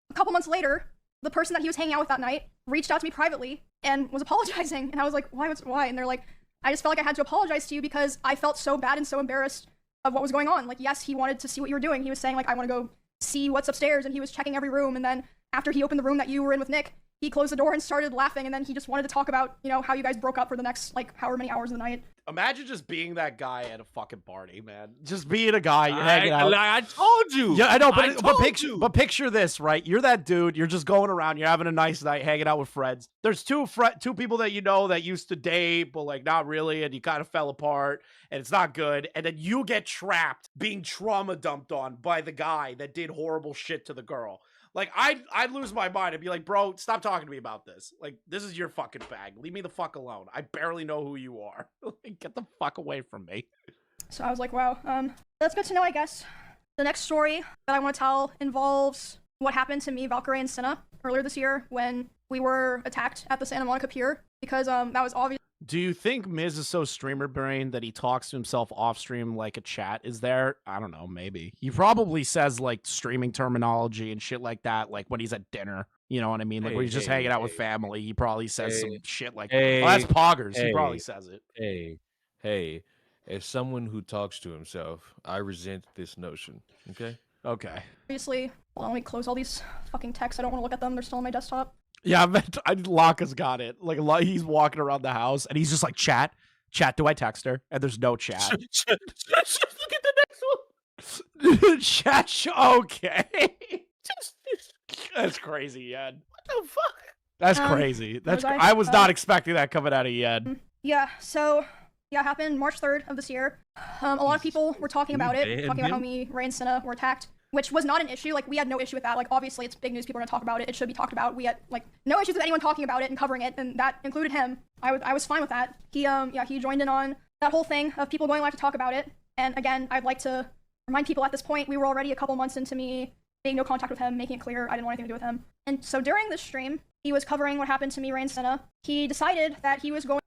a couple months later, the person that he was hanging out with that night reached out to me privately and was apologizing. And I was like, why? And they're like, I just felt like I had to apologize to you because I felt so bad and so embarrassed of what was going on. Like, yes, he wanted to see what you were doing. He was saying, like, I want to go see what's upstairs. And he was checking every room. And then after he opened the room that you were in with Nick, he closed the door and started laughing. And then he just wanted to talk about, how you guys broke up for the next, like, however many hours of the night. Imagine just being that guy at a fucking party, man. Just being a guy, you're hanging out. I told you. Yeah, I know, but picture this, right? You're that dude. You're just going around. You're having a nice night, hanging out with friends. There's two people that that used to date, but like not really, and you kind of fell apart, and it's not good. And then you get trapped, being trauma dumped on by the guy that did horrible shit to the girl. Like, I'd lose my mind. I'd be like, bro, stop talking to me about this. Like, this is your fucking bag. Leave me the fuck alone. I barely know who you are. Get the fuck away from me. So I was like, wow, that's good to know, I guess. The next story that I want to tell involves what happened to me, Valkyrie, and Cinna earlier this year when we were attacked at the Santa Monica Pier, because that was obvious. Do you think Miz is so streamer brain that he talks to himself off stream like a chat is there? I don't know, maybe. He probably says like streaming terminology and shit like that, like when he's at dinner. You know what I mean? Like when he's just hanging out with family, he probably says some shit like, oh, that's Poggers. He probably says it. Hey, as someone who talks to himself, I resent this notion, okay? Okay. Obviously, hold on, let me close all these fucking texts. I don't want to look at them. They're still on my desktop. Yeah, Laka's got it. Like, he's walking around the house, and he's just like, chat, do I text her? And there's no chat. Look at the next one. Chat, okay. That's crazy, Yen. What the fuck? That's crazy. I was not expecting that coming out of Yen. Yeah, so, it happened March 3rd of this year. A lot of people were talking about it, talking about how me, Ray, and Cinna were attacked. Which was not an issue. Like, we had no issue with that. Like, obviously, it's big news. People are gonna talk about it. It should be talked about. We had, like, no issues with anyone talking about it and covering it, and that included him. I was fine with that. He joined in on that whole thing of people going live to talk about it. And again, I'd like to remind people at this point, we were already a couple months into me being no contact with him, making it clear I didn't want anything to do with him. And so during this stream, he was covering what happened to me, Ray, and Cinna. He decided that he was going...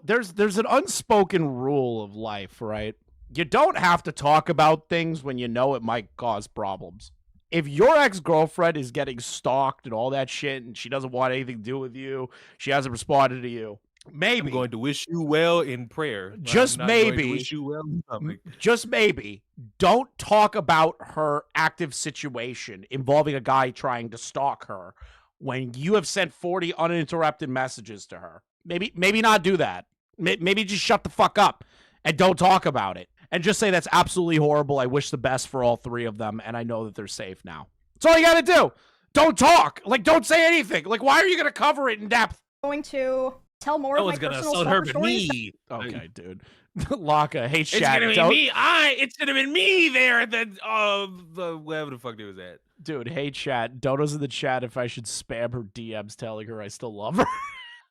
There's an unspoken rule of life, right? You don't have to talk about things when you know it might cause problems. if your ex-girlfriend is getting stalked and all that shit and she doesn't want anything to do with you, she hasn't responded to you, maybe I'm going to wish you well in prayer. Just I'm not going to maybe. wish you well in public. Just maybe, don't talk about her active situation involving a guy trying to stalk her when you have sent 40 uninterrupted messages to her. Maybe not do that. Maybe just shut the fuck up and don't talk about it. And just say that's absolutely horrible. I wish the best for all three of them, and I know that they're safe now. That's all you gotta do. Don't talk. Like, don't say anything. Like, why are you gonna cover it in depth? Going to tell more No of my one's gonna personal assault her stalker but stories. me. Okay, dude. Laka, hey, It's chat. gonna be don't- me. It should have been me there at the wherever the fuck they was at. Dude, hey, chat. Dodo's in the chat if I should spam her DMs telling her I still love her.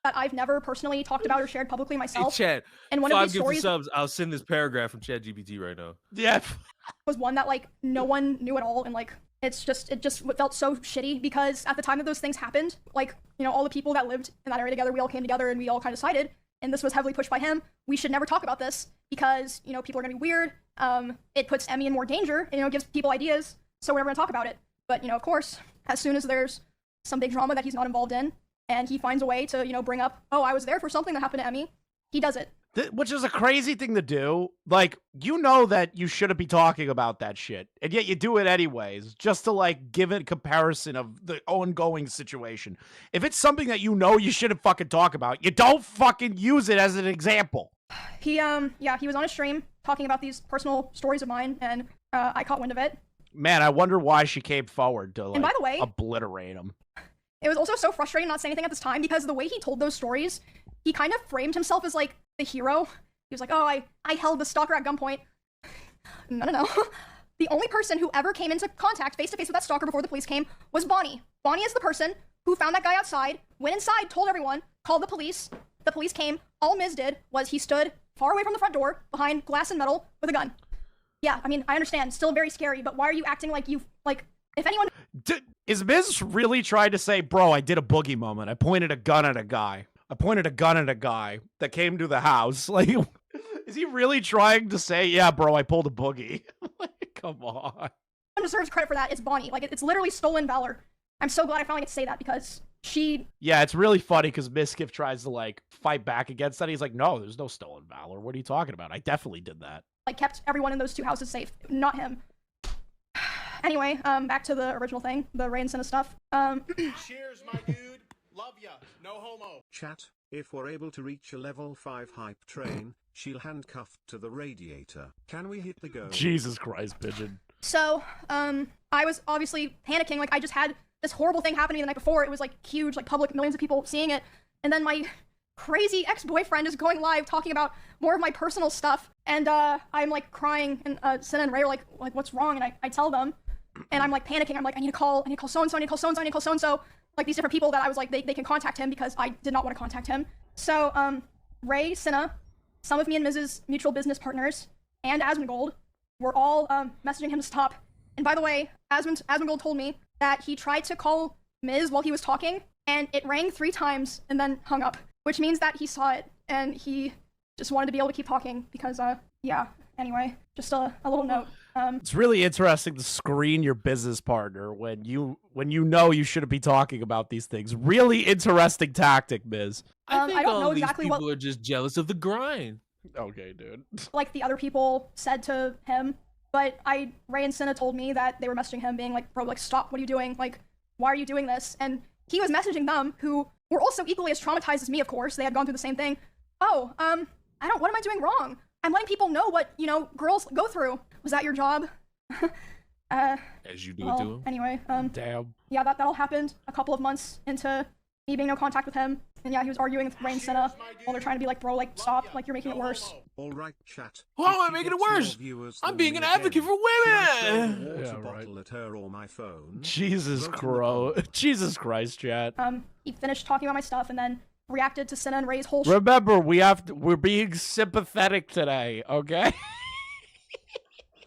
That I've never personally talked about or shared publicly Hey, myself. chat. And one of 5 these gifted stories subs. I'll send this paragraph from ChatGPT right now. Yeah. was one that like no one knew at all, and like it just felt so shitty because at the time that those things happened, like, you know, all the people that lived in that area together, we all came together and we all kind of decided, and this was heavily pushed by him, we should never talk about this because, you know, people are gonna be weird. It puts Emmy in more danger, and, you know, gives people ideas, so we're never gonna talk about it. But, you know, of course, as soon as there's some big drama that he's not involved in, and he finds a way to, you know, bring up, oh, I was there for something that happened to Emmy, he does it. Which is a crazy thing to do. Like, you know that you shouldn't be talking about that shit, and yet you do it anyways, just to, like, give it a comparison of the ongoing situation. If it's something that you know you shouldn't fucking talk about, you don't fucking use it as an example. He was on a stream talking about these personal stories of mine, and I caught wind of it. Man, I wonder why she came forward to, like, And by the way, obliterate him. it was also so frustrating not saying anything at this time because the way he told those stories, he kind of framed himself as, like, the hero. He was like, oh, I held the stalker at gunpoint. No. The only person who ever came into contact face-to-face with that stalker before the police came was Bonnie. Bonnie is the person who found that guy outside, went inside, told everyone, called the police. The police came. All Miz did was he stood far away from the front door, behind glass and metal, with a gun. Yeah, I mean, I understand. Still very scary, but why are you acting like if anyone... Is Miz really trying to say, bro, I did a boogie moment. I pointed a gun at a guy. That came to the house. Like, is he really trying to say, yeah, bro, I pulled a boogie? Like, come on. deserves credit for that, it's Bonnie. Like, it's literally stolen valor. I'm so glad I finally get to say that because she... Yeah, it's really funny because Mizkif tries to, like, fight back against that. He's like, no, there's no stolen valor. What are you talking about? I definitely did that. Like, kept everyone in those two houses safe, not him. Anyway, back to the original thing, the Ray and Cinna stuff. Cheers, my dude. Love ya. No homo. Chat, if we're able to reach a level 5 hype train, she'll handcuffed to the radiator. Can we hit the go? Jesus Christ, Pigeon. So, I was obviously panicking. Like, I just had this horrible thing happen to me the night before. It was, like, huge, like, public, millions of people seeing it. And then my crazy ex-boyfriend is going live talking about more of my personal stuff. And, I'm, like, crying. And, Cinna and Ray are like, what's wrong? And I tell them. And I'm, like, panicking. I'm like, I need to call so-and-so, I need to call so-and-so, I need to call so-and-so. Like, these different people that I was like, they can contact him because I did not want to contact him. So, Ray, Cinna, some of me and Miz's mutual business partners, and Asmongold were all, messaging him to stop. And by the way, Asmongold told me that he tried to call Miz while he was talking, and it rang 3 times and then hung up, which means that he saw it, and he just wanted to be able to keep talking because, yeah, anyway, just a little note. It's really interesting to screen your business partner when you know you shouldn't be talking about these things. Really interesting tactic, Miz. I think I don't all know these exactly people what are just jealous of the grind. Okay, dude. like the other people said to him, but Ray and Cinna told me that they were messaging him being like, bro, like, stop, what are you doing? Like, why are you doing this? And he was messaging them, who were also equally as traumatized as me, of course. They had gone through the same thing. Oh, what am I doing wrong? I'm letting people know what, you know, girls go through. Was that your job? As you do it to him. Anyway, damn. Yeah, that all happened a couple of months into me being no contact with him. And yeah, he was arguing with Ray and Cinna while they're trying to be like, bro, like, stop, like, you're making it worse. Alright, chat. How am I making it worse? I'm being an advocate for women! Yeah, right. At her or my phone. Jesus Christ, chat. He finished talking about my stuff and then reacted to Cinna and Ray's whole Remember, we're being sympathetic today, okay?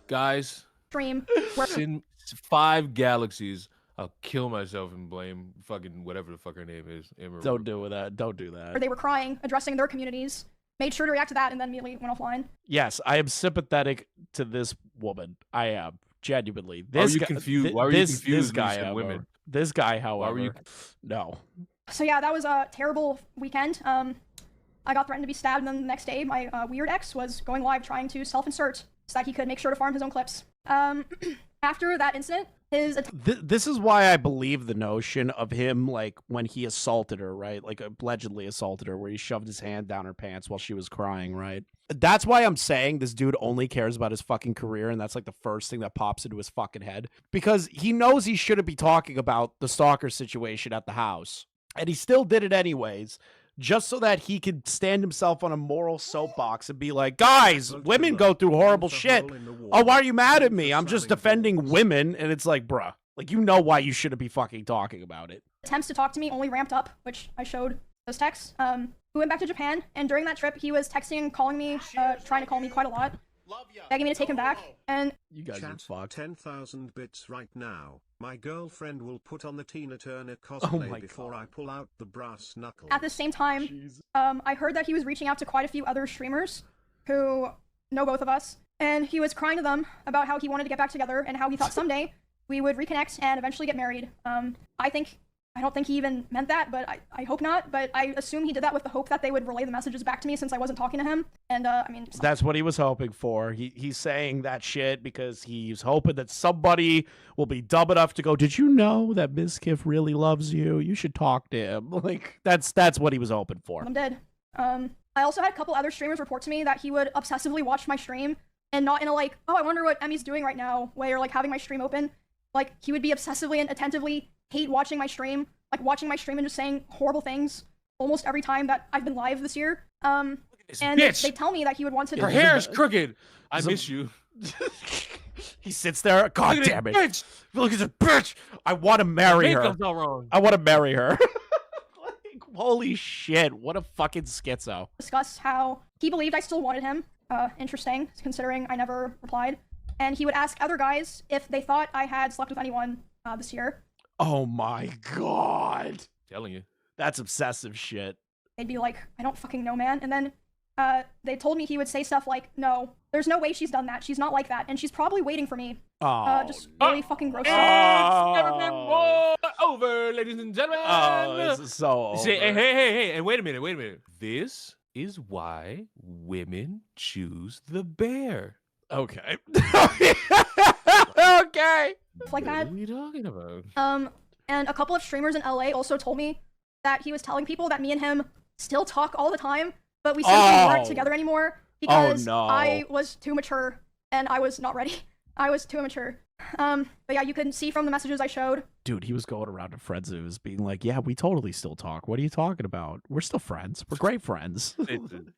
Guys, stream. In 5 galaxies, I'll kill myself and blame fucking whatever the fuck her name is. Emiru. Don't do that. Don't do that. Where they were crying, addressing their communities, made sure to react to that, and then immediately went offline. Yes, I am sympathetic to this woman. I am. Genuinely. Why were This you guy, confused? Why were you confused this when guy, you said however, women? This guy, however, Why were you? No. So yeah, that was a terrible weekend. I got threatened to be stabbed, and then the next day, my weird ex was going live trying to self-insert so that he could make sure to farm his own clips. After that incident, his This is why I believe the notion of him, like, when he assaulted her, right? Like, allegedly assaulted her, where he shoved his hand down her pants while she was crying, right? That's why I'm saying this dude only cares about his fucking career, and that's, like, the first thing that pops into his fucking head. Because he knows he shouldn't be talking about the stalker situation at the house. And he still did it anyways, just so that he could stand himself on a moral soapbox and be like, guys, women go through horrible shit. Oh, why are you mad at me? I'm just defending women. And it's like, bruh, like, you know why you shouldn't be fucking talking about it. attempts to talk to me only ramped up, which I showed those texts. We went back to Japan, and during that trip, he was texting and calling me, trying to call me quite a lot, begging me to take him back, and... You guys are fucked. 10,000 bits right now. My girlfriend will put on the Tina Turner cosplay before I pull out the brass knuckle. At the same time, I heard that he was reaching out to quite a few other streamers who know both of us, and he was crying to them about how he wanted to get back together and how he thought someday we would reconnect and eventually get married. I don't think he even meant that, but I hope not. But I assume he did that with the hope that they would relay the messages back to me since I wasn't talking to him. And I mean, that's what he was hoping for. He's saying that shit because he's hoping that somebody will be dumb enough to go, did you know that Mizkif really loves you? You should talk to him. Like, that's what he was hoping for. I'm dead. I also had a couple other streamers report to me that he would obsessively watch my stream and not in a like, oh, I wonder what Emmy's doing right now way, or like having my stream open. Like, he would be obsessively and attentively hate watching my stream, like watching my stream and just saying horrible things almost every time that I've been live this year. And they tell me that he would want to... Her hair is crooked. I miss you. He sits there. God damn it. Bitch. Look at this bitch. I want to marry her. Makeup's all wrong. I want to marry her. Like, holy shit. What a fucking schizo. Discuss how he believed I still wanted him. Interesting, considering I never replied. And he would ask other guys if they thought I had slept with anyone this year. Oh my god. Telling you. That's obsessive shit. They'd be like, I don't fucking know, man. And then they told me he would say stuff like, no, there's no way she's done that. She's not like that. And she's probably waiting for me. Oh, just really fucking gross. It's never been more over, ladies and gentlemen. Oh, this is so over. See, hey, and wait a minute. This is why women choose the bear. Okay. Okay. Like that. What are you talking about? And a couple of streamers in LA also told me that he was telling people that me and him still talk all the time, but we simply weren't together anymore because I was too mature and I was not ready. I was too immature. But yeah, you can see from the messages I showed. Dude, he was going around to friends and was being like, yeah, we totally still talk. What are you talking about? We're still friends. We're great friends. Listen.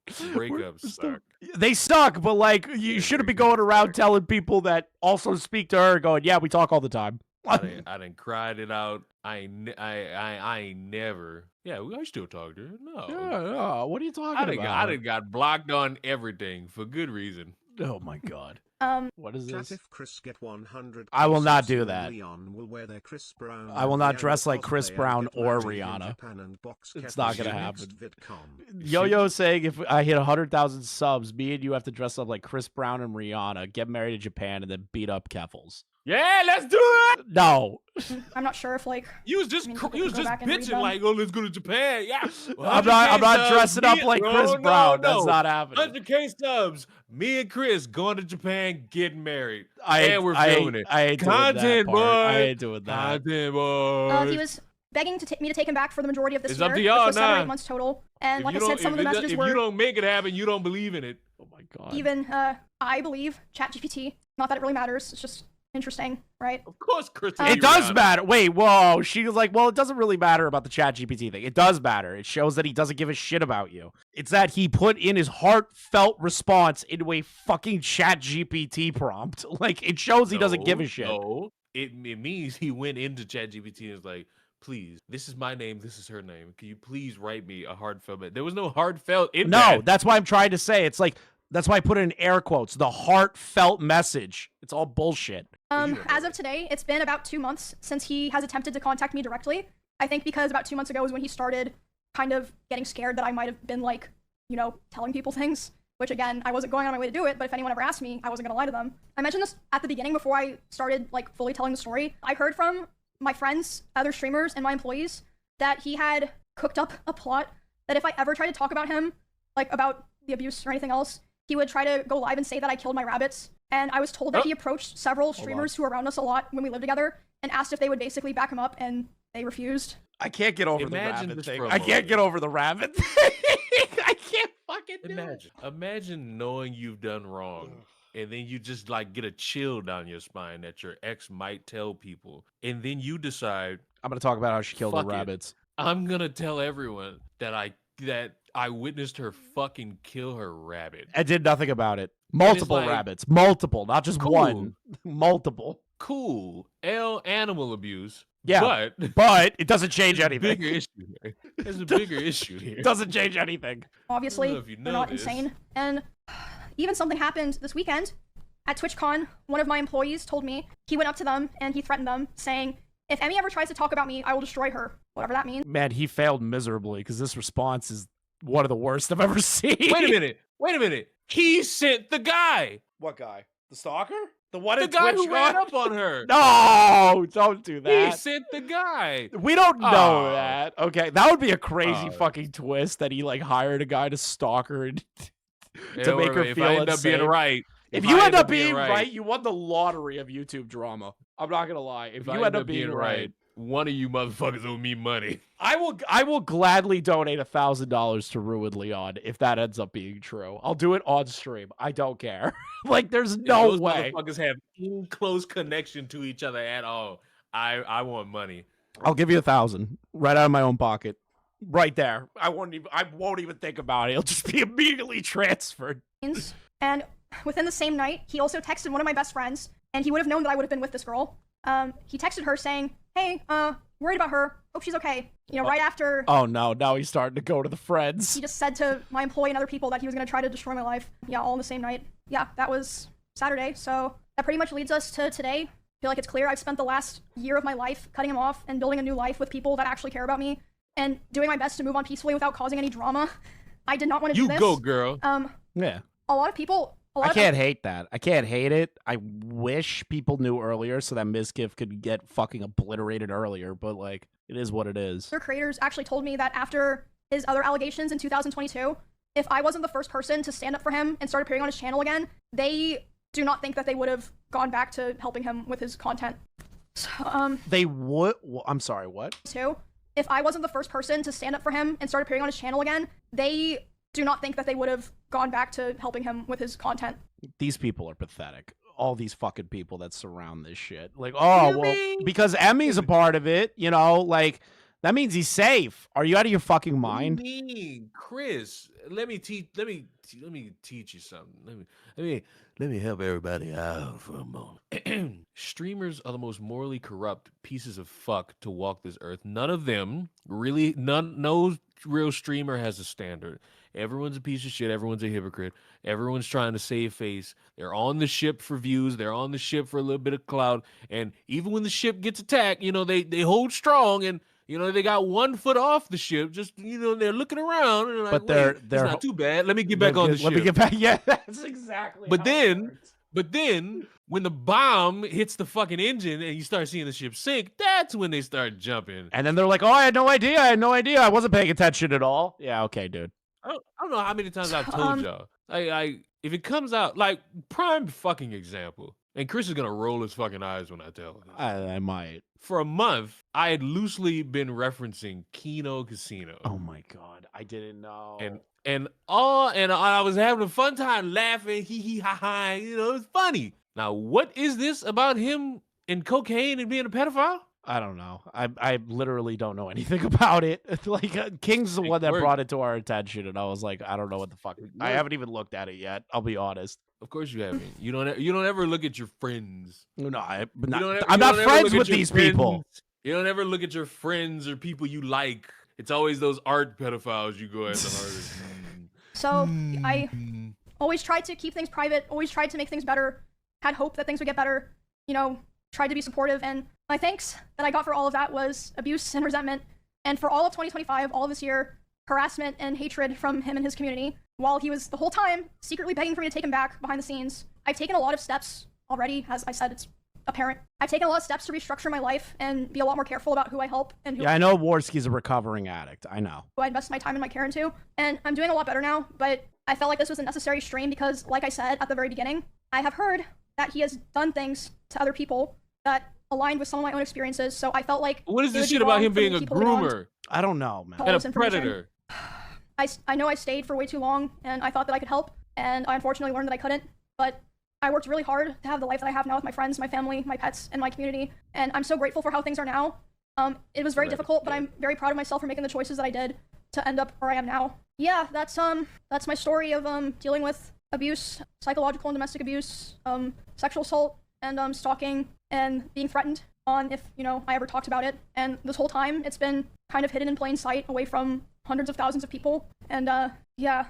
Breakups suck. They suck, but like, you shouldn't be going around telling people that also speak to her going, yeah, we talk all the time. I done cried it out. I ain't never. Yeah, I still talk to her. No. Yeah, what are you talking about? I done got blocked on everything for good reason. Oh my god. What is this? If Chris get 100, I will not do that. Leon will wear their Chris Brown. I will not dress like Chris Brown or Rihanna. It's not gonna gonna happen. Yo-Yo saying if I hit 100,000 subs, me and you have to dress up like Chris Brown and Rihanna, get married in Japan, and then beat up Keffels. Yeah, let's do it. No. I'm not sure if like you was just bitching like, oh, let's go to Japan. Yeah. Well, I'm not dressing up like Chris Brown. That's not happening. 100K subs. Me and Chris going to Japan, getting married, and we're filming it. I ain't Content, doing that, boy. I ain't doing that. Content, boy. he was begging me to take him back for the majority of this It's year, up to y'all which was 7 or 8 now. months total. And If like you I said, don't- some of the if it- messages if were you don't make it happen, you don't believe in it. Oh my god. even I believe ChatGPT. Not that it really matters. It's just interesting, right? Of course, Chris. It does matter. Wait, whoa. She was like, well, it doesn't really matter about the ChatGPT thing. It does matter. It shows that he doesn't give a shit about you. It's that he put in his heartfelt response into a fucking ChatGPT prompt. Like, it shows he doesn't give a shit. No, it means he went into ChatGPT and was like, please, this is my name, this is her name. Can you please write me a heartfelt? There was no heartfelt in No, that. that's why I'm trying to say. It's like, that's why I put it in air quotes. The heartfelt message. It's all bullshit. As of today, it's been about 2 months since he has attempted to contact me directly. I think because about 2 months ago was when he started kind of getting scared that I might have been like, you know, telling people things. which again, I wasn't going on my way to do it, but if anyone ever asked me, I wasn't gonna lie to them. I mentioned this at the beginning before I started like fully telling the story. I heard from my friends, other streamers, and my employees that he had cooked up a plot that if I ever tried to talk about him, like about the abuse or anything else, he would try to go live and say that I killed my rabbits. And I was told that he approached several streamers who were around us a lot when we lived together and asked if they would basically back him up, and they refused. I can't get over Imagine the rabbit this thing. for a I can't moment. get over the rabbit thing. I can't fucking do it. Imagine knowing you've done wrong, and then you just like get a chill down your spine that your ex might tell people, and then you decide I'm gonna talk about how she killed the "Fuck it. rabbits. I'm gonna tell everyone that I witnessed her fucking kill her rabbit. I did nothing about it. Multiple like- rabbits. Multiple, not just Cool. one. Multiple. Cool. Animal abuse. Yeah, but it doesn't change anything. Bigger issue here. There's a bigger issue here. It doesn't change anything. Obviously, I don't know if you they're not know this. insane. And even something happened this weekend at TwitchCon. One of my employees told me he went up to them and he threatened them, saying, if Emmy ever tries to talk about me, I will destroy her. Whatever that means. Man, he failed miserably because this response is one of the worst I've ever seen. Wait a minute. He sent the guy. What guy? The stalker? The one The at guy who TwitchCon? ran up on her. No, don't do He that. sent the guy. We don't know Oh. that. Okay, that would be a crazy Oh. fucking twist that he like hired a guy to stalk her and to Yeah, make her if feel I end up being unsafe. right. If I you end up being right, you won the lottery of YouTube drama. I'm not gonna lie. If you I end up being right, one of you motherfuckers owe me money. I will gladly donate $1,000 to Ruin Leon if that ends up being true. I'll do it on stream. I don't care. Like, there's no Those way. motherfuckers have in close connection to each other at all. I want money. I'll give you 1,000 right out of my own pocket, right there. I won't even think about it. It'll just be immediately transferred. And within the same night, he also texted one of my best friends, and he would have known that I would have been with this girl. He texted her saying, hey, worried about her. Hope she's okay. You know, right after Oh no, now he's starting to go to the friends. he just said to my employee and other people that he was going to try to destroy my life. Yeah, all in the same night. Yeah, that was Saturday. So that pretty much leads us to today. I feel like it's clear I've spent the last year of my life cutting him off and building a new life with people that actually care about me and doing my best to move on peacefully without causing any drama. I did not want to do You this. go, girl. Yeah. A lot of people... I can't hate that. I can't hate it. I wish people knew earlier so that Mizkif could get fucking obliterated earlier, but like, it is what it is. Other creators actually told me that after his other allegations in 2022, if I wasn't the first person to stand up for him and start appearing on his channel again, they do not think that they would have gone back to helping him with his content. So, They would. I'm sorry, what? too. If I wasn't the first person to stand up for him and start appearing on his channel again, they do not think that they would have gone back to helping him with his content. These people are pathetic. All these fucking people that surround this shit. Like, oh, well, because Emmy's a part of it, you know, like, that means he's safe. Are you out of your fucking mind? What do you mean, Chris? Let me teach you something. Let me help everybody out for a moment. Streamers are the most morally corrupt pieces of fuck to walk this earth. None of them really, no real streamer has a standard. Everyone's a piece of shit. Everyone's a hypocrite. Everyone's trying to save face. They're on the ship for views. They're on the ship for a little bit of clout. And even when the ship gets attacked, you know, they hold strong and, you know, they got 1 foot off the ship. Just, you know, they're looking around and like, But they're it's not too bad. Let me get Let back on the ship. Let me get back. Yeah, that's exactly. But how it works. then, when the bomb hits the fucking engine and you start seeing the ship sink, that's when they start jumping. And then they're like, "Oh, I had no idea. I wasn't paying attention at all." Yeah, okay, dude. I don't know how many times I've told y'all. If it comes out, like, prime fucking example, and Chris is going to roll his fucking eyes when I tell him. I might. For a month, I had loosely been referencing Kino Casino. Oh my god, I didn't know. And I was having a fun time laughing, hee hee ha ha, you know, it's funny. Now, what is this about him and cocaine and being a pedophile? I don't know. I literally don't know anything about it. Like, King's the one that brought it to our attention, and I was like, I don't know what the fuck. I haven't even looked at it yet. I'll be honest. Of course you haven't. You don't ever look at your friends. No, I'm You don't ever- not you don't ever friends look at with your these people. friends. You don't ever look at your friends or people you like. It's always those art pedophiles you go after hardest. So I always tried to keep things private, always tried to make things better, had hope that things would get better, you know, tried to be supportive, and my thanks that I got for all of that was abuse and resentment. And for all of 2025, all of this year, harassment and hatred from him and his community, while he was the whole time secretly begging for me to take him back behind the scenes. I've taken a lot of steps already, as I said, it's apparent. I've taken a lot of steps to restructure my life and be a lot more careful about who I help and who I know Warski's a recovering addict. I know. who I invest my time and my care into. And I'm doing a lot better now, but I felt like this was a necessary stream because, like I said at the very beginning, I have heard that he has done things to other people that aligned with some of my own experiences, so I felt like... What is this shit about him being a groomer? I don't know, man. And a predator. I know I stayed for way too long, and I thought that I could help, and I unfortunately learned that I couldn't, but I worked really hard to have the life that I have now with my friends, my family, my pets, and my community, and I'm so grateful for how things are now. It was very difficult, but I'm very proud of myself for making the choices that I did to end up where I am now. Yeah, that's my story of dealing with abuse, psychological and domestic abuse, sexual assault, and stalking, and being threatened on if, you know, I ever talked about it. And this whole time, it's been kind of hidden in plain sight away from hundreds of thousands of people. And yeah,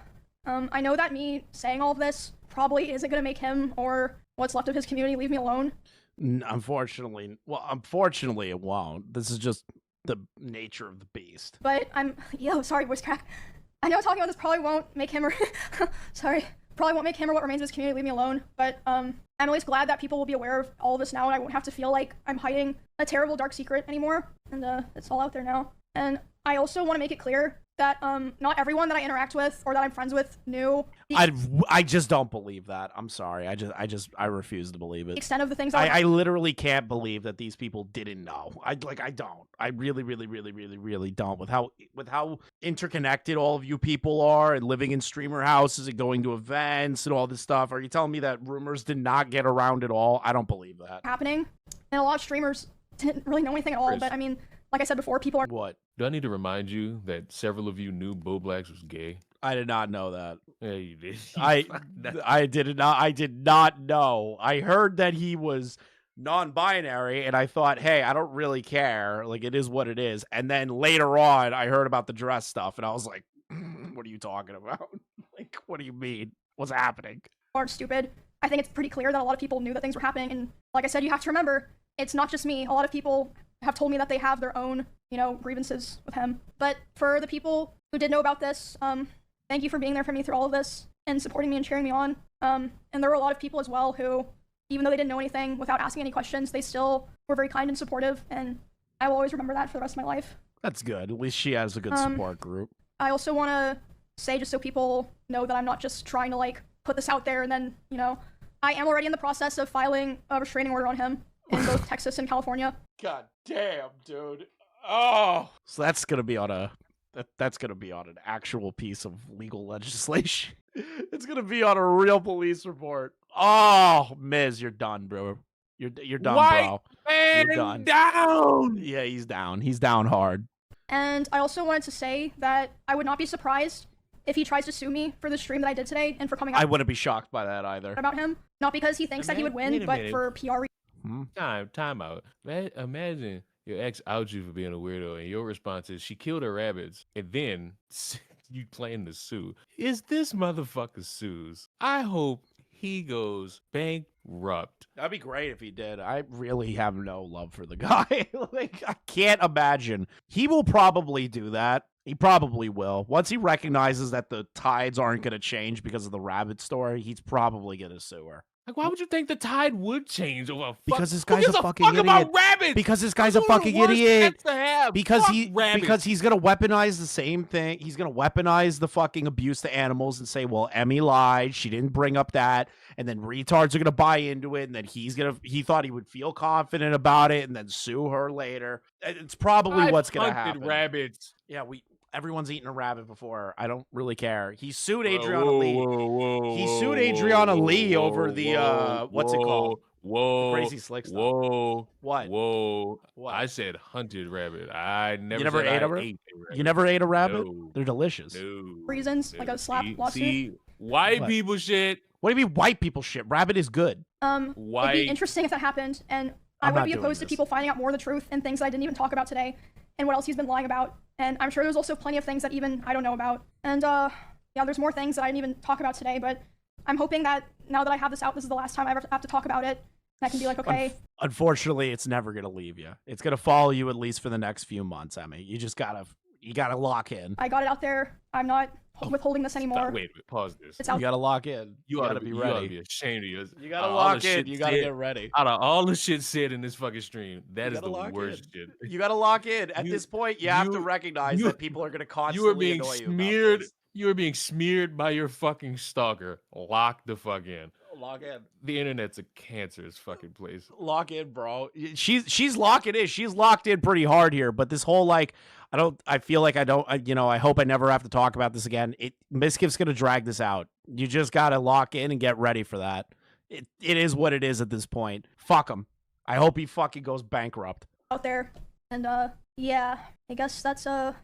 I know that me saying all of this probably isn't gonna make him or what's left of his community leave me alone. Unfortunately it won't. This is just the nature of the beast. But sorry, voice crack. I know talking about this probably won't make him or probably won't make him or what remains of his community leave me alone, but I'm at least glad that people will be aware of all of this now, and I won't have to feel like I'm hiding a terrible dark secret anymore, and it's all out there now. And I also want to make it clear that not everyone that I interact with or that I'm friends with knew I just don't believe that. I'm sorry. I refuse to believe it. the extent of the things I literally can't believe that these people didn't know. I don't. I really don't. With how interconnected all of you people are and living in streamer houses and going to events and all this stuff. Are you telling me that rumors did not get around at all? I don't believe that. happening, and a lot of streamers didn't really know anything at all, but I mean, like I said before, people are... What? Do I need to remind you that several of you knew Bo Blacks was gay? I did not know that. Yeah, you did. I did not know. I heard that he was non-binary, and I thought, hey, I don't really care. Like, it is what it is. And then later on, I heard about the dress stuff, and I was like, what are you talking about? Like, what do you mean? What's happening? Aren't stupid. I think it's pretty clear that a lot of people knew that things were happening, and like I said, you have to remember, it's not just me. A lot of people have told me that they have their own, you know, grievances with him. But for the people who did know about this, thank you for being there for me through all of this and supporting me and cheering me on. And there were a lot of people as well who, even though they didn't know anything, without asking any questions, they still were very kind and supportive, and I will always remember that for the rest of my life. That's good. At least she has a good support group. I also want to say, just so people know, that I'm not just trying to, like, put this out there and then, you know, I am already in the process of filing a restraining order on him in both Texas and California. God damn, dude. Oh. So that's gonna be on that's gonna be on an actual piece of legal legislation. It's gonna be on a real police report. Oh, Miz, you're done, bro. You're done, bro. You're done. Down. Yeah, he's down. He's down hard. And I also wanted to say that I would not be surprised if he tries to sue me for the stream that I did today and for coming out I wouldn't be shocked by that either. about him. Not because he thinks that he would win, but for PR reasons. Time out. Imagine your ex outs you for being a weirdo, and your response is she killed her rabbits, and then you plan to sue. Is this motherfucker sues? I hope he goes bankrupt. That'd be great if he did. I really have no love for the guy. Like, I can't imagine. He will probably do that. He probably will. Once he recognizes that the tides aren't going to change because of the rabbit story, he's probably going to sue her. Like, why would you think the tide would change? Because this guy's a fucking idiot. About rabbits? Because this guy's a fucking idiot. Because rabbits. he's gonna weaponize the same thing. He's gonna weaponize the fucking abuse to animals and say, "Well, Emmy lied. She didn't bring up that." And then retards are gonna buy into it. And then he thought he would feel confident about it, and then sue her later. It's probably what's gonna happen. Rabbits. Yeah, everyone's eaten a rabbit before. I don't really care. He sued Adriana Lee. He sued Adriana Lee over the what's it called? Whoa. The crazy slick stuff. Whoa. What? Whoa. What? I said hunted rabbit. I never. You never ate a rabbit? You never ate a rabbit? No. They're delicious. No. Reasons, like a slap lawsuit. See, white people shit. What do you mean white people shit? Rabbit is good. It'd be interesting if that happened, and I would be opposed to people finding out more of the truth and things that I didn't even talk about today, and what else he's been lying about. And I'm sure there's also plenty of things that even I don't know about. And yeah, there's more things that I didn't even talk about today, but I'm hoping that now that I have this out, this is the last time I ever have to talk about it. And I can be like, okay. Unfortunately, it's never going to leave you. It's going to follow you at least for the next few months, Emmy. You just gotta You gotta lock in. I got it out there. I'm not withholding this anymore. Wait, pause this. It's out. You gotta lock in. You gotta ought to be You ready. ought to be ashamed of yours. You gotta lock in. You gotta get ready. Out of all the shit said in this fucking stream, that is the worst shit. You gotta lock in. At this point, you have to recognize that people are gonna constantly annoy you. Smeared. You are being smeared by your fucking stalker. Lock the fuck in. Log in. The internet's a cancerous fucking place. Lock in, bro. She's locking in. She's locked in pretty hard here. But this whole I feel like I hope I never have to talk about this again. Mizkif's gonna drag this out. You just gotta lock in and get ready for that. It is what it is at this point. Fuck him. I hope he fucking goes bankrupt. Out there, and yeah, I guess that's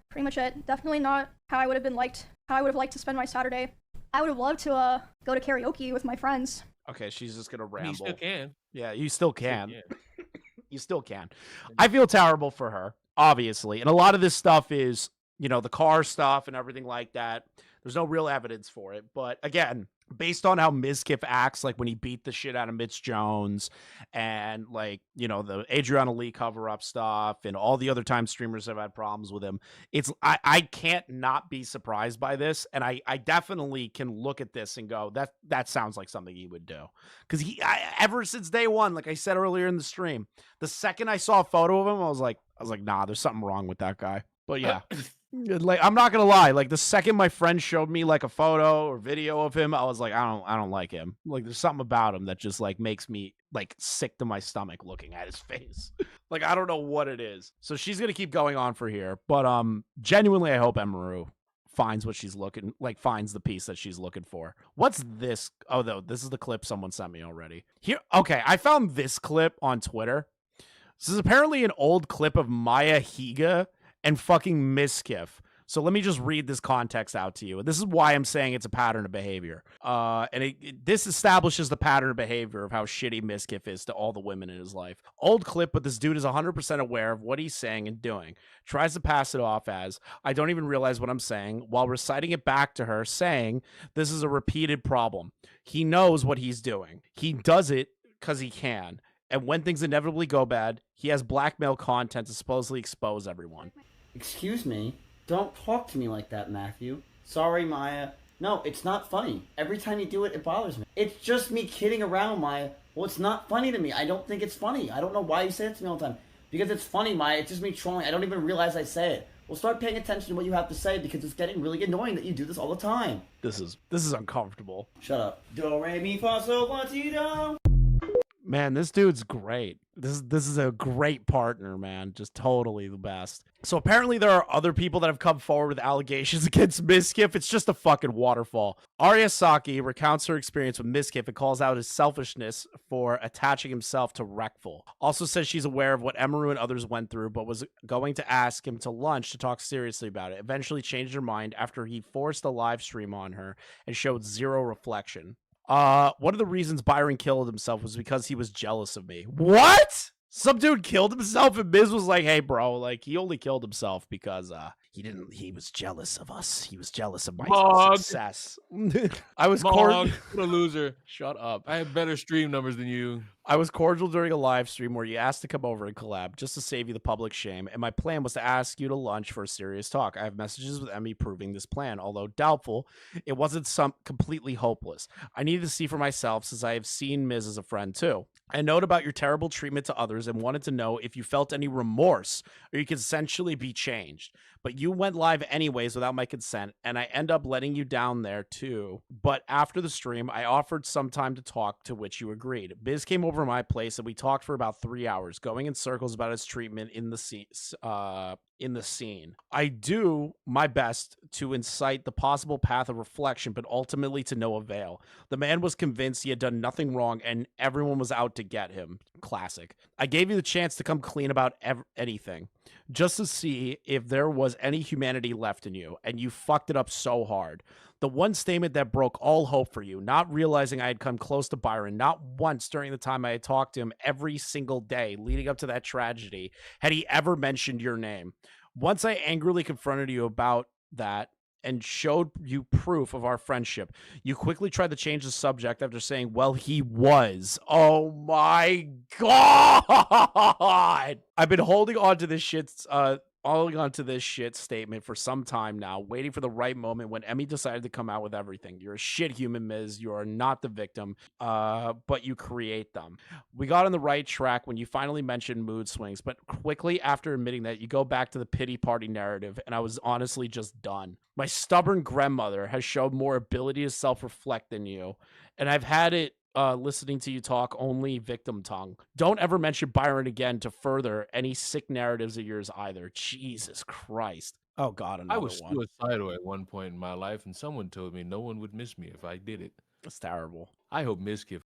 pretty much it. Definitely not how I would have liked to spend my Saturday. I would have loved to go to karaoke with my friends. Okay, she's just gonna ramble. You still can. Yeah, you still can. You still can. I feel terrible for her, obviously, and a lot of this stuff is, the car stuff and everything like that. There's no real evidence for it, but again, based on how Mizkif acts, like when he beat the shit out of Mitch Jones and the Adriana Lee cover-up stuff and all the other time streamers have had problems with him, I can't not be surprised by this. And I definitely can look at this and go, that sounds like something he would do. Because ever since day one, like I said earlier in the stream, the second I saw a photo of him, I was like, nah, there's something wrong with that guy. But yeah. Like, I'm not gonna lie, like the second my friend showed me like a photo or video of him, I was like, I don't like him. Like there's something about him that just like makes me like sick to my stomach looking at his face. Like I don't know what it is. So she's gonna keep going on for here. But genuinely I hope Emiru finds what she's finds the piece that she's looking for. What's this? Oh no, this is the clip someone sent me already. Here, okay, I found this clip on Twitter. This is apparently an old clip of Maya Higa and fucking Mizkif. So let me just read this context out to you. This is why I'm saying it's a pattern of behavior. And this establishes the pattern of behavior of how shitty Mizkif is to all the women in his life. Old clip, but this dude is 100% aware of what he's saying and doing. Tries to pass it off as, I don't even realize what I'm saying, while reciting it back to her, saying, this is a repeated problem. He knows what he's doing. He does it because he can. And when things inevitably go bad, he has blackmail content to supposedly expose everyone. Excuse me? Don't talk to me like that, Matthew. Sorry, Maya. No, it's not funny. Every time you do it, it bothers me. It's just me kidding around, Maya. Well, it's not funny to me. I don't think it's funny. I don't know why you say it to me all the time. Because it's funny, Maya. It's just me trolling. I don't even realize I say it. Well, start paying attention to what you have to say because it's getting really annoying that you do this all the time. This is uncomfortable. Shut up. Do, re, mi, fa, sol, la, ti, do. Man, this dude's great. This is a great partner, man. Just totally the best. So apparently there are other people that have come forward with allegations against Mizkif. It's just a fucking waterfall. Arya Saki recounts her experience with Mizkif and calls out his selfishness for attaching himself to Wreckful. Also says she's aware of what Emiru and others went through, but was going to ask him to lunch to talk seriously about it. Eventually changed her mind after he forced a live stream on her and showed zero reflection. One of the reasons Byron killed himself was because he was jealous of me. What? Some dude killed himself and Miz was like, hey bro, like he only killed himself because he was jealous of us. He was jealous of my success. I was what a loser. Shut up. I have better stream numbers than you. I was cordial during a live stream where you asked to come over and collab just to save you the public shame, and my plan was to ask you to lunch for a serious talk. I have messages with Emmy proving this plan, although doubtful, it wasn't completely hopeless. I needed to see for myself since I have seen Miz as a friend too. I note about your terrible treatment to others and wanted to know if you felt any remorse or you could essentially be changed. But you went live anyways without my consent, and I end up letting you down there too. But after the stream, I offered some time to talk, to which you agreed. Biz came over to my place and we talked for about 3 hours, going in circles about his treatment in the scene. I do my best to incite the possible path of reflection, but ultimately to no avail. The man was convinced he had done nothing wrong and everyone was out to get him. Classic. I gave you the chance to come clean about anything, just to see if there was any humanity left in you, and you fucked it up so hard. The one statement that broke all hope for you, not realizing I had come close to Byron, not once during the time I had talked to him every single day leading up to that tragedy, had he ever mentioned your name. Once I angrily confronted you about that and showed you proof of our friendship, you quickly tried to change the subject after saying, well, he was. Oh my God. I've been holding on to this shit holding on to this shit statement for some time now, waiting for the right moment when Emmy decided to come out with everything. You're a shit human, Miz. You are not the victim, but you create them. We got on the right track when you finally mentioned mood swings, but quickly after admitting that, you go back to the pity party narrative, and I was honestly just done. My stubborn grandmother has showed more ability to self-reflect than you, and I've had it listening to you talk only victim tongue. Don't ever mention Byron again to further any sick narratives of yours either. Jesus Christ. Oh God, another I was one. suicidal at one point in my life, and someone told me no one would miss me if I did it. That's terrible. I hope Mizkif.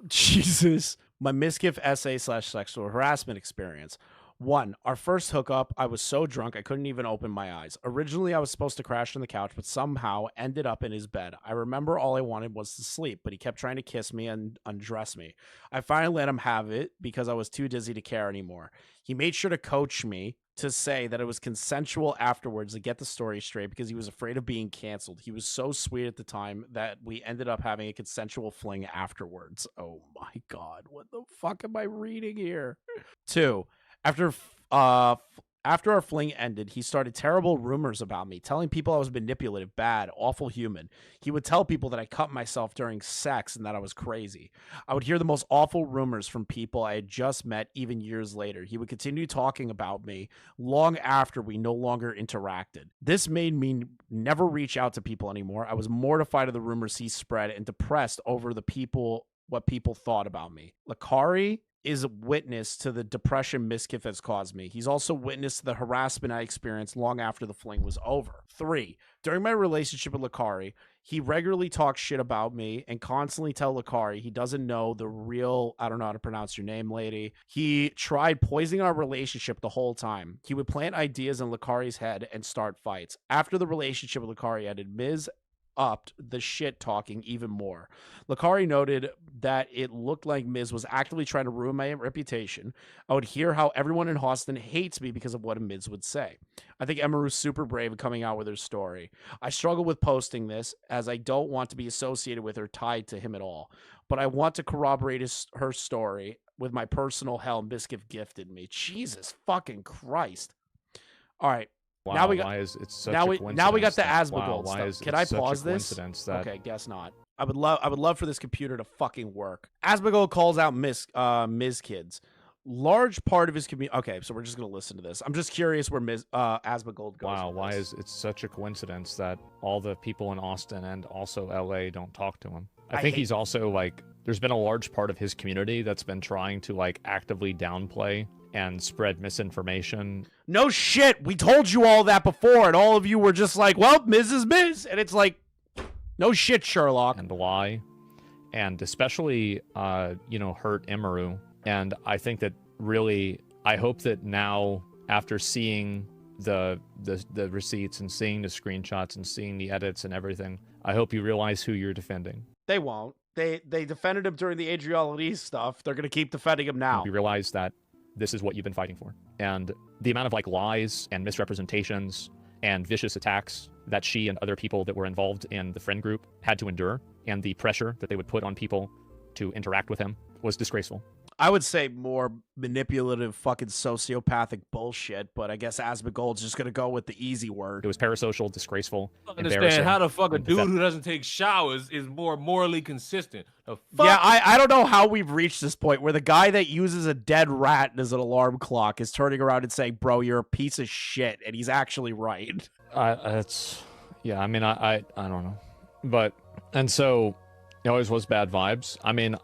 Jesus. My Mizkif essay / sexual harassment experience. 1. Our first hookup, I was so drunk I couldn't even open my eyes. Originally, I was supposed to crash on the couch, but somehow ended up in his bed. I remember all I wanted was to sleep, but he kept trying to kiss me and undress me. I finally let him have it because I was too dizzy to care anymore. He made sure to coach me to say that it was consensual afterwards to get the story straight because he was afraid of being canceled. He was so sweet at the time that we ended up having a consensual fling afterwards. Oh my God, what the fuck am I reading here? 2. After our fling ended, he started terrible rumors about me, telling people I was manipulative, bad, awful human. He would tell people that I cut myself during sex and that I was crazy. I would hear the most awful rumors from people I had just met even years later. He would continue talking about me long after we no longer interacted. This made me never reach out to people anymore. I was mortified of the rumors he spread and depressed over what people thought about me. Lakari is a witness to the depression Mizkif has caused me. He's also witness to the harassment I experienced long after the fling was over. 3. During my relationship with Lakari, he regularly talks shit about me and constantly tell Lakari he doesn't know the real, I don't know how to pronounce your name, lady. He tried poisoning our relationship the whole time. He would plant ideas in Lakari's head and start fights. After the relationship with Lakari ended, Miz upped the shit talking even more. Lakari noted that it looked like Miz was actively trying to ruin my reputation. I would hear how everyone in Austin hates me because of what Miz would say. I think Emiru's super brave in coming out with her story. I struggle with posting this as I don't want to be associated with or tied to him at all, but I want to corroborate her story with my personal hell Mizkif gifted me. Jesus fucking Christ. All right. Wow, now we got, why is it such now a we coincidence got the that- Asmongold wow, why stuff. is Can it I such a pause this? coincidence that- Okay, guess not. I would love for this computer to fucking work. Asmongold calls out Miz Kids. Large part of his community. Okay, so we're just gonna listen to this. I'm just curious where Asmongold goes. Wow, why is it such a coincidence that all the people in Austin and also LA don't talk to him? I think he's also like, there's been a large part of his community that's been trying to like actively downplay and spread misinformation. No shit, we told you all that before, and all of you were just like, well, Miz is Miz. And it's like, no shit, Sherlock. And lie. And especially, hurt Emiru. And I think that really, I hope that now, after seeing the receipts and seeing the screenshots and seeing the edits and everything, I hope you realize who you're defending. They won't. They defended him during the Adriel Elise stuff. They're going to keep defending him now. You realize that this is what you've been fighting for. And the amount of like lies and misrepresentations and vicious attacks that she and other people that were involved in the friend group had to endure, and the pressure that they would put on people to interact with him was disgraceful. I would say more manipulative fucking sociopathic bullshit, but I guess Asmongold's just going to go with the easy word. It was parasocial, disgraceful, Understand how the fuck a dude who doesn't take showers is more morally consistent. The fuck? Yeah, I don't know how we've reached this point where the guy that uses a dead rat as an alarm clock is turning around and saying, bro, you're a piece of shit, and he's actually right. Yeah, I mean, I don't know. But, and so, it always was bad vibes. I mean,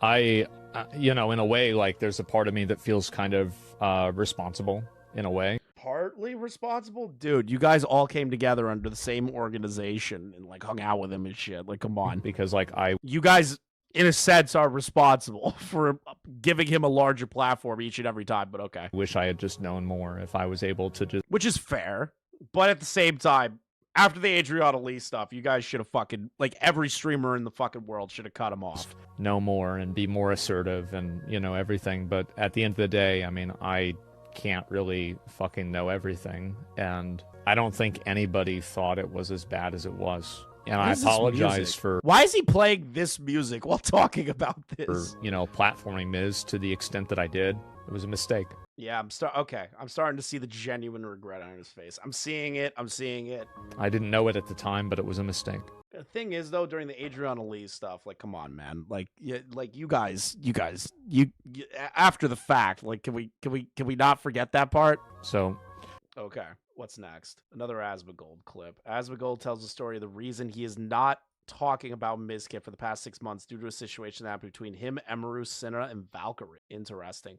in a way, like, there's a part of me that feels kind of responsible, in a way. Partly responsible? Dude, you guys all came together under the same organization and, like, hung out with him and shit. Like, come on. Because, like, You guys, in a sense, are responsible for giving him a larger platform each and every time, but okay. Wish I had just known more if I was able to just... Which is fair, but at the same time, after the Adriana Lee stuff, you guys should have fucking, like, every streamer in the fucking world should have cut him off. Know more and be more assertive and, everything. But at the end of the day, I mean, I can't really fucking know everything. And I don't think anybody thought it was as bad as it was. And I apologize for... Why is he playing this music while talking about this? For, platforming Miz to the extent that I did. It was a mistake. Yeah, I'm starting to see the genuine regret on his face. I'm seeing it. I didn't know it at the time, but it was a mistake. The thing is, though, during the Adriana Lee stuff, like, come on, man, like, you guys, after the fact, like, can we not forget that part? So, okay, what's next? Another Asmongold clip. Asmongold tells the story of the reason he is not talking about Mizkif for the past 6 months due to a situation that happened between him, Emiru, Cinna, and Valkyrie. Interesting.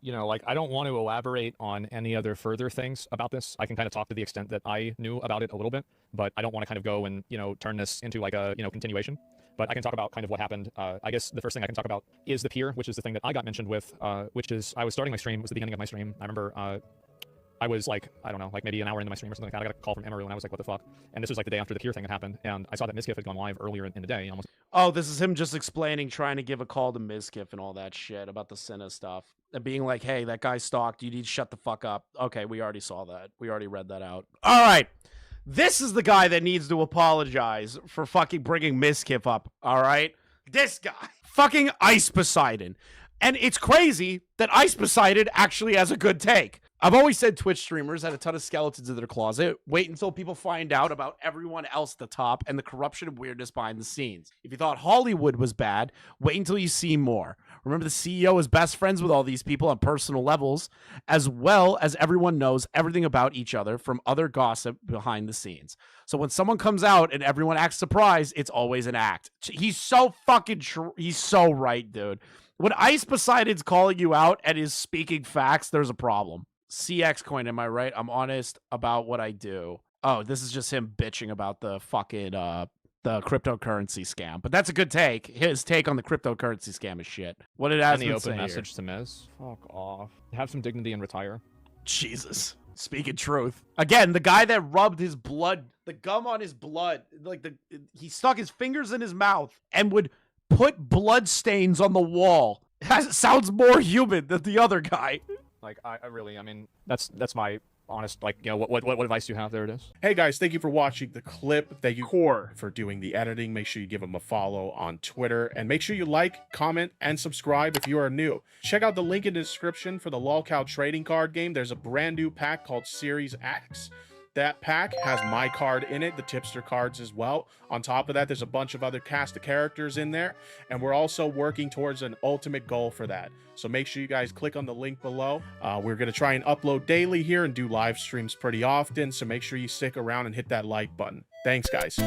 Like, I don't want to elaborate on any other further things about this. I can kind of talk to the extent that I knew about it a little bit, but I don't want to kind of go and, turn this into like a, continuation. But I can talk about kind of what happened. I guess the first thing I can talk about is the pier, which is the thing that I got mentioned with, which is I was starting my stream. It was the beginning of my stream. I remember I was like, I don't know, like maybe an hour into my stream or something like that. I got a call from Emiru and I was like, what the fuck? And this was like the day after the pier thing had happened. And I saw that Mizkif had gone live earlier in the day. Almost. Oh, this is him just explaining, trying to give a call to Mizkif and all that shit about the Cinna stuff. And being like, hey, that guy stalked. You need to shut the fuck up. Okay, we already saw that. We already read that out. All right. This is the guy that needs to apologize for fucking bringing Mizkif up. All right? This guy. Fucking Ice Poseidon. And it's crazy that Ice Poseidon actually has a good take. I've always said Twitch streamers had a ton of skeletons in their closet. Wait until people find out about everyone else at the top and the corruption and weirdness behind the scenes. If you thought Hollywood was bad, wait until you see more. Remember, the CEO is best friends with all these people on personal levels, as well as everyone knows everything about each other from other gossip behind the scenes. So when someone comes out and everyone acts surprised, it's always an act. He's so fucking he's so right, dude. When Ice Poseidon's calling you out and is speaking facts, there's a problem. CX coin, am I right? I'm honest about what I do. Oh, this is just him bitching about the fucking the cryptocurrency scam. But that's a good take. His take on the cryptocurrency scam is shit. What did Asmon say? Any open message to Miz? Fuck off. Have some dignity and retire. Jesus. Speaking truth. Again, the guy that rubbed his blood, the gum on his blood, like he stuck his fingers in his mouth and would put blood stains on the wall. That sounds more human than the other guy. Like, I really, I mean, that's my honest, like, what advice do you have? There it is. Hey guys, thank you for watching the clip. Thank you, Core, for doing the editing. Make sure you give him a follow on Twitter. And make sure you like, comment, and subscribe if you are new. Check out the link in the description for the lolcow trading card game. There's a brand new pack called Series X. That pack has my card in it, the tipster cards as well. On top of that, there's a bunch of other cast of characters in there, and we're also working towards an ultimate goal for that. So make sure you guys click on the link below. We're going to try and upload daily here and do live streams pretty often, so make sure you stick around and hit that like button. Thanks, guys.